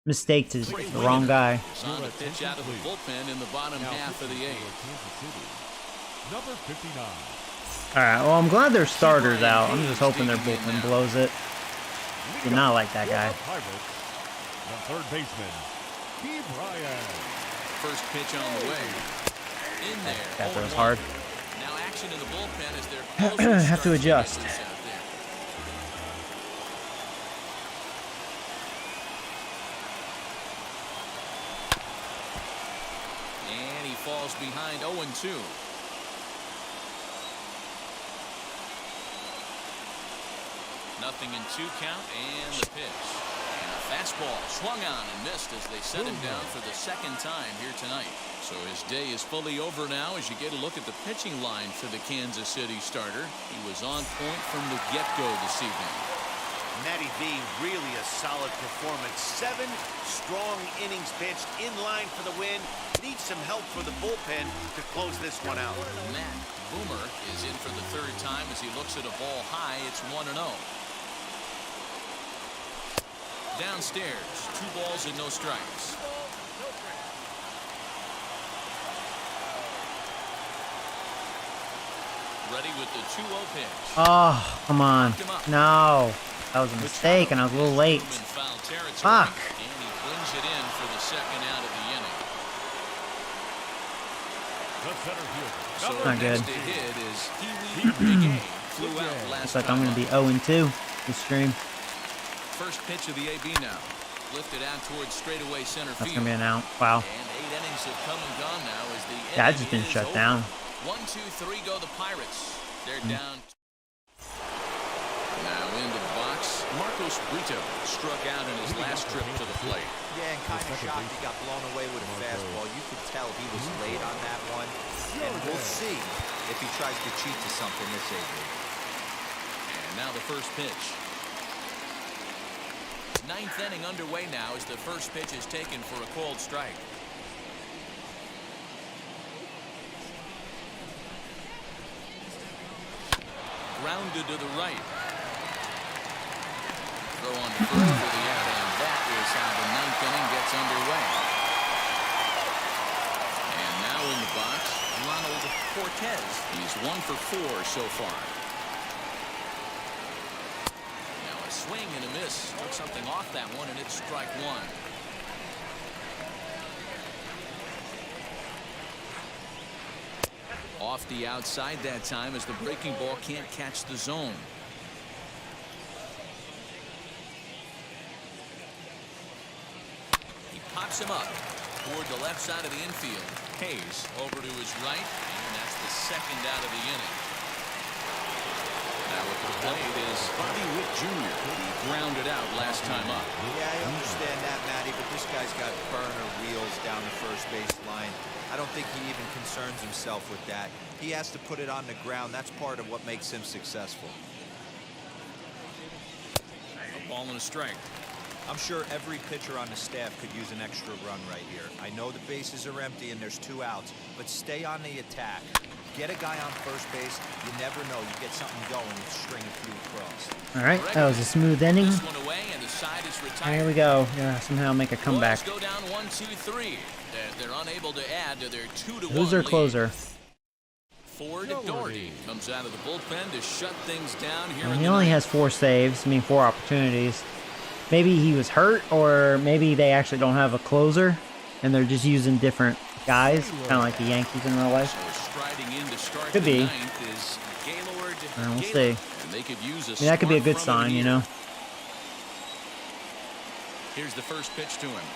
mistake to the wrong guy. On the pitch out of the bullpen in the bottom half of the 8th. Number 59. Alright, well, I'm glad their starter's out. I'm just hoping their bullpen blows it. Do not like that guy. The third baseman, Steve Ryan. First pitch on the way. In there. That throws hard. Now action in the bullpen as they're Have to adjust. falls behind 0-2. Nothing in 2 count, and the pitch. And a fastball swung on and missed as they set him down for the 2nd time here tonight. So his day is fully over now as you get a look at the pitching line for the Kansas City starter. He was on point from the get-go this evening. Matty V, really a solid performance. 7 strong innings pitched, in line for the win. Needs some help for the bullpen to close this one out. Matt Boomer is in for the 3rd time as he looks at a ball high. It's 1-0. Downstairs, 2 balls and no strikes. Ready with the 2-0 pitch. Oh, come on. No. That was a mistake, and I was a little late. Fuck. And he brings it in for the 2nd out of the inning. So not good. next to hit is Kiwi Big A. Flew out last Looks like time I'm going to be up. 0-2 this stream. First pitch of the AB now. Lifted out towards straightaway center That's field. going to be an out. Wow. And 8 innings have come and gone now as the Yeah, I've inning just been is shut over. down. 1, 2, 3 go the Pirates. They're down. Now into the box. Marcos Brito struck out in his last trip to the plate. Yeah, and kind of shocked he got blown away with a fastball. You could tell he was late on that one. And we'll see if he tries to cheat to something this evening. And now the first pitch. 9th inning underway now as the first pitch is taken for a called strike. Grounded to the right. Throw on to first for the out, and that is how the 9th inning gets underway. And now in the box, Ronald Cortez. He's 1 for 4 so far. Now a swing and a miss. Took something off that one, and it's strike 1. Off the outside that time as the breaking ball can't catch the zone. He pops him up toward the left side of the infield. Hayes over to his right, and that's the 2nd out of the inning. Now at the plate is Bobby Witt Jr. He grounded out last time up. Yeah, I understand that, Matty, but this guy's got burner wheels down the first base line. I don't think he even concerns himself with that. He has to put it on the ground. That's part of what makes him successful. A ball and a strike. I'm sure every pitcher on the staff could use an extra run right here. I know the bases are empty and there's 2 outs, but stay on the attack. Get a guy on first base. You never know. You get something going and string a few across. All right, that was a smooth inning. This one away, and the side is retired. Here we go. Yeah, somehow make a comeback. Royals go down 1, 2, 3. They're unable to add to their 2-1 Who's their lead. closer? Ford Doherty comes out of the bullpen to shut things down here. He only has 4 saves. I mean, 4 opportunities. Maybe he was hurt, or maybe they actually don't have a closer, and they're just using different guys, kind of like the Yankees in real life. So striding in to start Could the be. 9th is Gaylord. We'll see. And they could use a I mean, that could be a start good from him sign, you here. know. Here's the first pitch to him.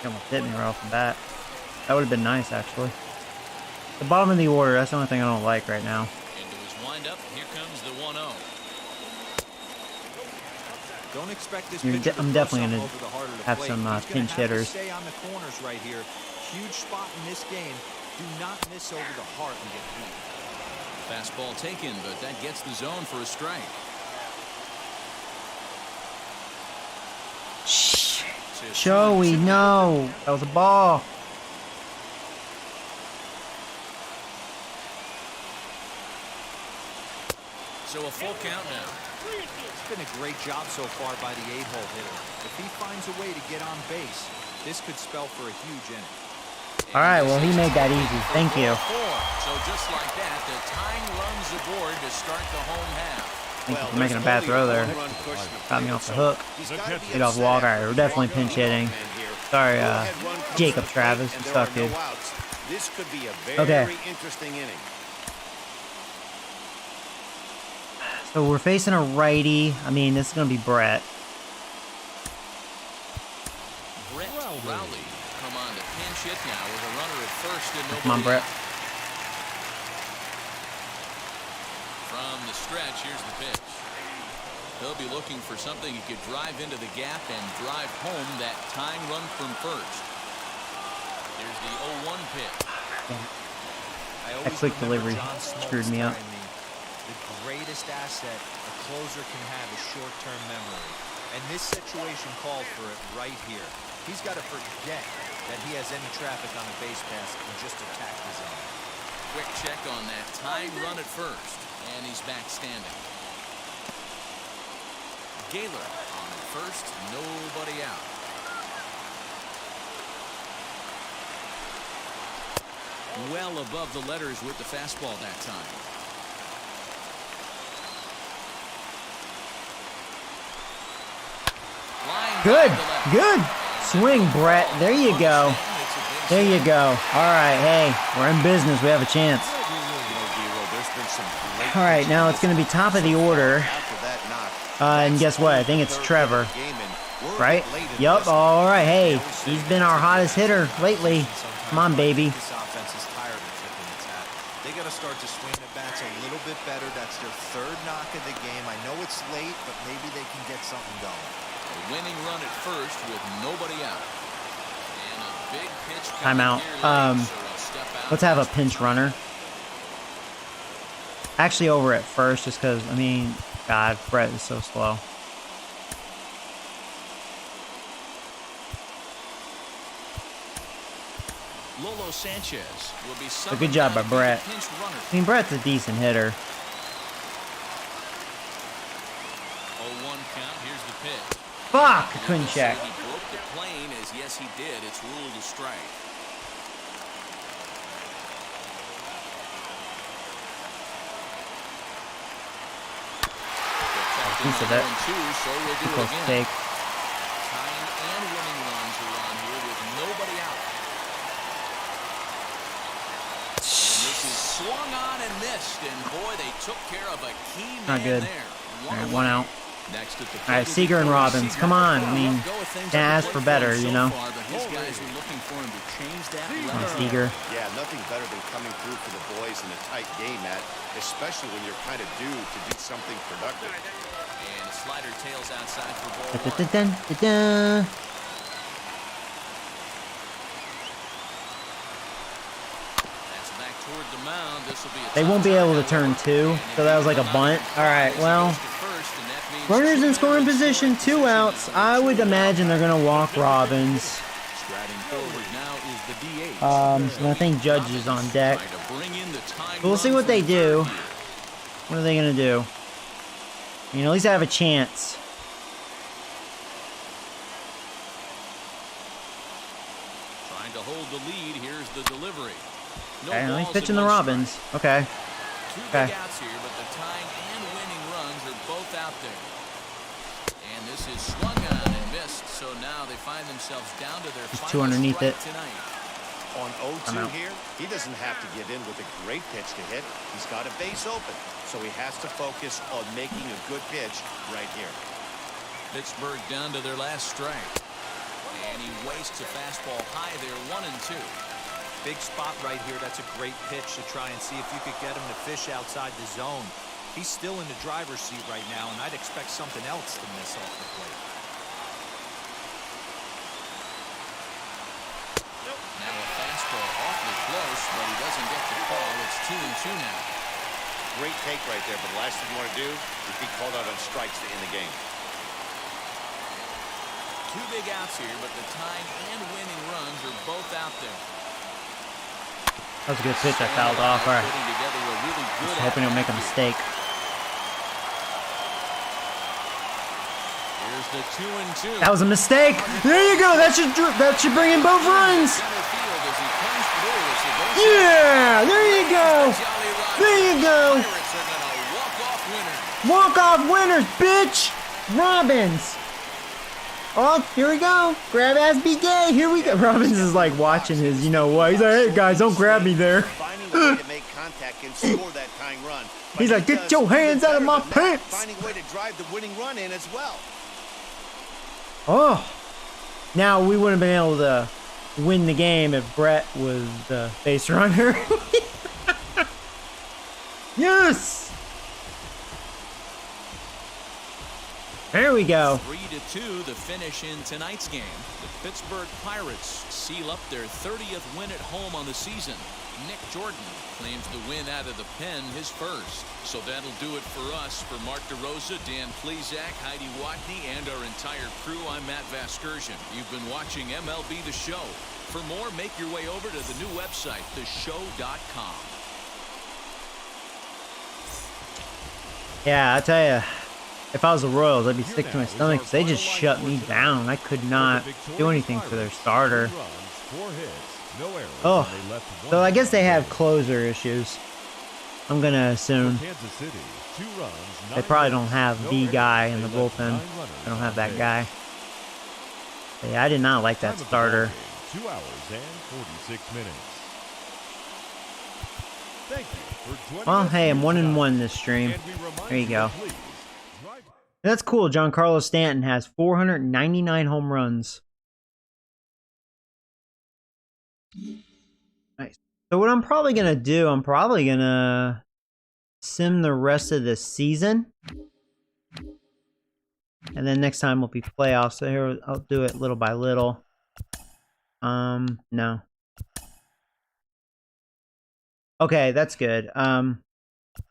He almost hit me right off the bat. That would have been nice, actually. The bottom of the order, that's the only thing I don't like right now. Into his windup. Here comes the 1-0. Don't expect this You're pitcher to I'm throw definitely something gonna over the heart of the have plate. some, He's gonna pinch have to hitters. Stay on the corners right here. Huge spot in this game. Do not miss over the heart and get beat. Fastball taken, but that gets the zone for a strike. Joey, no. That was a ball. So a full count now. It's been a great job so far by the 8-hole hitter. If he finds a way to get on base, this could spell for a huge inning. All right, well, he made that easy. Thank you. So just like that, the tying runs aboard to start the home half. Thank you for making a bad throw there. Got me off the hook. Get off the wall. All right, we're definitely pinch hitting. Sorry, Jacob Travis. You suck, dude. This could be a Okay. very interesting inning. So we're facing a righty. I mean, this is going to be Brett. Brett Rowley come on to pinch hit now with a runner at first and nobody. Come on, Brett. out. From the stretch, here's the pitch. He'll be looking for something he could drive into the gap and drive home that tying run from first. Here's the 0-1 pitch. That quick delivery screwed me up. The greatest asset a closer can have is short-term memory. And this situation called for it right here. He's got to forget that he has any traffic on the base pass and just attack the zone. Quick check on that tying run at first. And he's back standing. Gaylor on at first, nobody out. Well above the letters with the fastball that time. Good, good swing, Brett. There you go. There you go. All right, hey, we're in business. We have a chance. All right, now it's going to be top of the order. And guess what? I think it's Trevor. Right? Yup. All right, hey, he's been our hottest hitter lately. Come on, baby. This offense is tired of tipping its hat. They got to start to swing the bats a little bit better. That's their third knock of the game. I know it's late, but maybe they can get something going. A winning run at first with nobody out. And a big pitch. Timeout. Let's have a pinch runner. Actually over at first, just because, I mean, God, Brett is so slow. Lolo Sanchez will be a good job by Brett. I mean, Brett's a decent hitter. 0-1 count. Here's the pitch. Fuck! I couldn't check. He broke the plane, as yes he did. It's ruled a strike. Piece of it. Close take. Tying and winning runs are on here with nobody out. And this is swung on and missed, and boy, they took care of a key man Not good. there. All right, one out. Next at the All right, Seager and Robbins. Come on. I mean, can't ask for better, you know. His guys are looking for him to change that. Come on, Seager. Yeah, nothing better than coming through for the boys in a tight game, Matt, especially when you're kind of due to do something productive. And a slider tails outside for ball one. Da-da-da-da-da. That's back toward the mound. This will be a They won't be able to turn two, so that was like a bunt. All right, well, runners in scoring position, 2 outs. I would imagine they're gonna walk Robbins. Striding forward now is the DH. And I think Judge is on deck. We'll see what they do. What are they gonna do? You know, at least I have a chance. Trying to hold the lead. Here's the delivery. Okay, he's pitching the Robbins. Okay. Two Okay. big outs here, but the tying and winning runs are both out there. And this is swung on and missed, so now they find themselves down to their Just final two underneath strike it. tonight. On I'm 0-2 out. here, he doesn't have to get in with a great pitch to hit. He's got a base open, so he has to focus on making a good pitch right here. Pittsburgh down to their last strike. And he wastes a fastball high there, 1-2. Big spot right here. That's a great pitch to try and see if you could get him to fish outside the zone. He's still in the driver's seat right now, and I'd expect something else to miss off the plate. Now a fastball awfully close, but he doesn't get the call. It's 2-2 now. Great take right there, but the last thing you want to do is be called out on strikes to end the game. Two big outs here, but the tying and winning runs are both out there. That was a good pitch. I fouled off. All right. Putting together a really good Just hoping he'll make a mistake. Here's the 2-2. That was a mistake. There you go. That should bring in both runs. Center field as he comes through. It's a base hit. Yeah. There you go. There you go. Pirates are gonna walk-off winners. Walk-off winners, bitch. Robbins. Oh, here we go. Grab ass be gay. Here we go. Robbins is like watching his, you know what? He's like, hey guys, don't grab me there. Finding a way to make contact and score that tying run. But He's like, he get does your even hands out of better my than that, pants. Finding a way to drive the winning run in as well. Oh. Now we wouldn't have been able to win the game if Brett was the base runner. Yes! There we go. 3-2 the finish in tonight's game. The Pittsburgh Pirates seal up their 30th win at home on the season. Nick Jordan claims the win out of the pen, his first. So that'll do it for us. For Mark DeRosa, Dan Plezak, Heidi Watney, and our entire crew, I'm Matt Vasgersian. You've been watching MLB The Show. For more, make your way over to the new website, theshow.com. Yeah, I tell you, if I was the Royals, I'd be sick to my stomach because they just shut me down. I could not do anything for their starter. Oh, so I guess they have closer issues. I'm going to assume. They probably don't have the guy in the bullpen. They don't have that guy. But yeah, I did not like that starter. 2 hours and 46 minutes. Thank you for joining Well, us hey, I'm here 1-1 this stream. and we remind There you go. to please drive- That's cool. Giancarlo Stanton has 499 home runs. Nice. So what I'm probably going to do, I'm probably going to sim the rest of the season. And then next time will be playoffs. So here, I'll do it little by little. No. Okay, that's good.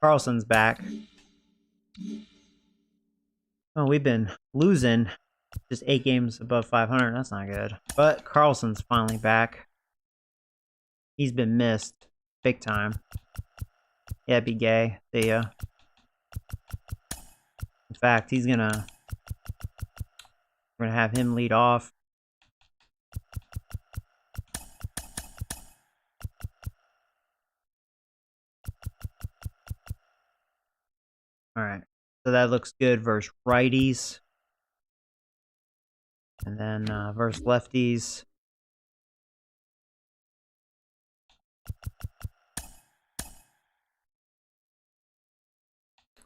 Carlson's back. Oh, we've been losing just 8 games above 500. That's not good. But Carlson's finally back. He's been missed big time. Yeah, be gay. See ya. In fact, we're gonna have him lead off. All right. So that looks good versus righties. And then versus lefties.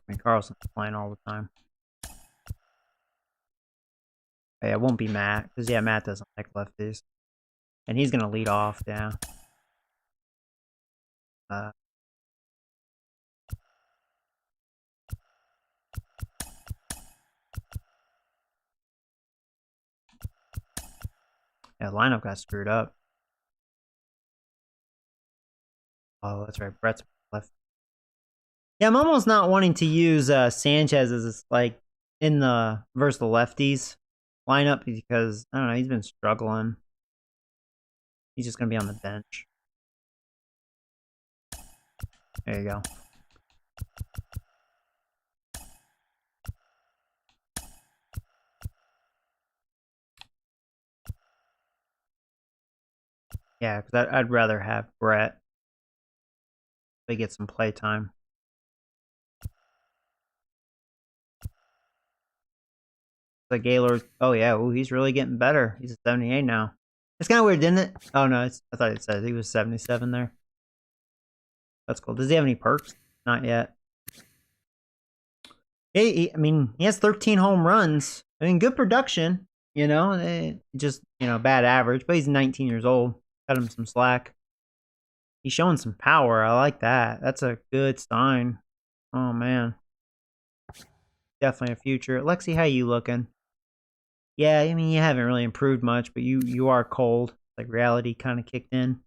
I mean, Carlson's playing all the time. Hey, it won't be Matt, because yeah, Matt doesn't like lefties. And he's going to lead off, yeah. Yeah, the lineup got screwed up. Oh, that's right. Brett's left. Yeah, I'm almost not wanting to use Sanchez as like in the versus the lefties lineup because I don't know, he's been struggling. He's just gonna be on the bench. There you go. Yeah, because I'd rather have Brett. They get some play time. The Gaylord. Oh yeah, ooh, he's really getting better. He's a 78 now. It's kind of weird, didn't it? Oh no, I thought it said he was 77 there. That's cool. Does he have any perks? Not yet. I mean, he has 13 home runs. I mean, good production. You know, just bad average. But he's 19 years old. Cut him some slack. He's showing some power. I like that. That's a good sign. Oh man, definitely a future. Lexi, how you looking? Yeah, I mean, you haven't really improved much, but you are cold. Like reality kind of kicked in.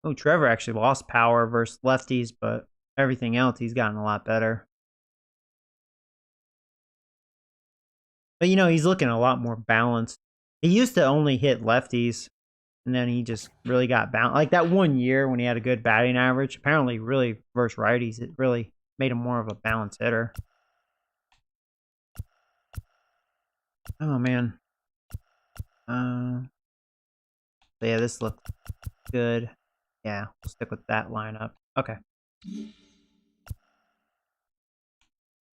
Oh, Trevor actually lost power versus lefties, but everything else he's gotten a lot better. But he's looking a lot more balanced. He used to only hit lefties, and then he just really got balanced. Like that one year when he had a good batting average, apparently really versus righties, it really made him more of a balanced hitter. Oh man. So yeah, this looks good. Yeah, we'll stick with that lineup. Okay. Let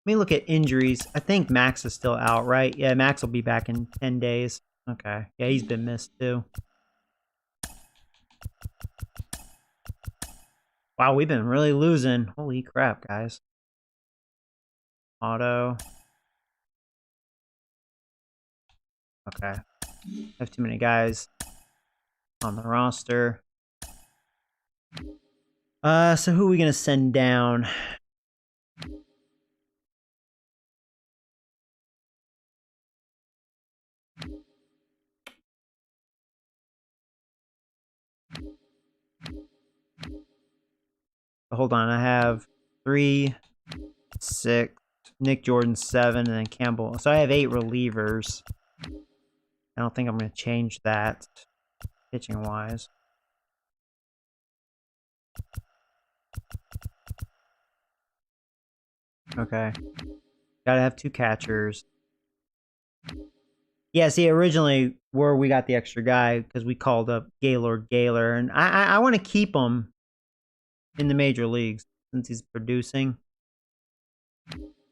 me look at injuries. I think Max is still out, right? Yeah, Max will be back in 10 days. Okay. Yeah, he's been missed too. Wow, we've been really losing. Holy crap, guys. Auto. Okay. I have too many guys on the roster. So who are we gonna send down? Hold on, I have 3, 6, Nick Jordan 7, and then Campbell. So I have 8 relievers. I don't think I'm going to change that pitching wise. Okay. Gotta have 2 catchers. Yeah, see, originally where we got the extra guy because we called up Gaylord Gaylor, and I want to keep him in the major leagues since he's producing.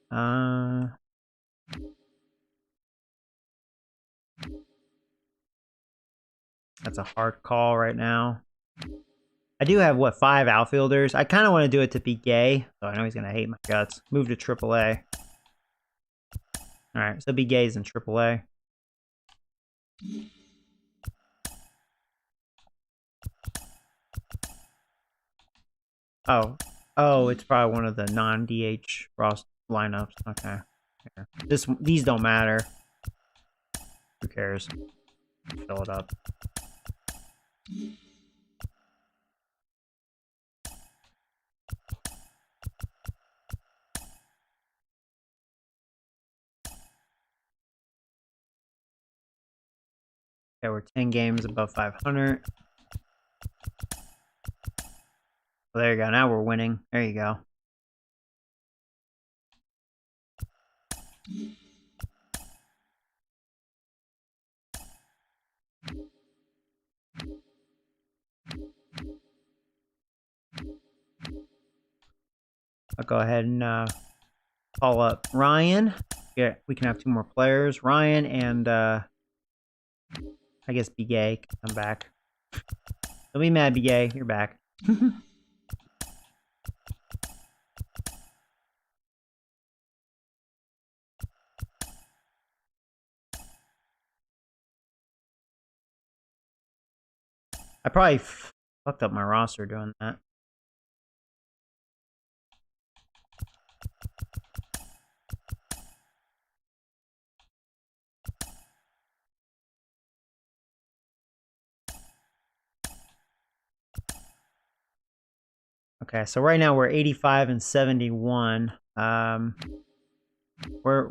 That's a hard call right now. I do have, what, 5 outfielders? I kind of want to do it to be Gay, so I know he's going to hate my guts. Move to AAA. Alright, so be Gay's in AAA. Oh, it's probably one of the non-DH lineups. Okay. These don't matter. Who cares? Fill it up. Okay, we're 10 games above 500. Well, there you go. Now we're winning. There you go. I'll go ahead and call up Ryan. Yeah, we can have 2 more players. Ryan and I guess Begay can come back. Don't be mad, Begay. You're back. I probably fucked up my roster doing that. Okay, so right now we're 85 and 71. Where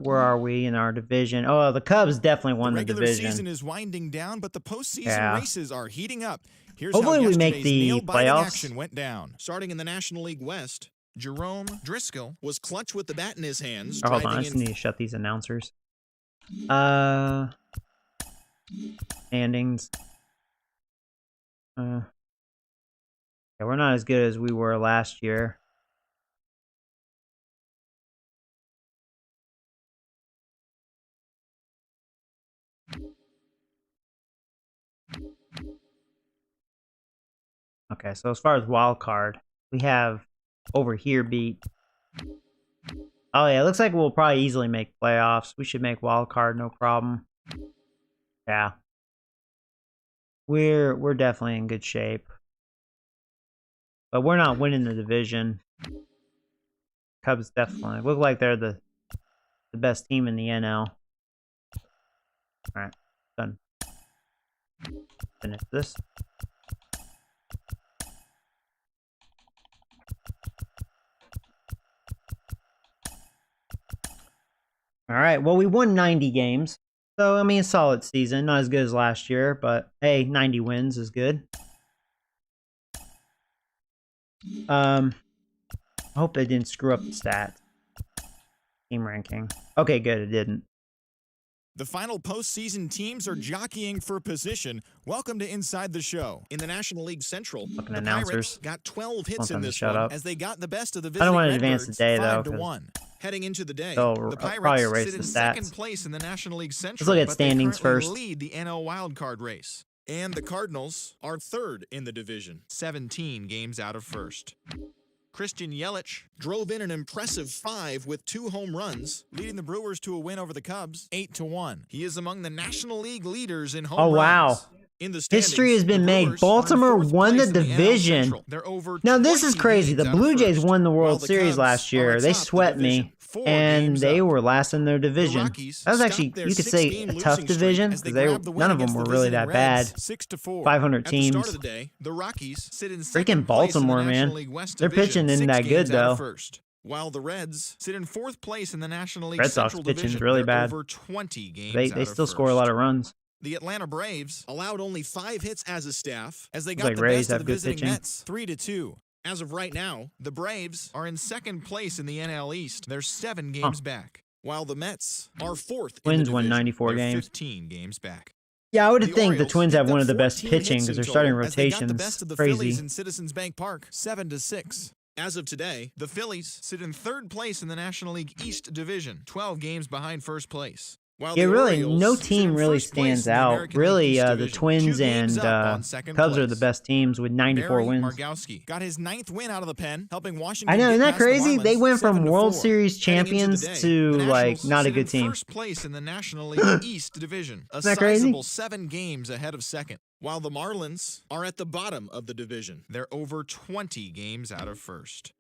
are we in our division? Oh, the Cubs definitely won the division. The regular season is winding down, but the postseason races are heating up. Here's hopefully how we make the playoffs. Action went down. Starting in the National League West, Jerome Driscoll was clutch with the bat in his hands. Oh, hold on, I just need to shut these announcers. Standings. Yeah, we're not as good as we were last year. Okay, so as far as wild card, we have over here beat. Oh yeah, it looks like we'll probably easily make playoffs. We should make wild card, no problem. Yeah, we're definitely in good shape, but we're not winning the division. Cubs definitely look like they're the best team in the NL. All right, done. Finish this. All right, well, we won 90 games. So, I mean, a solid season. Not as good as last year, but hey, 90 wins is good. I hope they didn't screw up the stats. Team ranking. Okay, good, it didn't. The final postseason teams are jockeying for position. Welcome to Inside the Show. In the National League Central, Fucking the announcers. Pirates got 12 hits in this shut one up. as they got the best of the I visiting don't want to advance the day, though. 5-1. Heading into the day, they'll the probably Pirates erase sit the in stats. second place in the National League Central. Let's look at but standings they currently first. lead the NL wildcard race. And the Cardinals are third in the division, 17 games out of first. Christian Yelich drove in an impressive 5 with 2 home runs, leading the Brewers to a win over the Cubs, 8-1. He is among the National League leaders in home runs. Oh, wow. In the standings, History has been the made. Brewers are in Baltimore fourth won the place in NL division. Central. They're over Now, this is 20 crazy. games The out of Blue Jays first, won the while World the Series Cubs last are year. They atop the swept division, me, 4 and games they up. were last in their The division. Rockies That was stopped actually, their you could say, 6-game a losing tough streak division as they because grabbed the win none of them against were the really visiting that bad. Reds, 6-4. 500 At the start teams. of the day, the Rockies sit in Freaking second place in the Baltimore, National man. League West Their division, pitching isn't 6 that good, games out of though. first. While the Reds sit in fourth place in the National League Red Sox Central pitching's division, really they're bad. over 20 games They out of still score a lot first. of runs. The Atlanta Braves allowed only 5 hits as a staff as they Looks got like the Rays best of have the good visiting pitching. Mets, 3-2. As of right now, the Braves are in second place in the NL East. They're 7 games back, while the Mets are fourth in the Twins division. won 94 They're games. 15 games back. Yeah, I would The think the Orioles Twins have picked one up of the best 14 pitching hits because in they're starting total as they got the rotations. best of the Crazy. Phillies in Citizens Bank Park, 7-6. As of today, the Phillies sit in third place in the National League East division, 12 games behind first place. While Yeah, the really, Orioles no sit team in really first place stands in the out. American League Really, East the division, Twins 2 games and up on second Cubs are place. the best teams with 94 Barry wins. Margowski got his 9th win out of the pen, helping Washington. I know, get isn't that past the crazy? They Marlins, went from 7-4. World Series Heading into champions the day, to, the like, Nationals not a sit good in team. First place in the National League East division, a Isn't that crazy? sizable 7 games ahead of second. While the Marlins are at the bottom of the division, they're over 20 games out of first.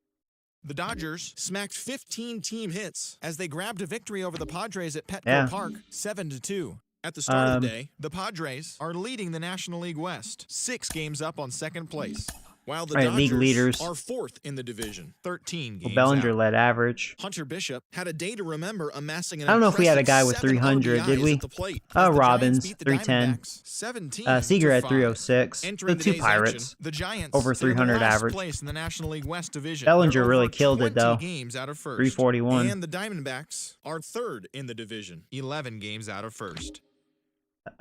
The Dodgers smacked 15 team hits as they grabbed a victory over the Padres at Petco Park, 7-2. At the start of the day, the Padres are leading the National League West, 6 games up on second place. While the Dodgers league leaders are fourth in the division, 13 games Bellinger out. led average. Hunter Bishop had a day to remember, amassing an I don't know if we had a guy with impressive 300, 7 did we? RBIs at the plate as the Robbins, Giants beat the 310. Diamondbacks 17 Seager at to 306. 5. The Entering 2 today's Pirates. action, the Giants Over sit in the 300 last average. place in the National League West division. Bellinger They're really over killed it, 20 though. games out of first. 341. And the Diamondbacks are third in the division, 11 games out of first.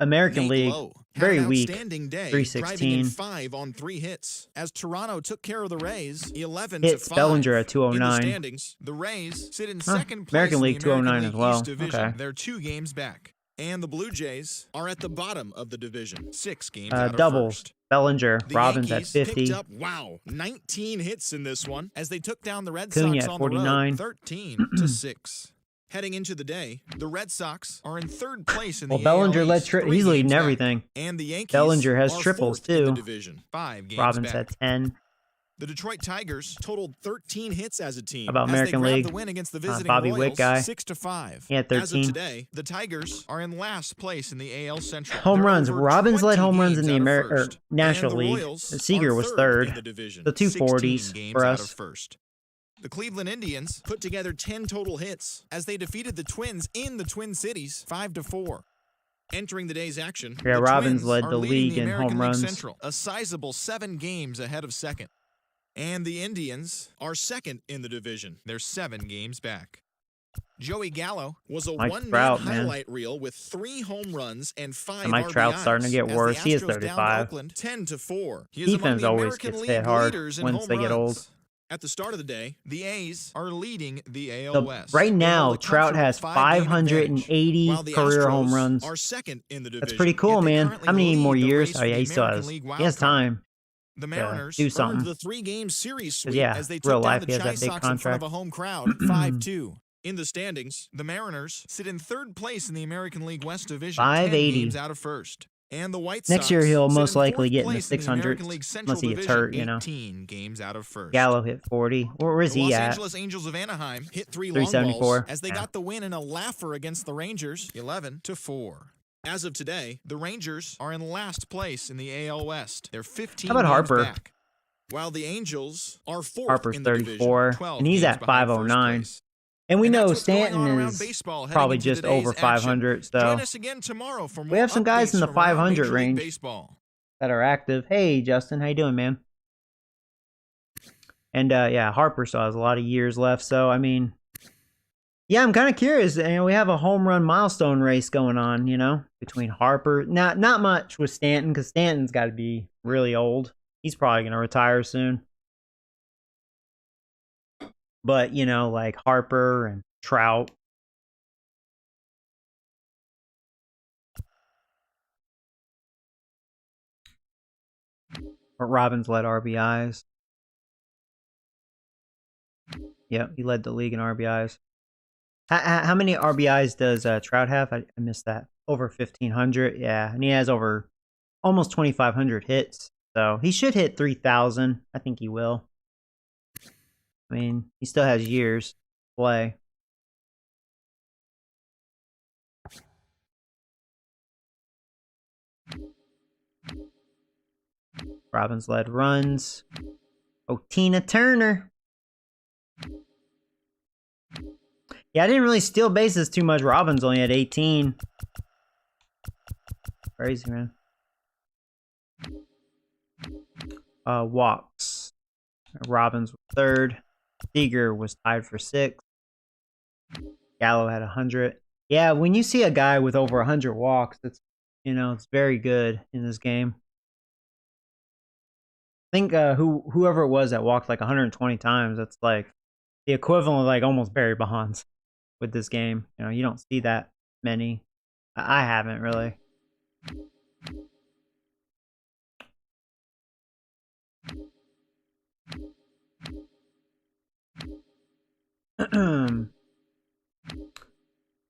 American Nate League, Lowe had very an weak. outstanding day, 316. driving in 5 on 3 hits as Toronto took care of the Rays 11 Hits to 5. Bellinger at In 209. the standings, the Rays sit in second place American in League the American 209 League as well. East division. Okay. They're 2 games back. And the Blue Jays are at the bottom of the division, 6 games out of Double. first. Bellinger, The Robbins at Yankees 50. picked up, 19 hits in this one as they took down the Red Cunha Sox at on 49. the road, 13-6. Heading into the day, the Red Sox are in third place in the Well, Bellinger AL led East, he's 3 leading games back. everything. And the Yankees Bellinger has are triples, fourth in the too. division, 5 games Robbins back. at 10. The Detroit Tigers totaled 13 hits as a team. About as they American grabbed League? the win against the visiting Bobby Royals, Witt guy. 6-5. He had As of 13. today, the Tigers are in last place in the AL Central. Home They're runs. over Robbins led 20 home runs in games the out of first. National And the League. Royals Seager are was in third. the division, The 240s 16 games for out us. of first. The Cleveland Indians put together 10 total hits as they defeated the Twins in the Twin Cities 5-4. Entering the day's action, Yeah, the Robbins Twins led are the leading league the in American home League runs. Central, a sizable 7 games ahead of second. And the Indians are second in the division. They're 7 games back. Joey Gallo was a Mike one-man Trout, man. highlight reel with 3 home runs and 5 And Mike RBIs Trout's starting to get as the worse. He is Astros downed 35. Oakland 10-4. He is among Defense the always American gets League hit hard leaders in once home they get runs. old. At the start of the day, the A's are leading the AL So West. right They now, hold a Trout has comfortable 5-game advantage, 580 while the career home Astros runs. are second in the division. That's pretty cool, Yet they man. currently How many lead more the years? race Oh, for yeah, the he still American has. League He wild has card. time. The Mariners do earned something. the 3-game series sweep Yeah, as they real took down life, the he has that Chi big Sox in front contract. of a home crowd 5-2. In the standings, the Mariners sit in third place in the American League West division, 10 580. games out of first. And the White Sox Next year, he'll sit most in likely fourth get in the place in 600s, American League Central unless he gets division, hurt, you know. 18 games out of first. Gallo hit 40. Where is The he Los at? Angeles Angels of Anaheim hit 3 long 374. balls as they got the win in a laugher against the Rangers, 11-4. As of today, the Rangers are in last place in the AL West. They're 15 How about games Harper? back. While the Angels are fourth Harper's in the 34, division, 12 and he's games at behind first 509. place. And we And that's know what's going Stanton on around is baseball heading probably into just today's over action. 500. So Join us again tomorrow for more we have some guys in updates the from around 500 Major League range Baseball. that are active. Hey, Justin, how you doing, man? And yeah, Harper still has a lot of years left. So I mean, yeah, I'm kind of curious. You know, we have a home run milestone race going on. You know, between Harper, not much with Stanton because Stanton's got to be really old. He's probably gonna retire soon. But you know, like Harper and Trout. But Robbins led RBIs. Yep, he led the league in RBIs. How many RBIs does Trout have? I missed that. Over 1,500. Yeah, and he has over almost 2,500 hits. So he should hit 3,000. I think he will. I mean, he still has years to play. Robbins led runs. Oh, Tina Turner. Yeah, I didn't really steal bases too much. Robbins only had 18. Crazy, man. Walks. Robbins was third. Seager was tied for sixth. Gallo had 100. Yeah, when you see a guy with over 100 walks, it's it's very good in this game. I think whoever it was that walked like 120 times, that's like the equivalent of like almost Barry Bonds with this game. You don't see that many. I haven't really.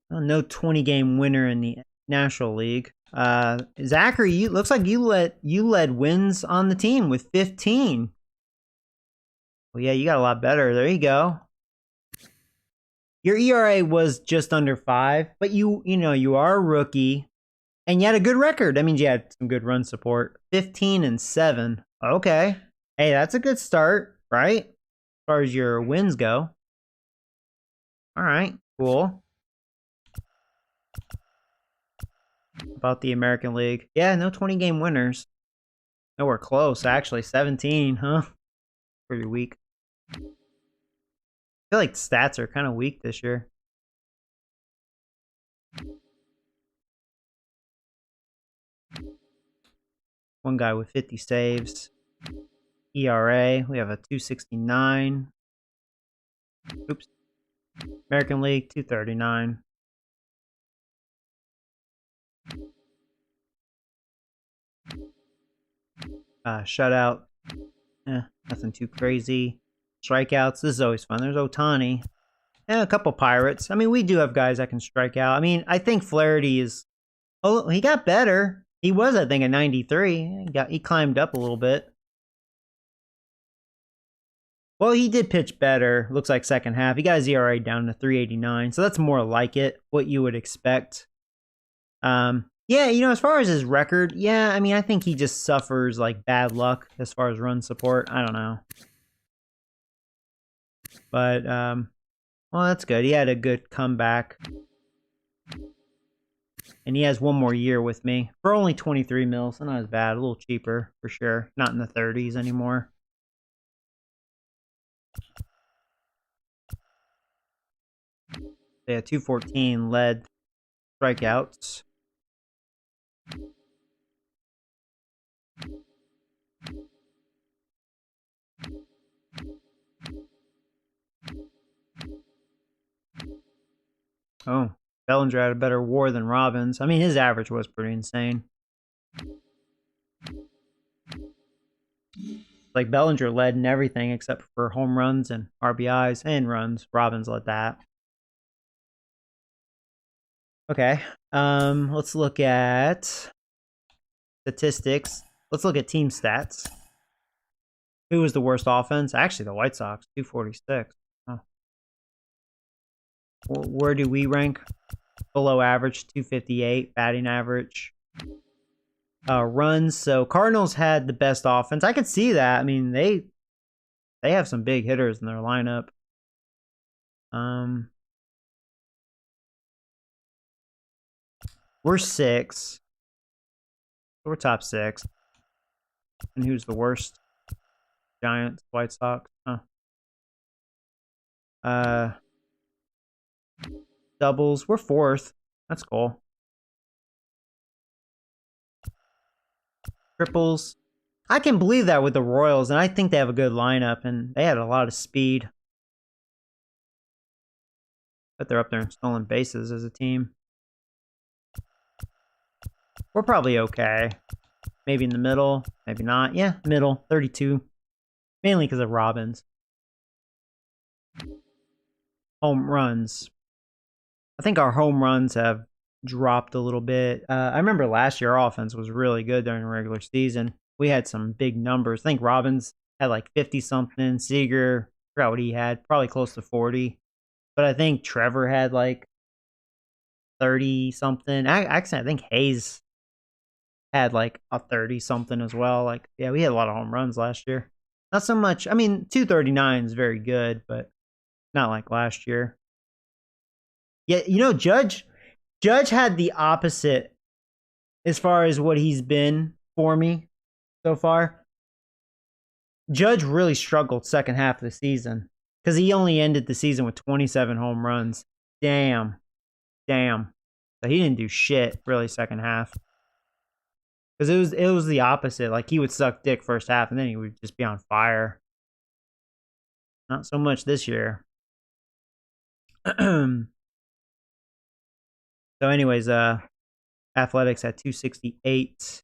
No 20-game winner in the National League. Zachary, looks like you led wins on the team with 15. Well, yeah, you got a lot better. There you go. Your ERA was just under 5, but you are a rookie, and you had a good record. That means you had some good run support. 15-7. Okay, hey, that's a good start, right? As far as your wins go. All right, cool. About the American League. Yeah, no 20-game winners. Nowhere close, actually. 17, huh? Pretty weak. I feel like the stats are kind of weak this year. One guy with 50 saves. ERA, we have a 269. Oops. American League, 239. Shutout. Nothing too crazy. Strikeouts. This is always fun. There's Ohtani. And a couple Pirates. I mean, we do have guys that can strike out. I mean, I think Flaherty is... Oh, he got better. He was, I think, a 93. He climbed up a little bit. Well, he did pitch better. Looks like second half. He got his ERA down to 389. So that's more like it. What you would expect. Yeah, as far as his record, yeah, I mean, I think he just suffers, like, bad luck as far as run support. I don't know. But, well, that's good. He had a good comeback. And he has one more year with me. For only 23 mils, so not as bad. A little cheaper, for sure. Not in the 30s anymore. Yeah, 214 led strikeouts. Oh, Bellinger had a better WAR than Robbins. I mean, his average was pretty insane. Like, Bellinger led in everything except for home runs and RBIs and runs. Robbins led that. Okay, let's look at statistics. Let's look at team stats. Who was the worst offense? Actually, the White Sox, 246. Oh. Where do we rank? Below average, 258. Batting average. Runs. So Cardinals had the best offense. I could see that. I mean, they have some big hitters in their lineup. We're 6. We're top 6. And who's the worst? Giants, White Sox. Huh. Doubles. We're 4th. That's cool. Triples. I can believe that with the Royals, and I think they have a good lineup, and they had a lot of speed. But they're up there in stolen bases as a team. We're probably okay. maybe in the middle, maybe not. Yeah, middle, 32. Mainly because of Robbins. Home runs. I think our home runs have dropped a little bit. I remember last year our offense was really good during the regular season. We had some big numbers. I think Robbins had like 50-something. Seager, I forgot what he had, probably close to 40. But I think Trevor had like 30-something. Actually, I think Hayes had like a 30-something as well. Like, yeah, we had a lot of home runs last year. Not so much. I mean, 239 is very good, but not like last year. Yeah, you know, Judge had the opposite as far as what he's been for me so far. Judge really struggled second half of the season because he only ended the season with 27 home runs. Damn. So he didn't do shit really second half. Because it was the opposite. Like, he would suck dick first half, and then he would just be on fire. Not so much this year. So anyways, Athletics at 268.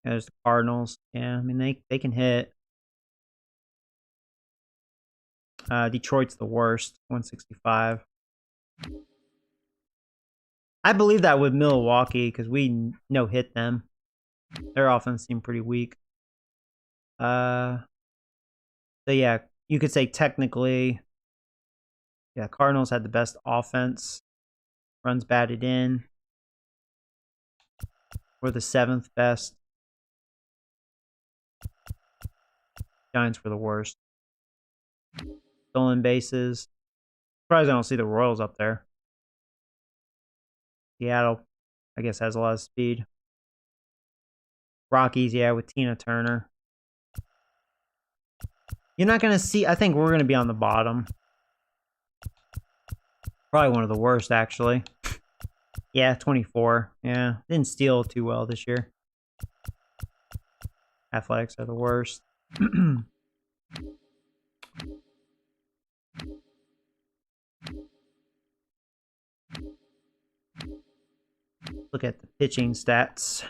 There's the Cardinals. Yeah, I mean, they can hit. Detroit's the worst, 165. I believe that with Milwaukee because we no-hit them. Their offense seemed pretty weak. So yeah, you could say technically, yeah, Cardinals had the best offense. Runs batted in. We're the 7th best. Giants were the worst. Stolen bases. Surprised I don't see the Royals up there. Seattle, I guess, has a lot of speed. Rockies, yeah, with Tina Turner. You're not going to see... I think we're going to be on the bottom. Probably one of the worst, actually. Yeah, 24. Yeah, didn't steal too well this year. Athletics are the worst. Look at the pitching stats.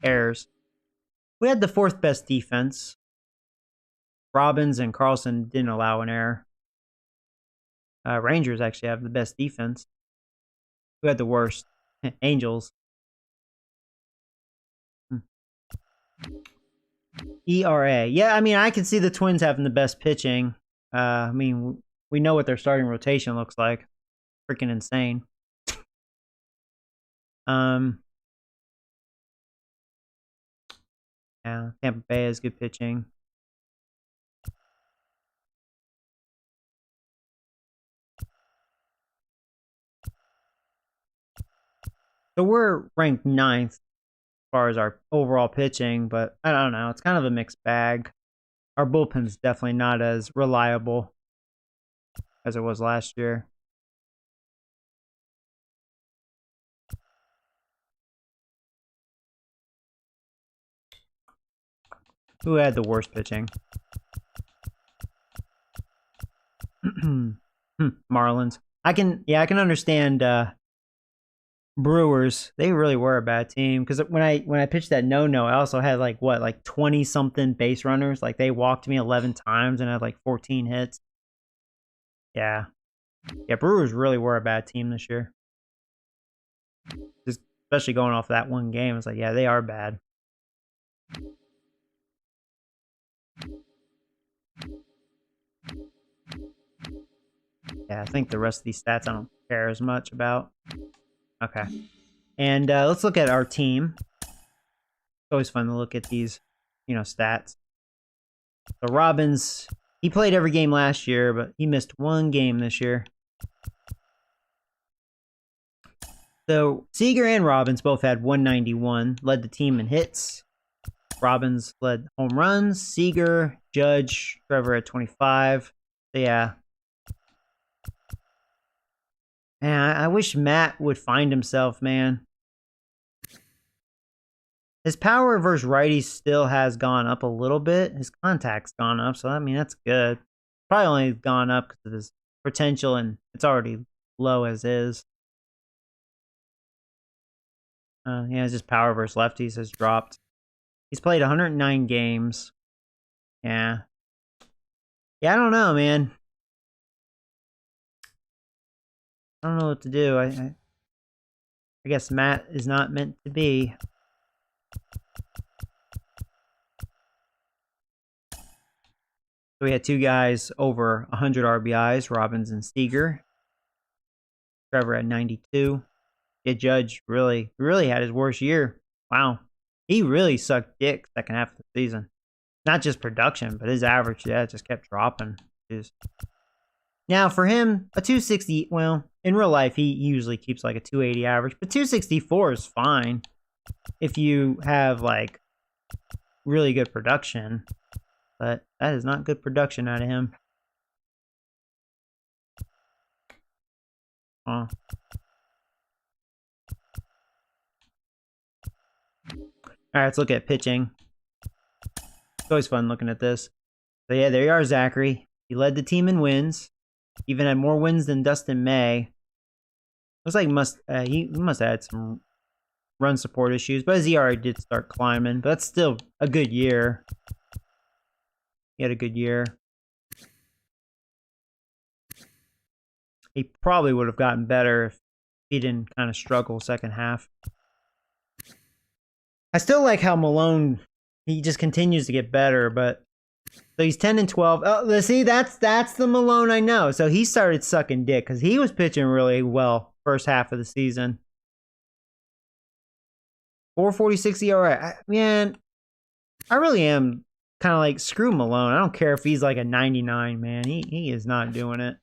Errors. We had the 4th best defense. Robbins and Carlson didn't allow an error. Rangers actually have the best defense. Who had the worst? Angels. ERA. Yeah, I mean, I can see the Twins having the best pitching. I mean, we know what their starting rotation looks like. Freaking insane. Yeah, Tampa Bay has good pitching. So we're ranked 9th as far as our overall pitching, but I don't know. It's kind of a mixed bag. Our bullpen's definitely not as reliable as it was last year. Who had the worst pitching? Marlins. I can understand Brewers. They really were a bad team because when I pitched that no, I also had like 20 something base runners. Like, they walked me 11 times and had like 14 hits. Yeah, Brewers really were a bad team this year. Just especially going off that one game, it's like, yeah, they are bad. Yeah, I think the rest of these stats I don't care as much about. Okay. And let's look at our team. It's always fun to look at these, stats. So Robbins, he played every game last year, but he missed one game this year. So Seager and Robbins both had 191, led the team in hits. Robbins led home runs. Seager, Judge, Trevor at 25. So yeah. Man, I wish Matt would find himself, man. His power versus righties still has gone up a little bit. His contact's gone up, so I mean, that's good. Probably only gone up because of his potential, and it's already low as is. Yeah, his power versus lefties has dropped. He's played 109 games. Yeah. Yeah, I don't know, man. I don't know what to do. I guess Matt is not meant to be. So we had two guys over 100 RBIs, Robbins and Steger. Trevor at 92. Yeah, Judge really had his worst year. Wow. He really sucked dick second half of the season. Not just production, but his average, yeah, just kept dropping. Now, for him, a 260, well, in real life, he usually keeps like a 280 average, but 264 is fine if you have like really good production. But that is not good production out of him. Oh. All right, let's look at pitching. It's always fun looking at this. So yeah, there you are, Zachary. He led the team in wins. Even had more wins than Dustin May. Looks like he must have had some run support issues, but his ERA did start climbing. But that's still a good year. He had a good year. He probably would have gotten better if he didn't kind of struggle second half. I still like how Malone, he just continues to get better, but so he's 10 and 12. Oh, see, that's the Malone I know. So he started sucking dick because he was pitching really well first half of the season. 4.46 ERA. Man, I really am kind of like, screw Malone. I don't care if he's like a 99, man. He is not doing it.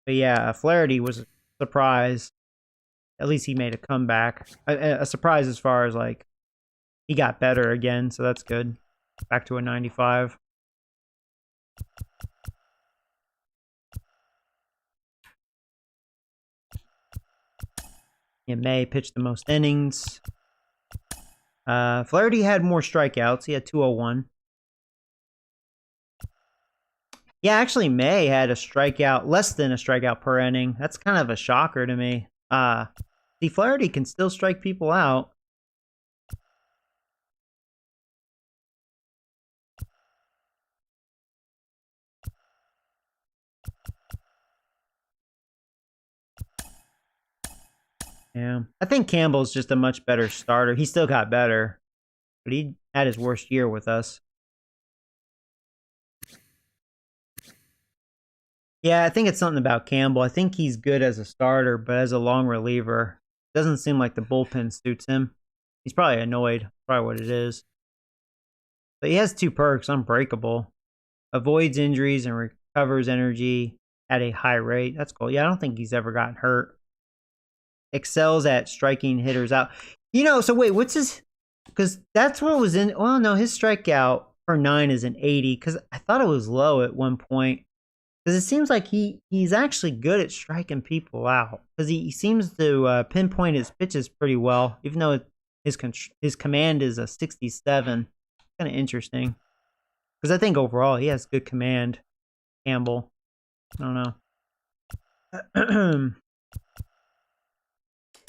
But yeah, Flaherty was a surprise. At least he made a comeback. A surprise as far as like he got better again, so that's good. Back to a 95. Yeah, May pitched the most innings. Flaherty had more strikeouts. He had 201. Yeah, actually, May had a strikeout, less than a strikeout per inning. That's kind of a shocker to me. See, Flaherty can still strike people out. Yeah, I think Campbell's just a much better starter. He still got better, but he had his worst year with us. Yeah, I think it's something about Campbell. I think he's good as a starter, but as a long reliever, doesn't seem like the bullpen suits him. He's probably annoyed. Probably what it is. But he has two perks: unbreakable, avoids injuries and recovers energy at a high rate. That's cool. Yeah, I don't think he's ever gotten hurt. Excels at striking hitters out. You know, so wait, what's his? Because that's what was in. Well, no, his strikeout per 9 is an 80. Because I thought it was low at one point. Because it seems like he's actually good at striking people out. Because he seems to pinpoint his pitches pretty well, even though his command is a 67. Kind of interesting. Because I think overall he has good command. Campbell. I don't know.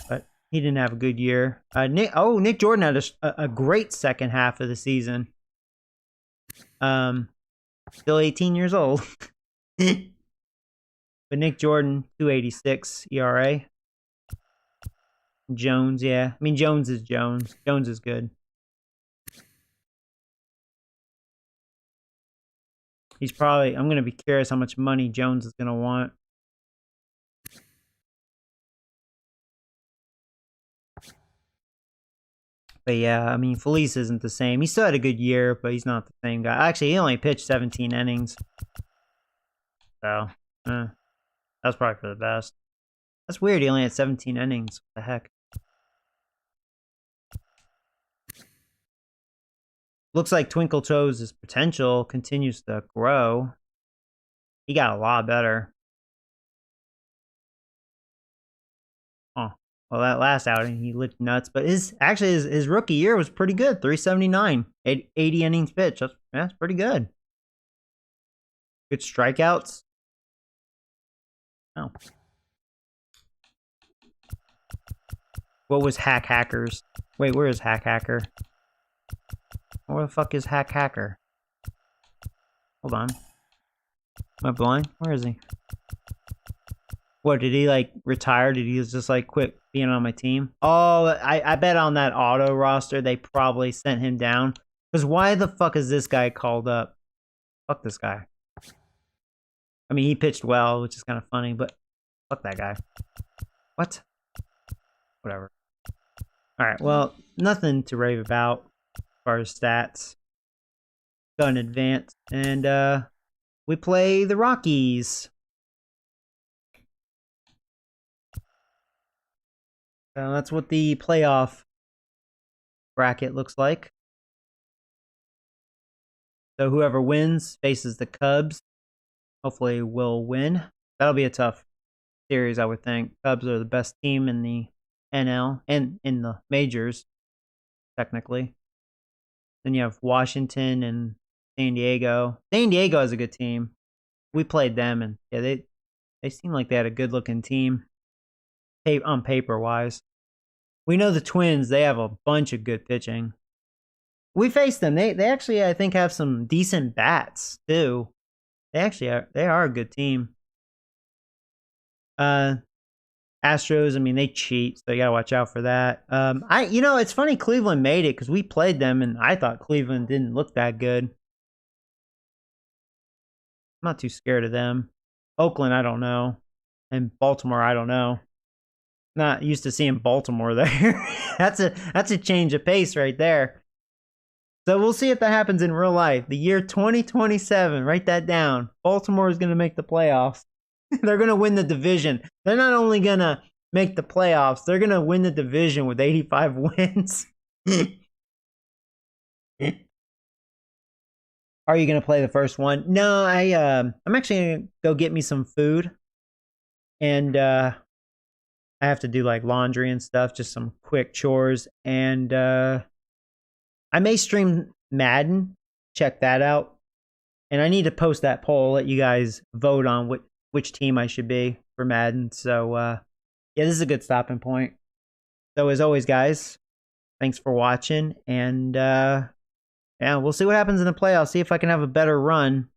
But he didn't have a good year. Nick Jordan had a great second half of the season. Still 18 years old. But Nick Jordan, 2.86 ERA. Jones, yeah. I mean, Jones is Jones. Jones is good. He's probably, I'm going to be curious how much money Jones is going to want. But yeah, I mean, Felice isn't the same. He still had a good year, but he's not the same guy. Actually, he only pitched 17 innings. So, that's probably for the best. That's weird. He only had 17 innings. What the heck? Looks like Twinkle Toes' potential continues to grow. He got a lot better. Oh, well, that last outing he looked nuts, but his rookie year was pretty good. 379, 80 innings pitched. That's pretty good. Good strikeouts. Oh. What was Hackers? Wait, where is Hacker? Where the fuck is Hacker? Hold on. Am I blind? Where is he? What, did he, like, retire? Did he just, like, quit being on my team? Oh, I bet on that auto roster they probably sent him down. Because why the fuck is this guy called up? Fuck this guy. I mean, he pitched well, which is kind of funny, but fuck that guy. What? Whatever. Alright, well, nothing to rave about as far as stats. Go in advance. And, we play the Rockies. That's what the playoff bracket looks like. So whoever wins faces the Cubs. Hopefully will win. That'll be a tough series, I would think. Cubs are the best team in the NL and in the majors, technically. Then you have Washington and San Diego. San Diego is a good team. We played them, and yeah, they seem like they had a good-looking team on paper-wise. We know the Twins, they have a bunch of good pitching. We faced them. They actually, I think, have some decent bats, too. They are a good team. Astros, I mean, they cheat, so you gotta watch out for that. You know, it's funny Cleveland made it because we played them, and I thought Cleveland didn't look that good. I'm not too scared of them. Oakland, I don't know. And Baltimore, I don't know. Not used to seeing Baltimore there. That's a change of pace right there. So we'll see if that happens in real life. The year 2027, write that down. Baltimore is going to make the playoffs. They're going to win the division. They're not only going to make the playoffs, they're going to win the division with 85 wins. Are you going to play the first one? No, I'm actually going to go get me some food. And I have to do like laundry and stuff, just some quick chores. And I may stream Madden. Check that out. And I need to post that poll, let you guys vote on which team I should be for Madden. So, yeah, this is a good stopping point. So, as always, guys, thanks for watching. And, yeah, we'll see what happens in the playoffs. See if I can have a better run.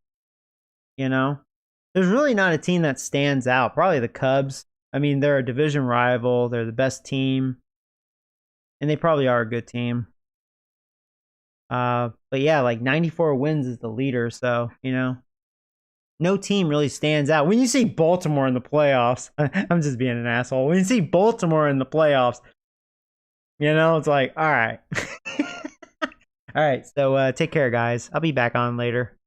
You know? There's really not a team that stands out. Probably the Cubs. I mean, they're a division rival. They're the best team. And they probably are a good team. But yeah, like 94 wins is the leader, so, you know, no team really stands out. When you see Baltimore in the playoffs, I'm just being an asshole. When you see Baltimore in the playoffs, you know, it's like, all right. All right, so take care, guys. I'll be back on later.